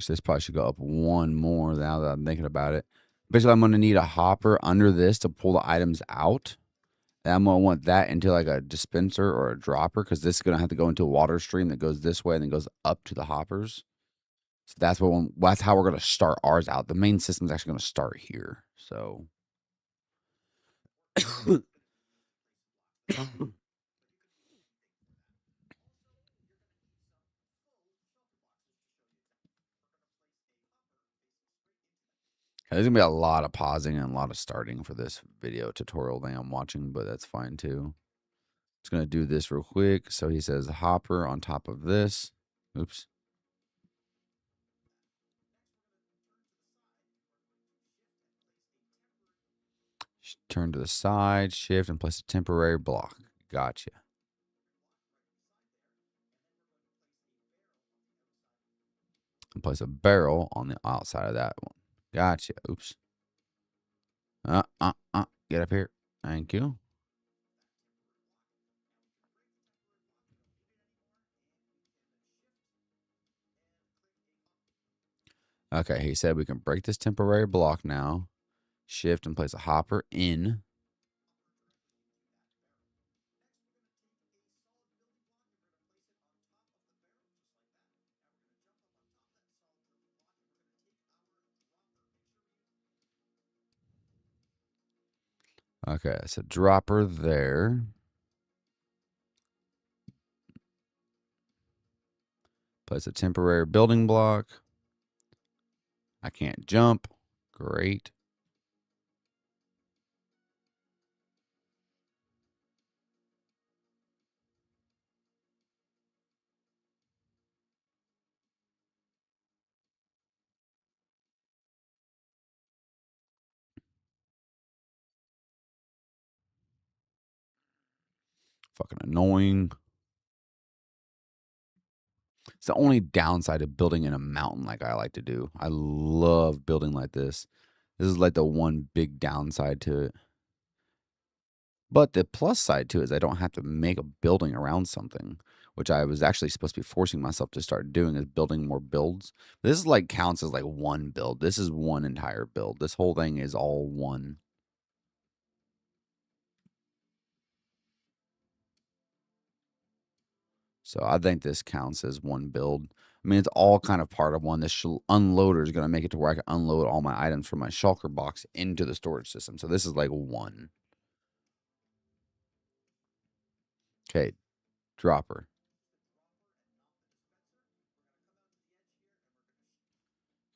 This probably should go up one more now that I'm thinking about it. Basically, I'm going to need a hopper under this to pull the items out. And I'm going to want that into like a dispenser or a dropper, because this is going to have to go into a water stream that goes this way and then goes up to the hoppers. So that's how we're going to start ours out. The main system is actually going to start here. So. There's gonna be a lot of pausing and a lot of starting for this video tutorial thing I'm watching, but that's fine too. Just gonna do this real quick. So he says hopper on top of this. Oops. Turn to the side, shift, and place a temporary block. Gotcha. And place a barrel on the outside of that one. Gotcha. Oops. Get up here. Thank you. Okay, he said we can break this temporary block now. Shift and place a hopper in. Okay, it's a dropper there. Place a temporary building block. I can't jump. Great. Fucking annoying. It's the only downside of building in a mountain like I like to do. I love building like this. This is like the one big downside to it. But the plus side to it is I don't have to make a building around something, which I was actually supposed to be forcing myself to start doing, is building more builds. This is like counts as like one build. This is one entire build. This whole thing is all one. So I think this counts as one build. I mean, it's all kind of part of one. This unloader is going to make it to where I can unload all my items from my shulker box into the storage system. So this is like one. Okay, dropper.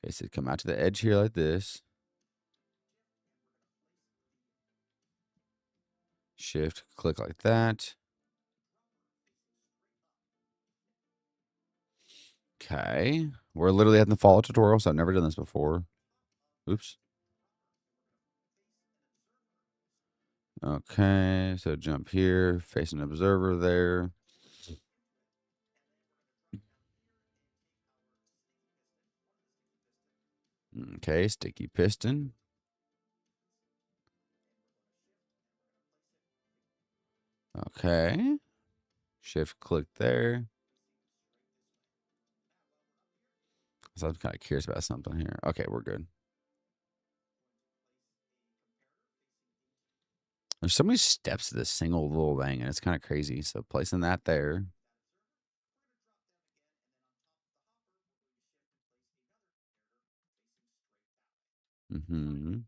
Okay, so come out to the edge here like this. Shift, click like that. Okay. We're literally at the follow tutorial, so I've never done this before. Oops. Okay, so jump here, face an observer there. Okay, sticky piston. Okay. Shift click there. So I'm kind of curious about something here. Okay, we're good. There's so many steps to this single little thing, and it's kind of crazy. So placing that there. Mm-hmm.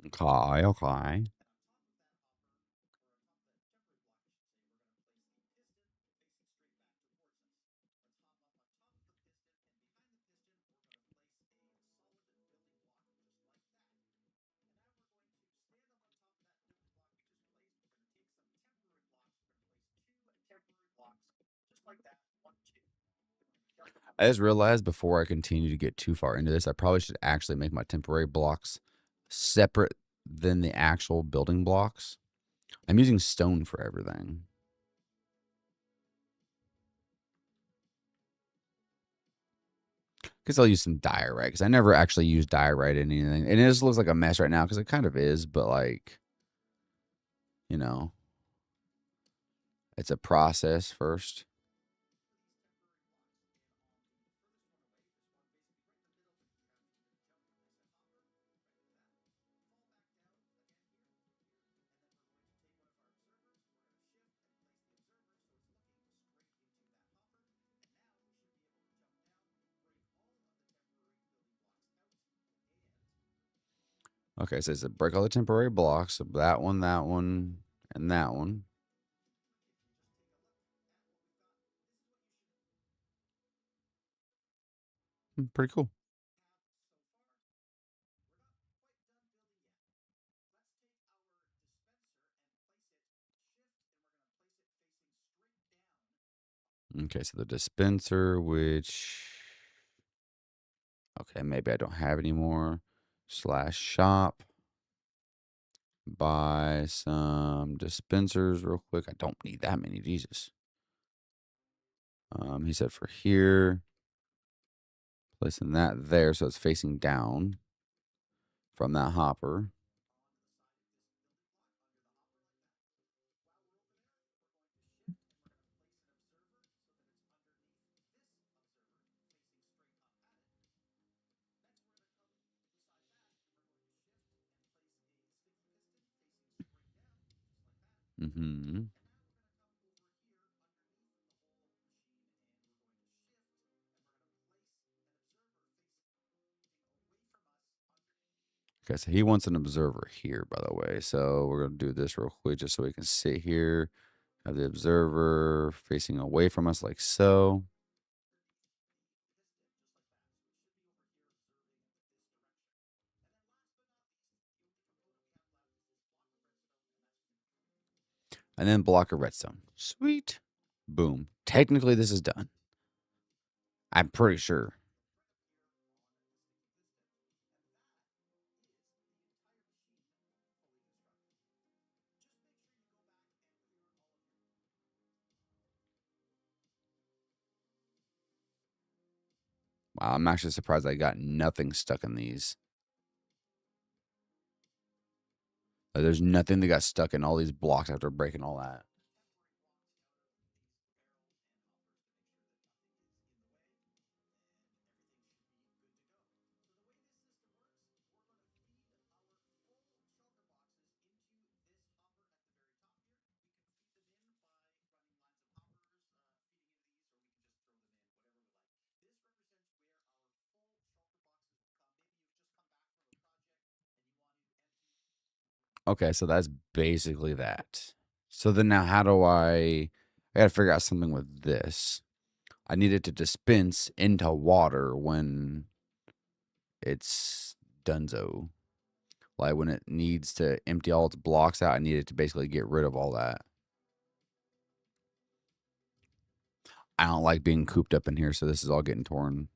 Okay, okay. I just realized before I continue to get too far into this, I probably should actually make my temporary blocks separate than the actual building blocks. I'm using stone for everything. Because I'll use some diorite, because I never actually use diorite in anything. And it just looks like a mess right now, because it kind of is, but like, you know, it's a process first. Okay, so it says break all the temporary blocks. So that one, and that one. Pretty cool. Okay, so the dispenser, which, okay, maybe I don't have any more. /shop. Buy some dispensers real quick. I don't need that many, Jesus. He said for here, placing that there so it's facing down from that hopper. Mm-hmm. Okay, so he wants an observer here, by the way. So we're going to do this real quick just so we can sit here, have the observer facing away from us like so. And then block a redstone. Sweet. Boom. Technically, this is done. I'm pretty sure. Wow, I'm actually surprised I got nothing stuck in these. There's nothing that got stuck in all these blocks after breaking all that. Okay, so that's basically that. So then now how do I gotta figure out something with this. I need it to dispense into water when it's donezo. Like when it needs to empty all its blocks out, I need it to basically get rid of all that. I don't like being cooped up in here, so this is all getting torn.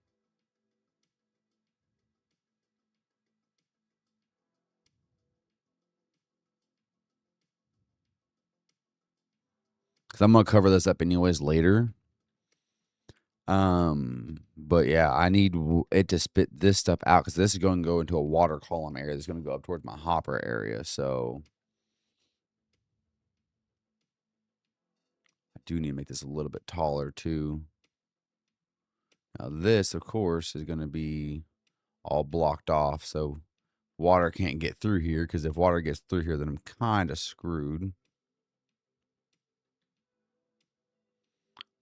Because I'm gonna cover this up anyways later. But yeah, I need it to spit this stuff out because this is going to go into a water column area. This is going to go up towards my hopper area. So I do need to make this a little bit taller too. Now this, of course, is going to be all blocked off. So water can't get through here because if water gets through here, then I'm kind of screwed.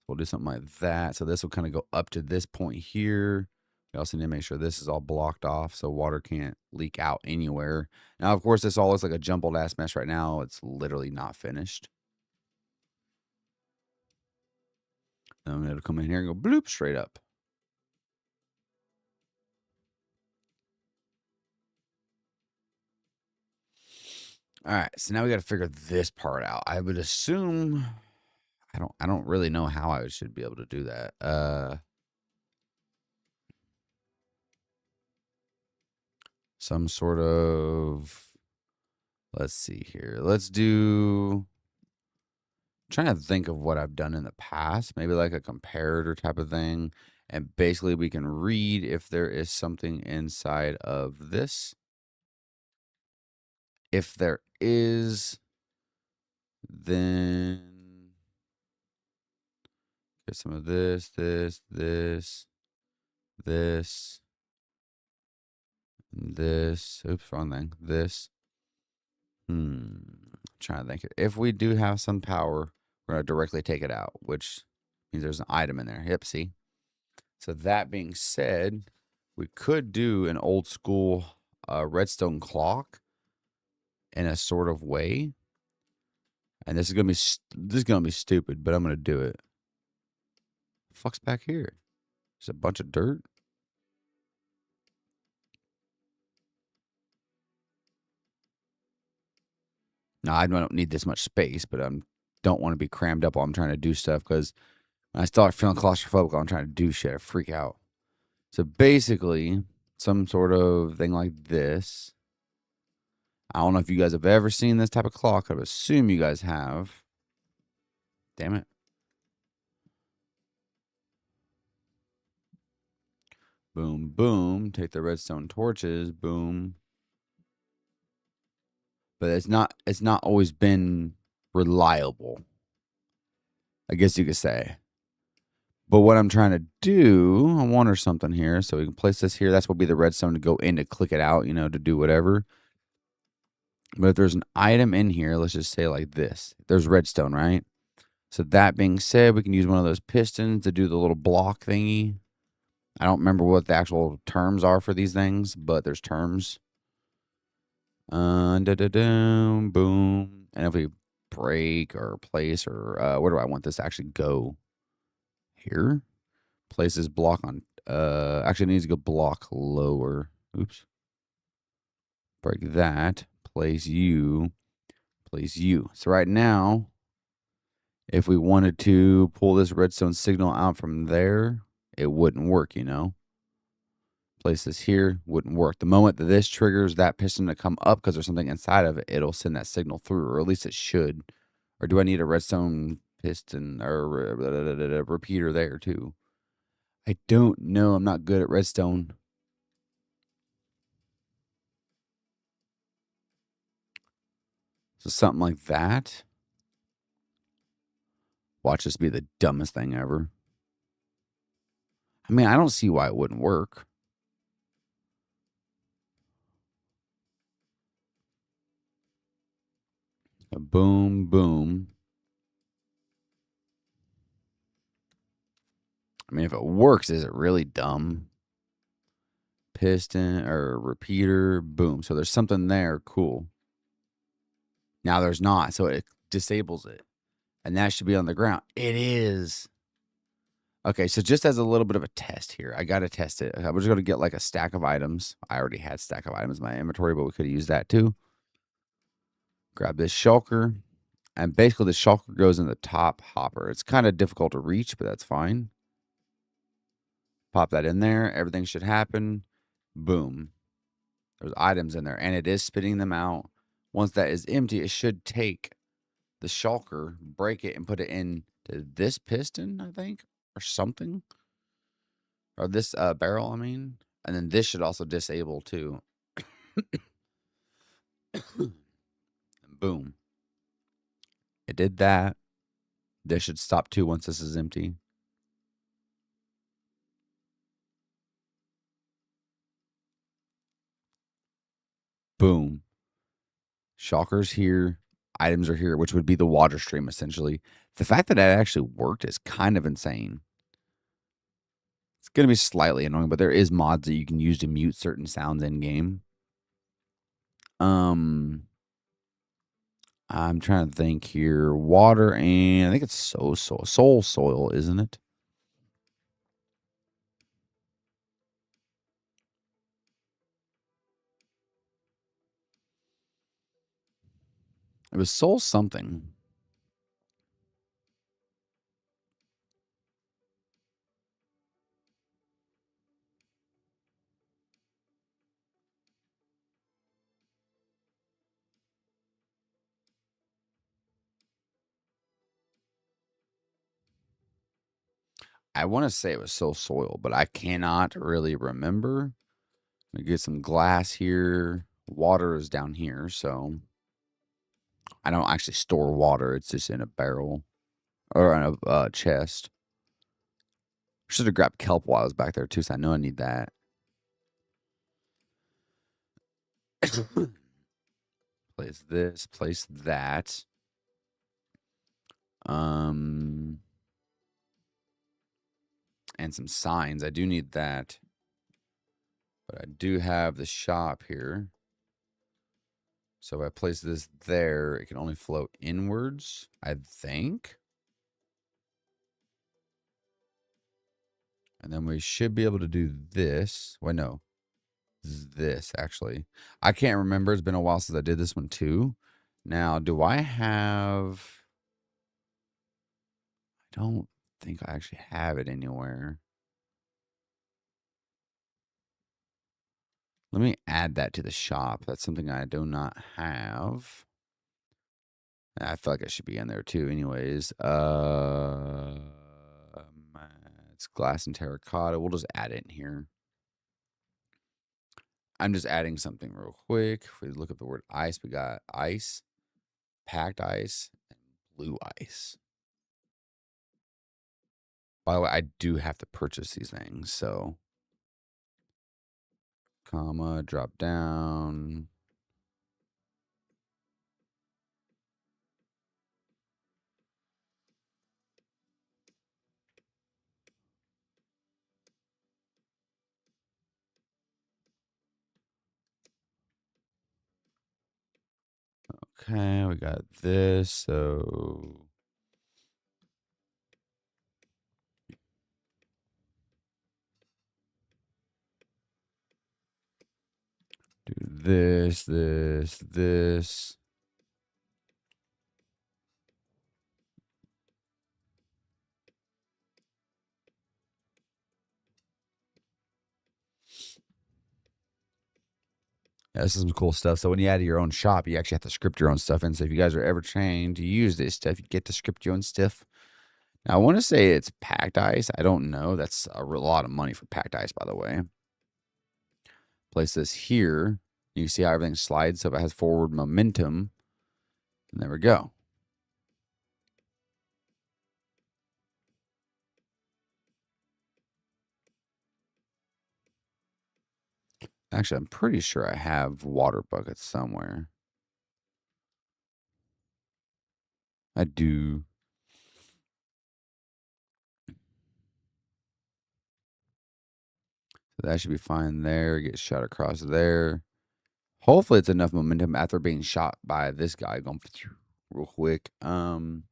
We'll do something like that. So this will kind of go up to this point here. We also need to make sure this is all blocked off so water can't leak out anywhere. Now, of course, this all looks like a jumbled ass mess right now. It's literally not finished. Then I'm going to come in here and go bloop straight up. All right, so now we got to figure this part out. I would assume I don't really know how I should be able to do that. Some sort of, let's see here. Let's do, I'm trying to think of what I've done in the past, maybe like a comparator type of thing. And basically we can read if there is something inside of this. If there is, then get some of this, this, oops, wrong thing, this. Trying to think. If we do have some power, we're going to directly take it out, which means there's an item in there. Yep, see? So that being said, we could do an old school redstone clock in a sort of way. And this is gonna be stupid, but I'm gonna do it. Fuck's back here? There's a bunch of dirt. No, I don't need this much space, but don't want to be crammed up while I'm trying to do stuff, because when I start feeling claustrophobic while I'm trying to do shit, I freak out. So basically, some sort of thing like this. I don't know if you guys have ever seen this type of clock. I would assume you guys have. Damn it. Boom, boom. Take the redstone torches. Boom. But it's not always been reliable, I guess you could say. But what I'm trying to do, I wonder something here. So we can place this here. That's what will be the redstone to go in to click it out, to do whatever. But if there's an item in here, let's just say like this. There's redstone, right? So that being said, we can use one of those pistons to do the little block thingy. I don't remember what the actual terms are for these things, but there's terms. Boom. And if we break or place or where do I want this to actually go? Here. Place this block on. Actually, it needs to go block lower. Oops. Break that. Place you. Place you. So right now, if we wanted to pull this redstone signal out from there, it wouldn't work, Place this here, wouldn't work. The moment that this triggers that piston to come up because there's something inside of it, it'll send that signal through, or at least it should. Or do I need a redstone piston or repeater there too? I don't know. I'm not good at redstone. So something like that. Watch this be the dumbest thing ever. I mean, I don't see why it wouldn't work. Boom, boom. I mean, if it works, is it really dumb? Piston or repeater, boom. So there's something there, cool. Now there's not, so it disables it. And that should be on the ground. It is. Okay, so just as a little bit of a test here, I got to test it. I'm just going to get like a stack of items. I already had a stack of items in my inventory, but we could have used that too. Grab this shulker. And basically the shulker goes in the top hopper. It's kind of difficult to reach, but that's fine. Pop that in there. Everything should happen. Boom. There's items in there, and it is spitting them out. Once that is empty, it should take the shulker, break it, and put it into this piston, I think, or something. Or this barrel, I mean. And then this should also disable too. Boom. It did that. This should stop too once this is empty. Boom. Shulker's here. Items are here, which would be the water stream, essentially. The fact that that actually worked is kind of insane. It's going to be slightly annoying, but there is mods that you can use to mute certain sounds in game. I'm trying to think here. Water and I think it's soul soil, isn't it? It was soul something. I want to say it was soul soil, but I cannot really remember. Let me get some glass here. Water is down here, so I don't actually store water. It's just in a barrel or in a chest. Should have grabbed kelp while I was back there too, so I know I need that. Place this, place that. And some signs. I do need that. But I do have the shop here. So if I place this there, it can only flow inwards, I think. And then we should be able to do this. Wait, no. This, actually. I can't remember. It's been a while since I did this one, too. Now, do I have... I don't think I actually have it anywhere. Let me add that to the shop. That's something I do not have. I feel like it should be in there too anyways. It's glass and terracotta. We'll just add it in here. I'm just adding something real quick. If we look at the word ice, we got ice, packed ice, and blue ice. By the way, I do have to purchase these things, so comma, drop down. Okay, we got this, so do this, this, this. Yeah, this is some cool stuff. So when you add your own shop, you actually have to script your own stuff in. So if you guys are ever trained to use this stuff, you get to script your own stuff. Now, I want to say it's packed ice. I don't know. That's a lot of money for packed ice, by the way. Place this here. You see how everything slides. So if it has forward momentum, and there we go. Actually, I'm pretty sure I have water buckets somewhere. I do. So that should be fine there. Get shot across there. Hopefully it's enough momentum after being shot by this guy going real quick. Now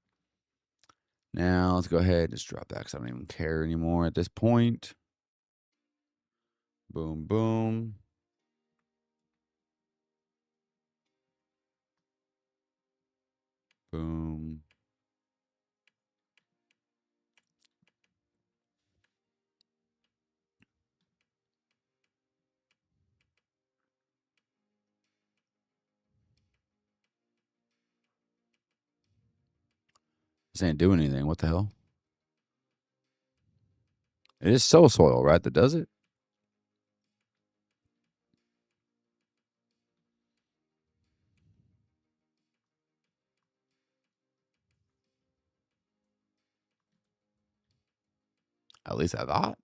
let's go ahead and just drop that because I don't even care anymore at this point. Boom, boom. Boom. This ain't doing anything. What the hell? It is soul soil, right? That does it? At least I thought.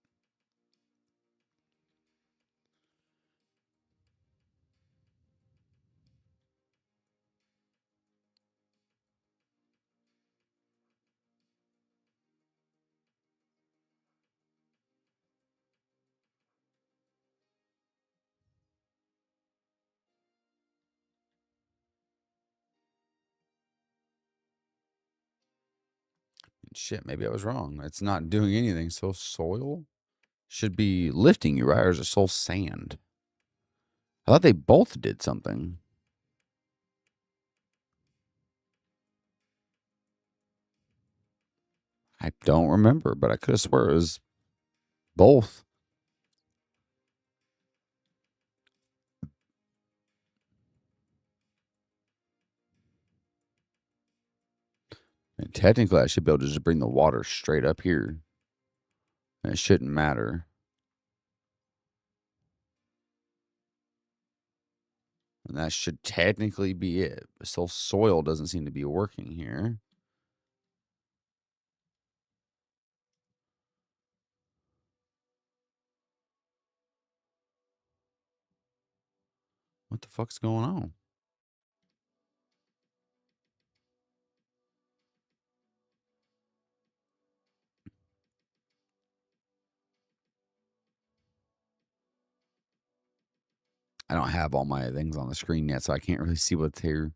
Shit, maybe I was wrong. It's not doing anything. Soul soil should be lifting you, right? Or is it soul sand? I thought they both did something. I don't remember, but I could have swore it was both. And technically, I should be able to just bring the water straight up here. And it shouldn't matter. And that should technically be it. But soul soil doesn't seem to be working here. What the fuck's going on? I don't have all my things on the screen yet, so I can't really see what's here.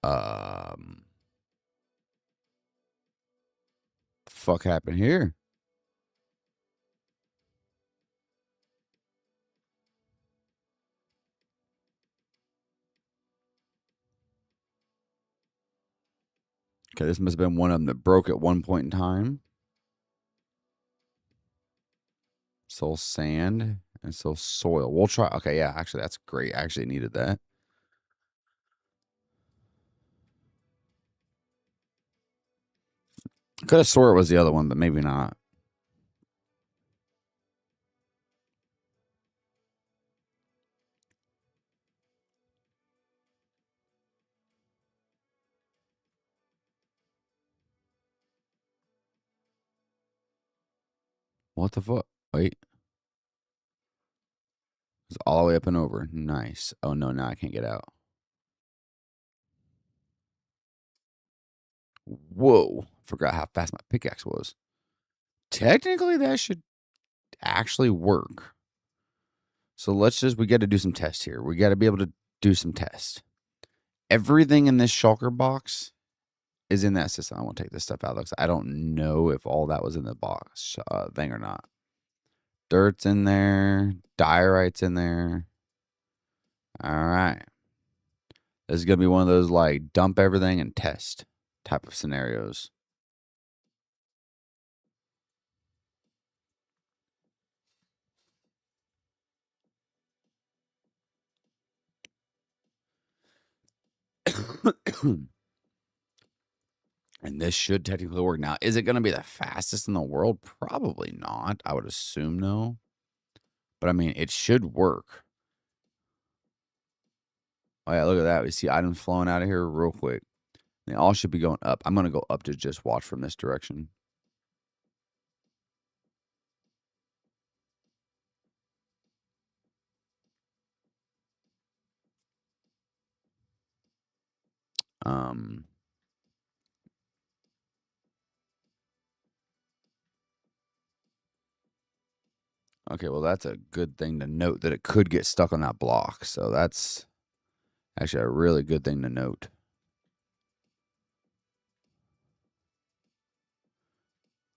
Um, the fuck happened here? Okay, this must have been one of them that broke at one point in time. Soul sand and soul soil. We'll try. Okay, yeah, actually, that's great. I actually needed that. Could have swore it was the other one, but maybe not. What the fuck? Wait. It's all the way up and over. Nice. Oh, no, now I can't get out. Whoa. Forgot how fast my pickaxe was. Technically, that should actually work. So we got to do some tests here. We got to be able to do some tests. Everything in this shulker box is in that system. I won't take this stuff out because I don't know if all that was in the box thing or not. Dirt's in there. Diorite's in there. All right. This is going to be one of those like dump everything and test type of scenarios. And this should technically work. Now, is it going to be the fastest in the world? Probably not. I would assume no. But I mean, it should work. Oh, yeah, look at that. We see items flowing out of here real quick. They all should be going up. I'm going to go up to just watch from this direction. Okay, well, that's a good thing to note that it could get stuck on that block. So that's actually a really good thing to note.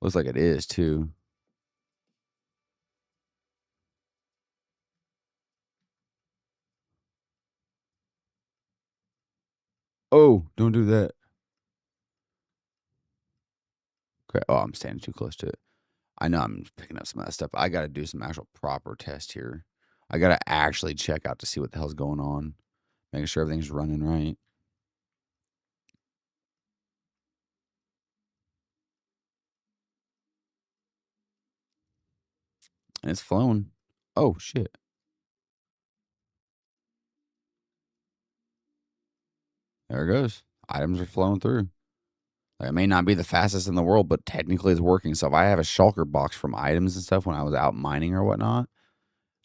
Looks like it is, too. Oh, don't do that. Okay. Oh, I'm standing too close to it. I know I'm picking up some of that stuff. I got to do some actual proper test here. I got to actually check out to see what the hell's going on. Making sure everything's running right. And it's flowing. Oh, shit. There it goes. Items are flowing through. Like, it may not be the fastest in the world, but technically it's working. So if I have a shulker box from items and stuff when I was out mining or whatnot,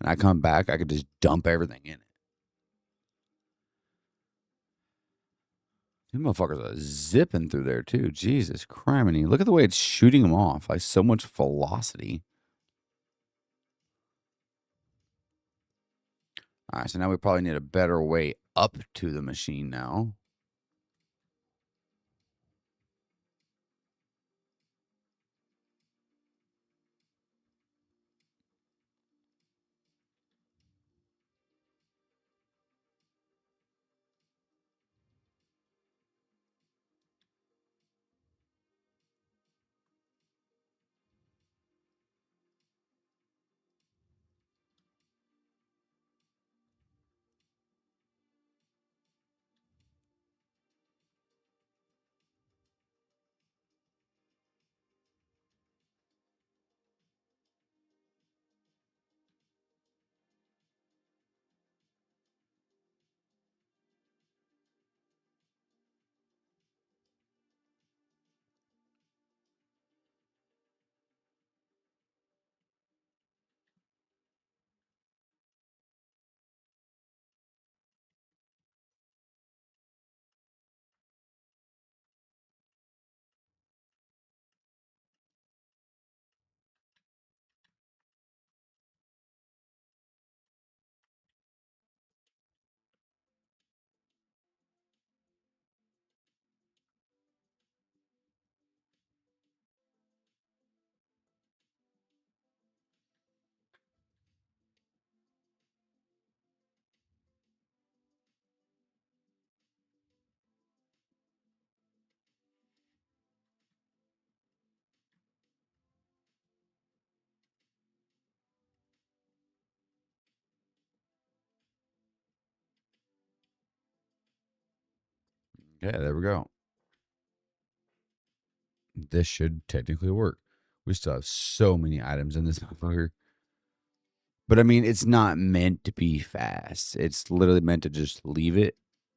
and I come back, I could just dump everything in it. These motherfuckers are zipping through there too. Jesus criminy. Look at the way it's shooting them off. Like so much velocity. All right, so now we probably need a better way up to the machine now. Yeah, there we go. This should technically work. We still have so many items in this motherfucker. But I mean, it's not meant to be fast. It's literally meant to just leave it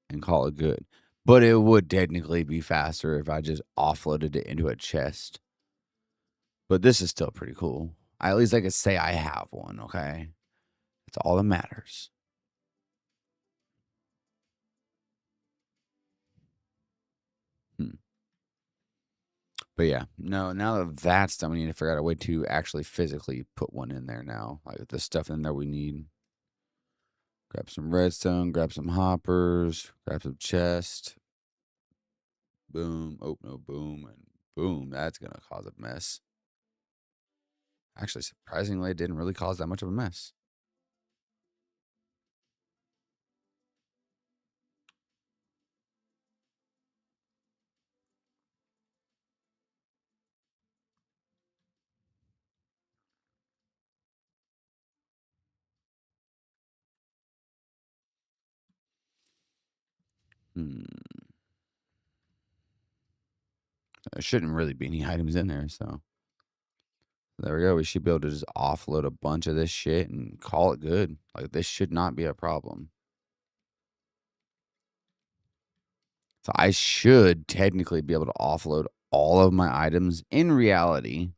and call it good. But it would technically be faster if I just offloaded it into a chest. But this is still pretty cool. At least I could say I have one, okay? That's all that matters. But yeah, no, now that that's done, we need to figure out a way to actually physically put one in there now. Like the stuff in there we need. Grab some redstone, grab some hoppers, grab some chest. Boom. Oh, no, boom. And boom. That's going to cause a mess. Actually, surprisingly, it didn't really cause that much of a mess. There shouldn't really be any items in there, so there we go. We should be able to just offload a bunch of this shit and call it good. Like, this should not be a problem. So I should technically be able to offload all of my items in reality.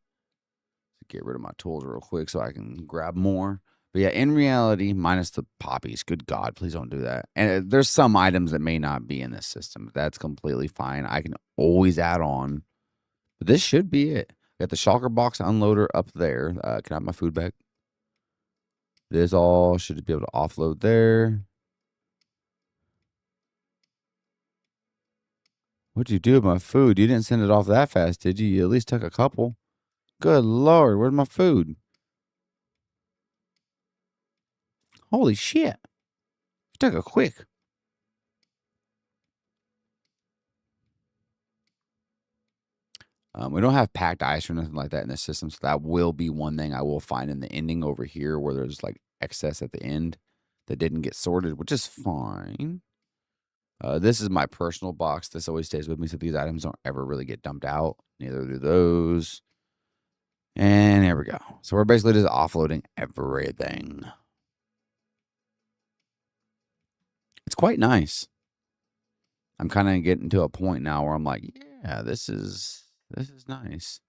Get rid of my tools real quick so I can grab more. But yeah, in reality, minus the poppies. Good God, please don't do that. And there's some items that may not be in this system. But that's completely fine. I can always add on. But this should be it. Got the shulker box unloader up there. Can I have my food back? This all should be able to offload there. What'd you do with my food? You didn't send it off that fast, did you? You at least took a couple. Good Lord, where's my food? Holy shit. You took it quick. We don't have packed ice or nothing like that in the system, so that will be one thing I will find in the ending over here where there's like excess at the end that didn't get sorted, which is fine. This is my personal box. This always stays with me, so these items don't ever really get dumped out. Neither do those. And here we go. So we're basically just offloading everything. It's quite nice. I'm kind of getting to a point now where I'm like, yeah, this is nice.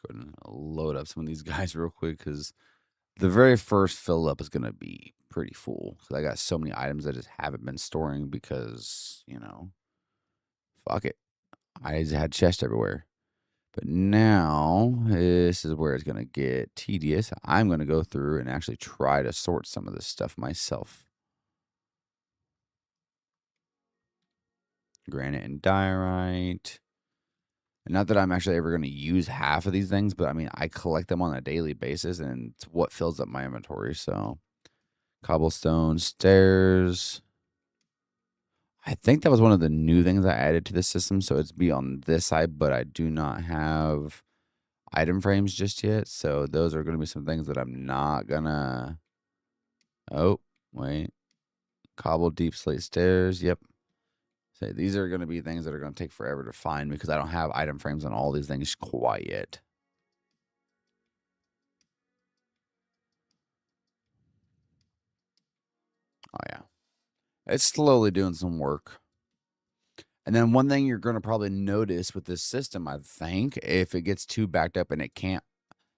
Go ahead and load up some of these guys real quick because the very first fill up is going to be pretty full because I got so many items I just haven't been storing because, fuck it. I just had chests everywhere. But now this is where it's going to get tedious. I'm going to go through and actually try to sort some of this stuff myself. Granite and diorite. And not that I'm actually ever going to use half of these things, but I mean, I collect them on a daily basis and it's what fills up my inventory. So, cobblestone, stairs. I think that was one of the new things I added to the system. So, it's be on this side, but I do not have item frames just yet. So, those are going to be some things that I'm not going to. Oh, wait. Cobble deep slate stairs. Yep. So these are going to be things that are going to take forever to find because I don't have item frames on all these things quite yet. Oh, yeah. It's slowly doing some work. And then one thing you're going to probably notice with this system, I think, if it gets too backed up and it can't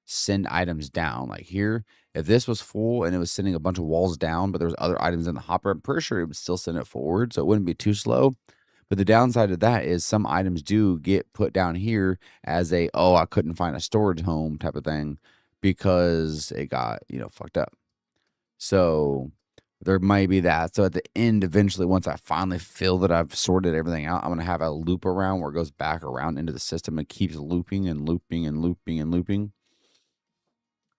send items down, like here, if this was full and it was sending a bunch of walls down, but there was other items in the hopper, I'm pretty sure it would still send it forward, so it wouldn't be too slow. But the downside of that is some items do get put down here as a, oh, I couldn't find a storage home type of thing because it got, fucked up. So there might be that. So at the end, eventually, once I finally feel that I've sorted everything out, I'm going to have a loop around where it goes back around into the system and keeps looping and looping and looping and looping.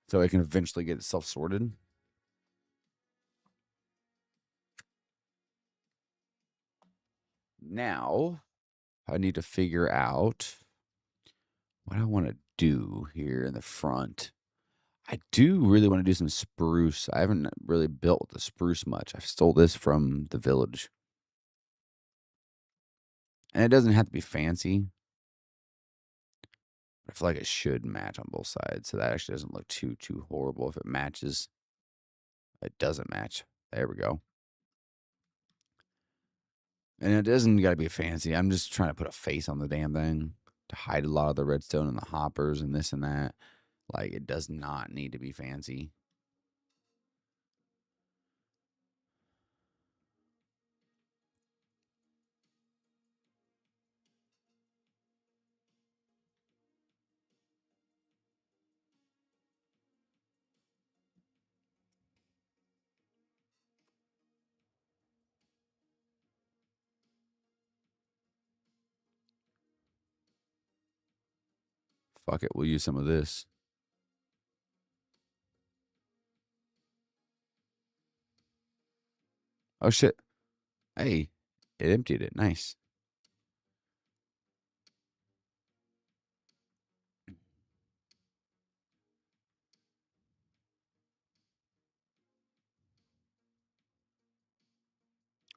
So it can eventually get itself sorted. Now, I need to figure out what I want to do here in the front. I do really want to do some spruce. I haven't really built the spruce much. I stole this from the village. And it doesn't have to be fancy. But I feel like it should match on both sides. So that actually doesn't look too horrible if it matches. It doesn't match. There we go. And it doesn't got to be fancy. I'm just trying to put a face on the damn thing to hide a lot of the redstone and the hoppers and this and that. Like, it does not need to be fancy. Fuck it. We'll use some of this. Oh, shit. Hey, it emptied it. Nice.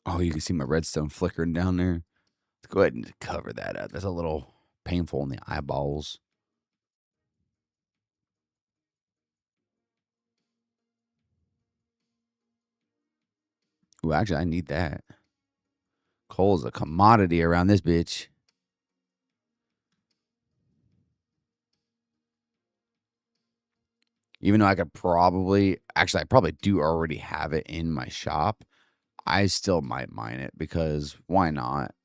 Oh, you can see my redstone flickering down there. Let's go ahead and cover that up. That's a little painful in the eyeballs. Ooh, actually, I need that. Coal is a commodity around this bitch. Even though I could probably, actually, I probably do already have it in my shop. I still might mine it because why not?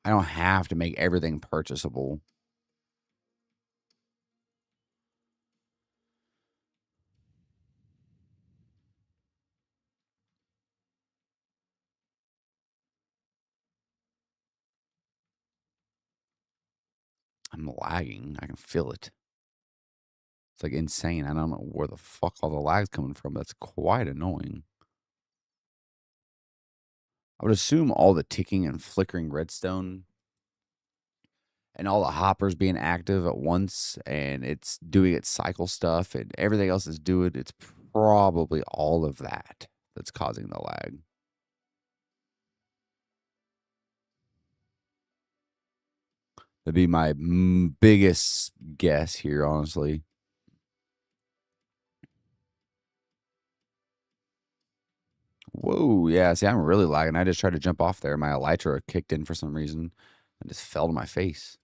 I don't have to make everything purchasable. I'm lagging. I can feel it. It's like insane. I don't know where the fuck all the lag's coming from. That's quite annoying. I would assume all the ticking and flickering redstone and all the hoppers being active at once and it's doing its cycle stuff and everything else is doing, it's probably all of that that's causing the lag. That'd be my biggest guess here, honestly. Whoa, yeah. See, I'm really lagging. I just tried to jump off there. My elytra kicked in for some reason and just fell to my face.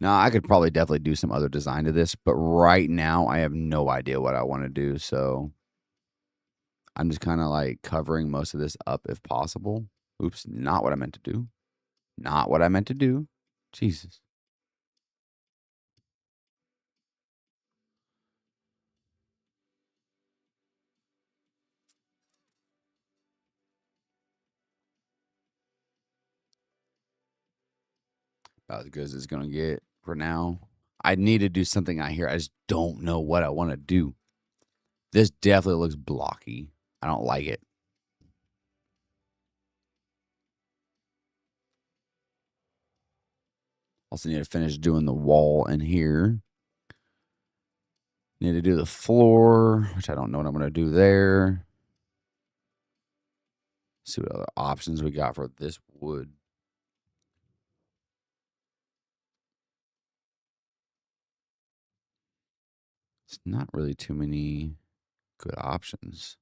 Now, I could probably definitely do some other design to this, but right now I have no idea what I want to do. So I'm just kind of like covering most of this up if possible. Oops, not what I meant to do. Not what I meant to do. Jesus. About as good as it's going to get for now. I need to do something out here. I just don't know what I want to do. This definitely looks blocky. I don't like it. Also need to finish doing the wall in here. Need to do the floor, which I don't know what I'm going to do there. See what other options we got for this wood. It's not really too many good options.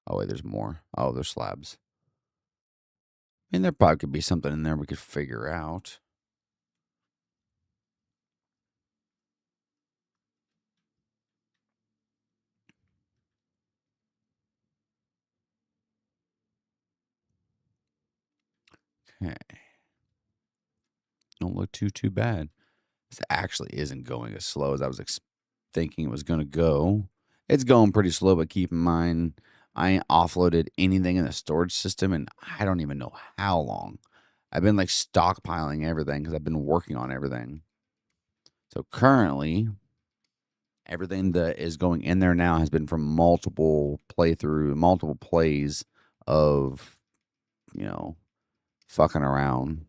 Oh, wait, there's more. Oh, there's slabs. I mean, there probably could be something in there we could figure out. Okay. Don't look too bad. This actually isn't going as slow as I was thinking it was going to go. It's going pretty slow, but keep in mind, I ain't offloaded anything in the storage system, and I don't even know how long. I've been like stockpiling everything because I've been working on everything. So currently, Everything that is going in there now has been from multiple plays of, fucking around.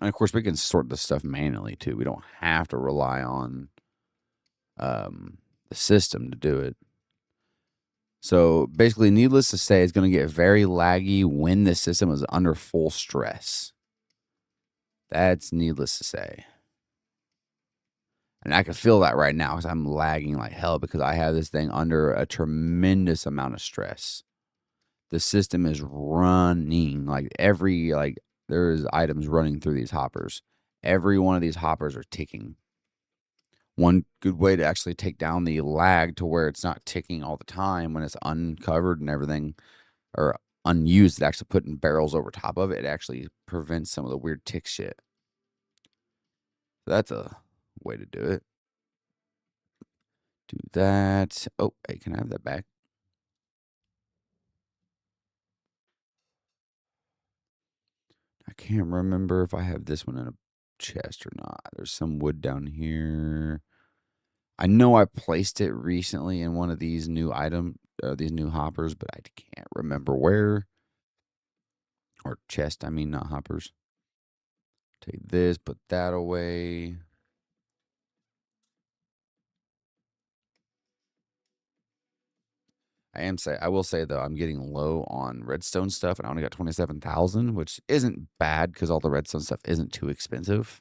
And of course, we can sort this stuff manually too. We don't have to rely on the system to do it. So basically, needless to say, it's going to get very laggy when the system is under full stress. That's needless to say. And I can feel that right now because I'm lagging like hell because I have this thing under a tremendous amount of stress. The system is running there's items running through these hoppers. Every one of these hoppers are ticking. One good way to actually take down the lag to where it's not ticking all the time when it's uncovered and everything, or unused, actually putting barrels over top of it, it actually prevents some of the weird tick shit. So that's a way to do it. Do that. Oh, hey, can I have that back? I can't remember if I have this one in a chest or not. There's some wood down here. I know I placed it recently in one of these new these new hoppers, but I can't remember where. Or chest, I mean, not hoppers. Take this, put that away. I will say though, I'm getting low on redstone stuff, and I only got 27,000, which isn't bad because all the redstone stuff isn't too expensive,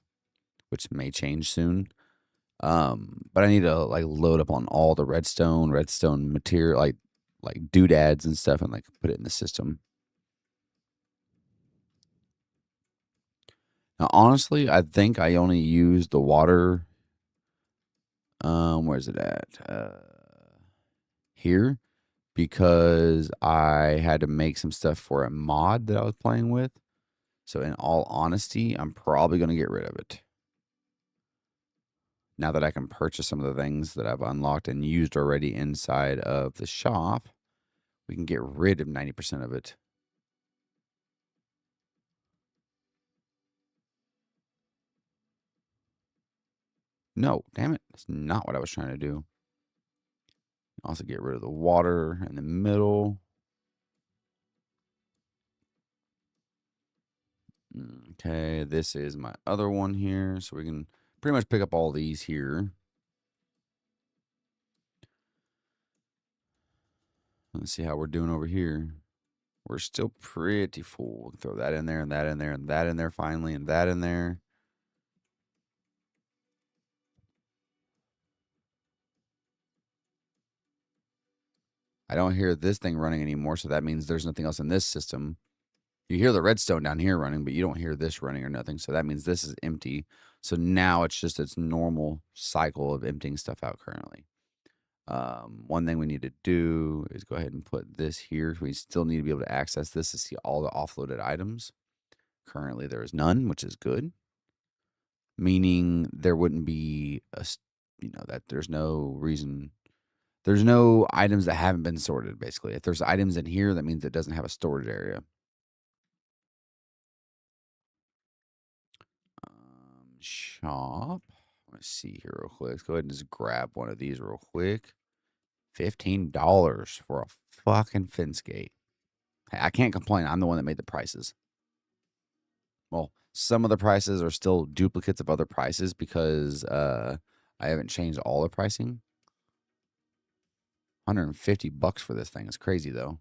which may change soon. But I need to like load up on all the redstone material, like doodads and stuff, and like put it in the system. Now, honestly, I think I only use the water. Where's it at? Here, because I had to make some stuff for a mod that I was playing with. So, in all honesty, I'm probably going to get rid of it. Now that I can purchase some of the things that I've unlocked and used already inside of the shop, we can get rid of 90% of it. No, damn it. That's not what I was trying to do. Also get rid of the water in the middle. Okay, this is my other one here. So we can pretty much pick up all these here. Let's see how we're doing over here. We're still pretty full. We'll throw that in there and that in there and that in there finally and that in there. I don't hear this thing running anymore, so that means there's nothing else in this system. You hear the redstone down here running, but you don't hear this running or nothing, so that means this is empty. So now it's just its normal cycle of emptying stuff out currently. One thing we need to do is go ahead and put this here. We still need to be able to access this to see all the offloaded items. Currently, there is none, which is good. Meaning there wouldn't be that there's no reason. There's no items that haven't been sorted, basically. If there's items in here, that means it doesn't have a storage area. Shop. Let's see here real quick. Let's go ahead and just grab one of these real quick. $15 for a fucking fence gate. Hey, I can't complain. I'm the one that made the prices. Well, some of the prices are still duplicates of other prices because I haven't changed all the pricing. $150 for this thing is crazy though.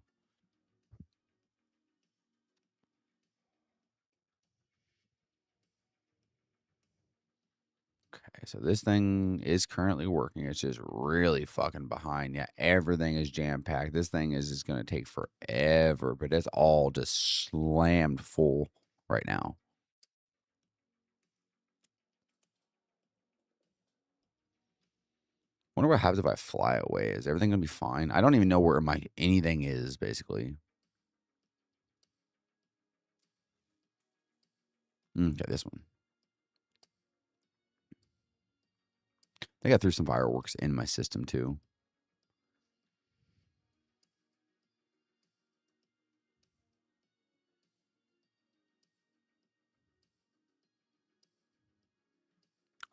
Okay, so this thing is currently working. It's just really fucking behind. Yeah, everything is jam packed. This thing is just going to take forever, but it's all just slammed full right now. Wonder what happens if I fly away. Is everything going to be fine? I don't even know where my anything is, basically. Okay, this one. I think I threw some fireworks in my system, too.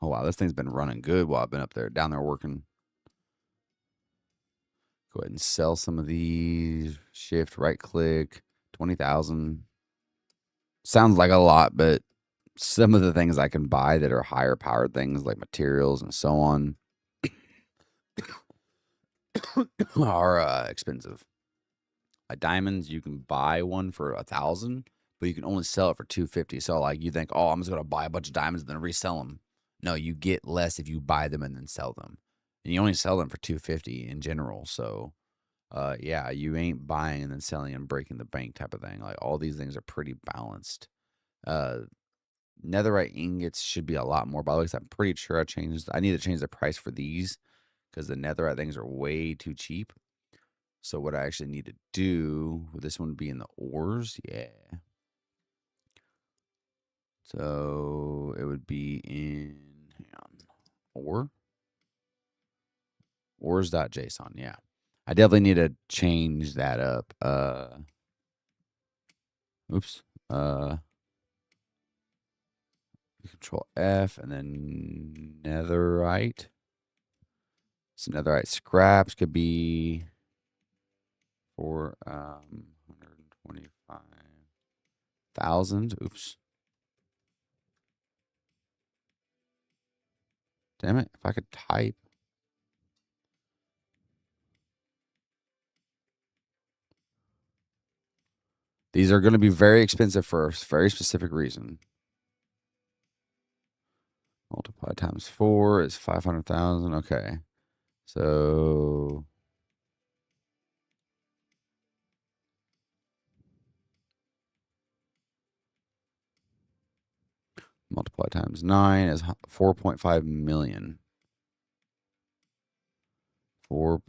Oh, wow, this thing's been running good while I've been down there working. Go ahead and sell some of these. Shift, right click, 20,000. Sounds like a lot, but some of the things I can buy that are higher powered things like materials and so on are expensive. Diamonds, you can buy one for 1,000, but you can only sell it for 250. So like you think, oh, I'm just gonna buy a bunch of diamonds and then resell them. No, you get less if you buy them and then sell them, and you only sell them for 250 in general. So, yeah, you ain't buying and then selling and breaking the bank type of thing. Like all these things are pretty balanced. Uh, Netherite ingots should be a lot more. By the way, 'cause I'm pretty sure I need to change the price for these because the netherite things are way too cheap. So what I actually need to do, would this one be in the ores? Yeah. So it would be in, hang on, ores.json. Yeah. I definitely need to change that up. Oops. Control F and then netherite. So netherite scraps could be for 125,000. Oops. Damn it. If I could type. These are going to be very expensive for a very specific reason. Multiply times 4 is 500,000. Okay. So multiply times 9 is 4.5 million. 4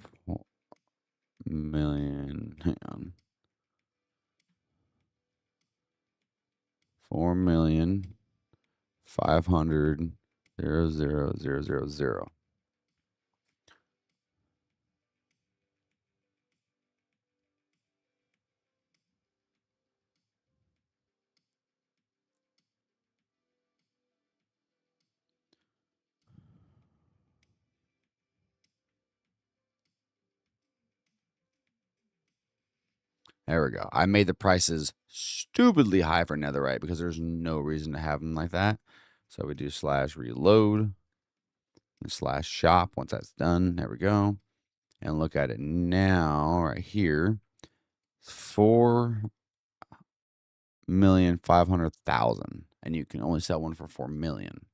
million. Hang on. 4,500,000. There we go. I made the prices stupidly high for netherite because there's no reason to have them like that. So we do /reload and /shop once that's done. There we go. And look at it now right here. 4,500,000. And you can only sell one for 4 million.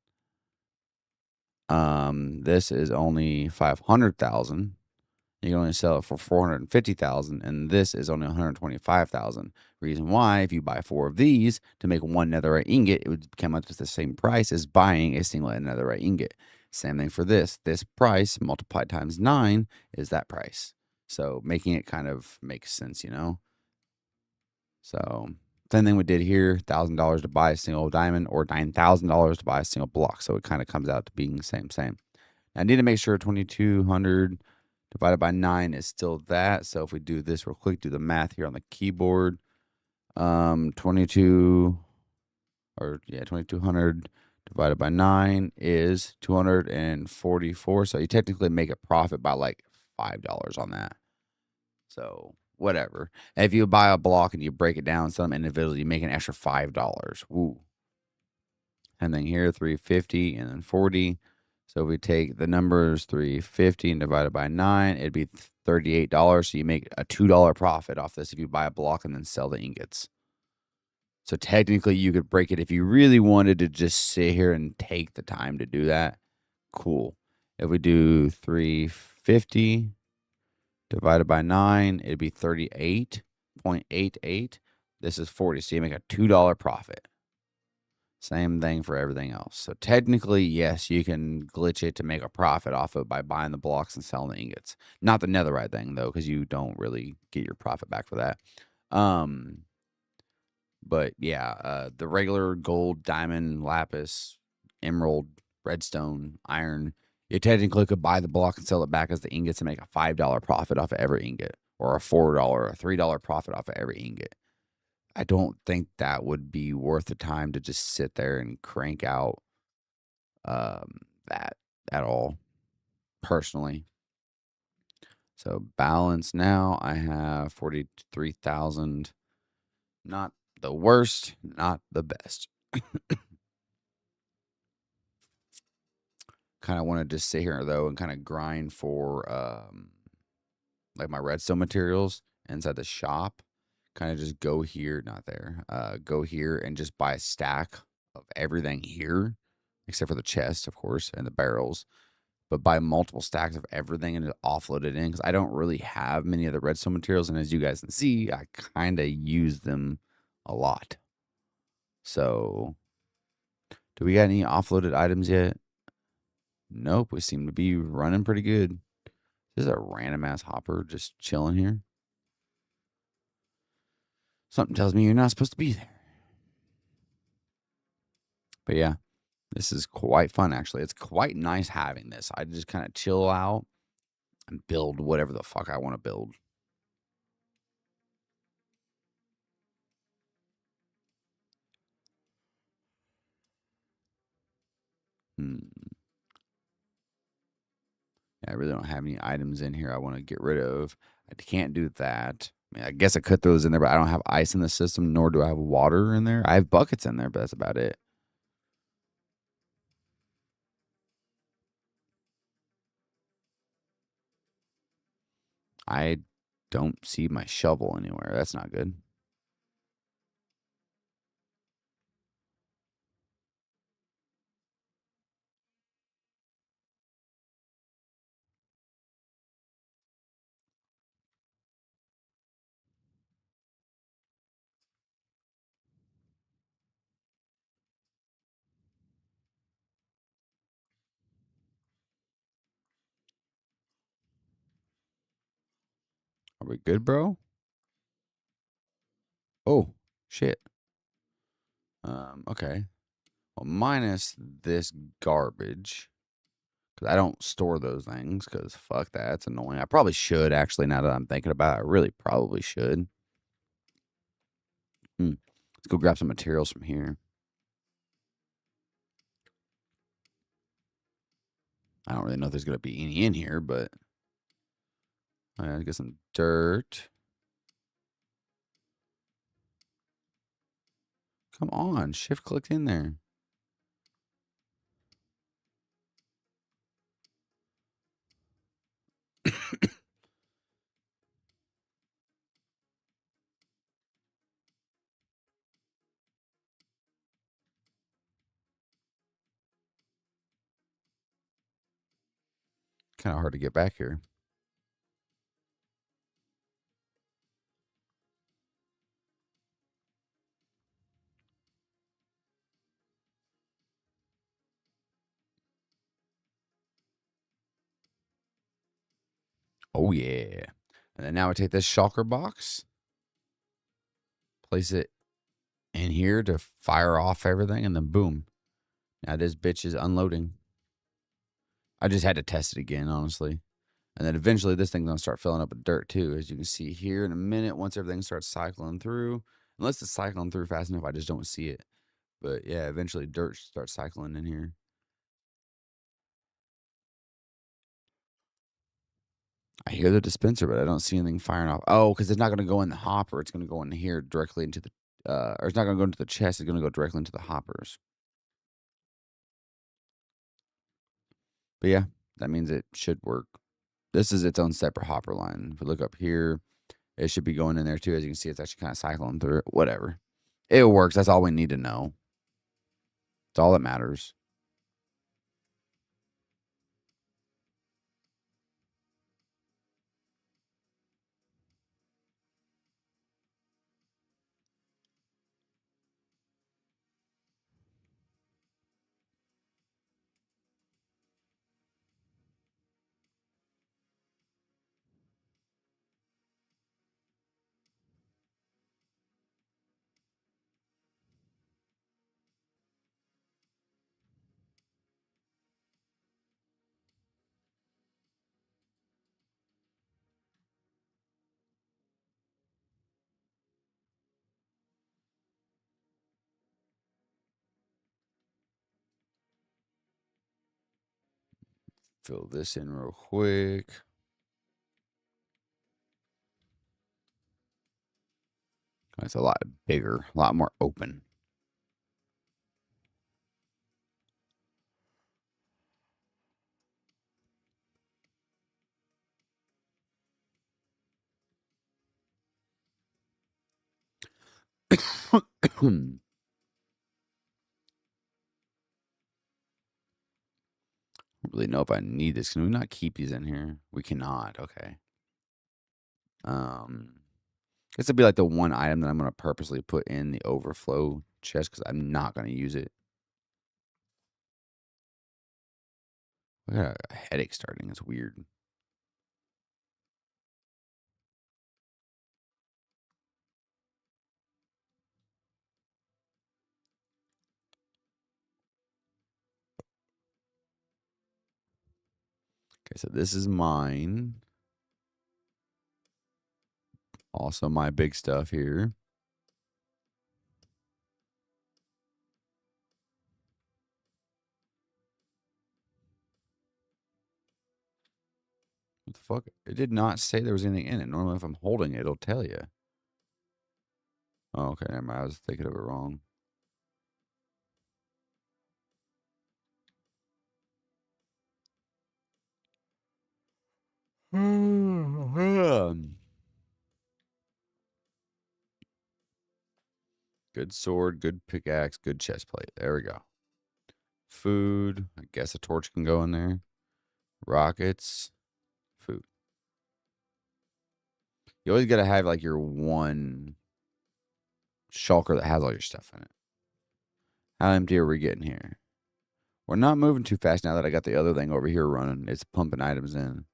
This is only 500,000. You can only sell it for 450,000, and this is only 125,000. Reason why, if you buy 4 of these to make one netherite ingot, it would come up to the same price as buying a single netherite ingot. Same thing for this. This price multiplied times 9 is that price. So making it kind of makes sense, you know. So same thing we did here: $1,000 to buy a single diamond, or $9,000 to buy a single block. So it kind of comes out to being the same. I need to make sure 2,200 divided by 9 is still that. So if we do this real quick, do the math here on the keyboard. 2,200 divided by 9 is 244. So you technically make a profit by like $5 on that. So whatever. And if you buy a block and you break it down some individually, you make an extra $5. Woo. And then here, 350 and then 40. So if we take the numbers 350 and divide it by 9, it'd be $38. So you make a $2 profit off this if you buy a block and then sell the ingots. So technically you could break it if you really wanted to just sit here and take the time to do that. Cool. If we do 350 divided by 9, it'd be 38.88. This is 40. So you make a $2 profit. Same thing for everything else. So technically, yes, you can glitch it to make a profit off it by buying the blocks and selling the ingots. Not the netherite thing, though, because you don't really get your profit back for that. But yeah, the regular gold, diamond, lapis, emerald, redstone, iron, you technically could buy the block and sell it back as the ingots and make a $5 profit off of every ingot, or a $4 or a $3 profit off of every ingot. I don't think that would be worth the time to just sit there and crank out that at all, personally. So balance now, I have 43,000. Not the worst, not the best. Kind of want to just sit here though and kind of grind for like my redstone materials inside the shop. Kind of just go here, not there. Go here and just buy a stack of everything here, except for the chest, of course, and the barrels. But buy multiple stacks of everything and just offload it in because I don't really have many of the redstone materials, and as you guys can see, I kind of use them a lot. So, do we got any offloaded items yet? Nope, we seem to be running pretty good. This is a random ass hopper just chilling here. Something tells me you're not supposed to be there. But yeah, this is quite fun, actually. It's quite nice having this. I just kind of chill out and build whatever the fuck I want to build. Hmm. I really don't have any items in here I want to get rid of. I can't do that. I mean, I guess I could throw those in there, but I don't have ice in the system, nor do I have water in there. I have buckets in there, but that's about it. I don't see my shovel anywhere. That's not good. Are we good, bro? Oh, shit. Okay. Well, minus this garbage. Because I don't store those things, because fuck that. It's annoying. I probably should, actually, now that I'm thinking about it. I really probably should. Let's go grab some materials from here. I don't really know if there's going to be any in here, but let's get some dirt. Come on, shift clicked in there. Kind of hard to get back here. Oh, yeah. And then now I take this shulker box, place it in here to fire off everything, and then boom. Now this bitch is unloading. I just had to test it again, honestly. And then eventually this thing's going to start filling up with dirt too. As you can see here in a minute, once everything starts cycling through, unless it's cycling through fast enough, I just don't see it. But yeah, eventually dirt starts cycling in here. I hear the dispenser, but I don't see anything firing off. Oh, because it's not going to go in the hopper. It's going to go in here directly into the, or it's not going to go into the chest. It's going to go directly into the hoppers. But yeah, that means it should work. This is its own separate hopper line. If we look up here, it should be going in there too. As you can see, it's actually kind of cycling through it. Whatever. It works. That's all we need to know. It's all that matters. Fill this in real quick. It's a lot bigger, a lot more open. Don't really know if I need this. Can we not keep these in here? We cannot. Okay. This would be like the one item that I'm going to purposely put in the overflow chest because I'm not going to use it. I got a headache starting. It's weird. Okay, so this is mine. Also my big stuff here. What the fuck? It did not say there was anything in it. Normally if I'm holding it, it'll tell you. Oh, okay, never mind. I was thinking of it wrong. Good sword, good pickaxe, good chest plate. There we go. Food. I guess a torch can go in there. Rockets. Food. You always got to have like your one shulker that has all your stuff in it. How empty are we getting here? We're not moving too fast now that I got the other thing over here running. It's pumping items in.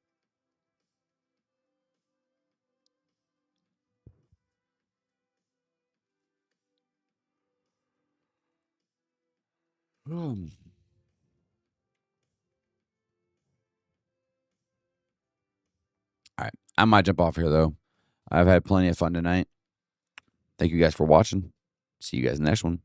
All right. I might jump off here, though. I've had plenty of fun tonight. Thank you guys for watching. See you guys in the next one.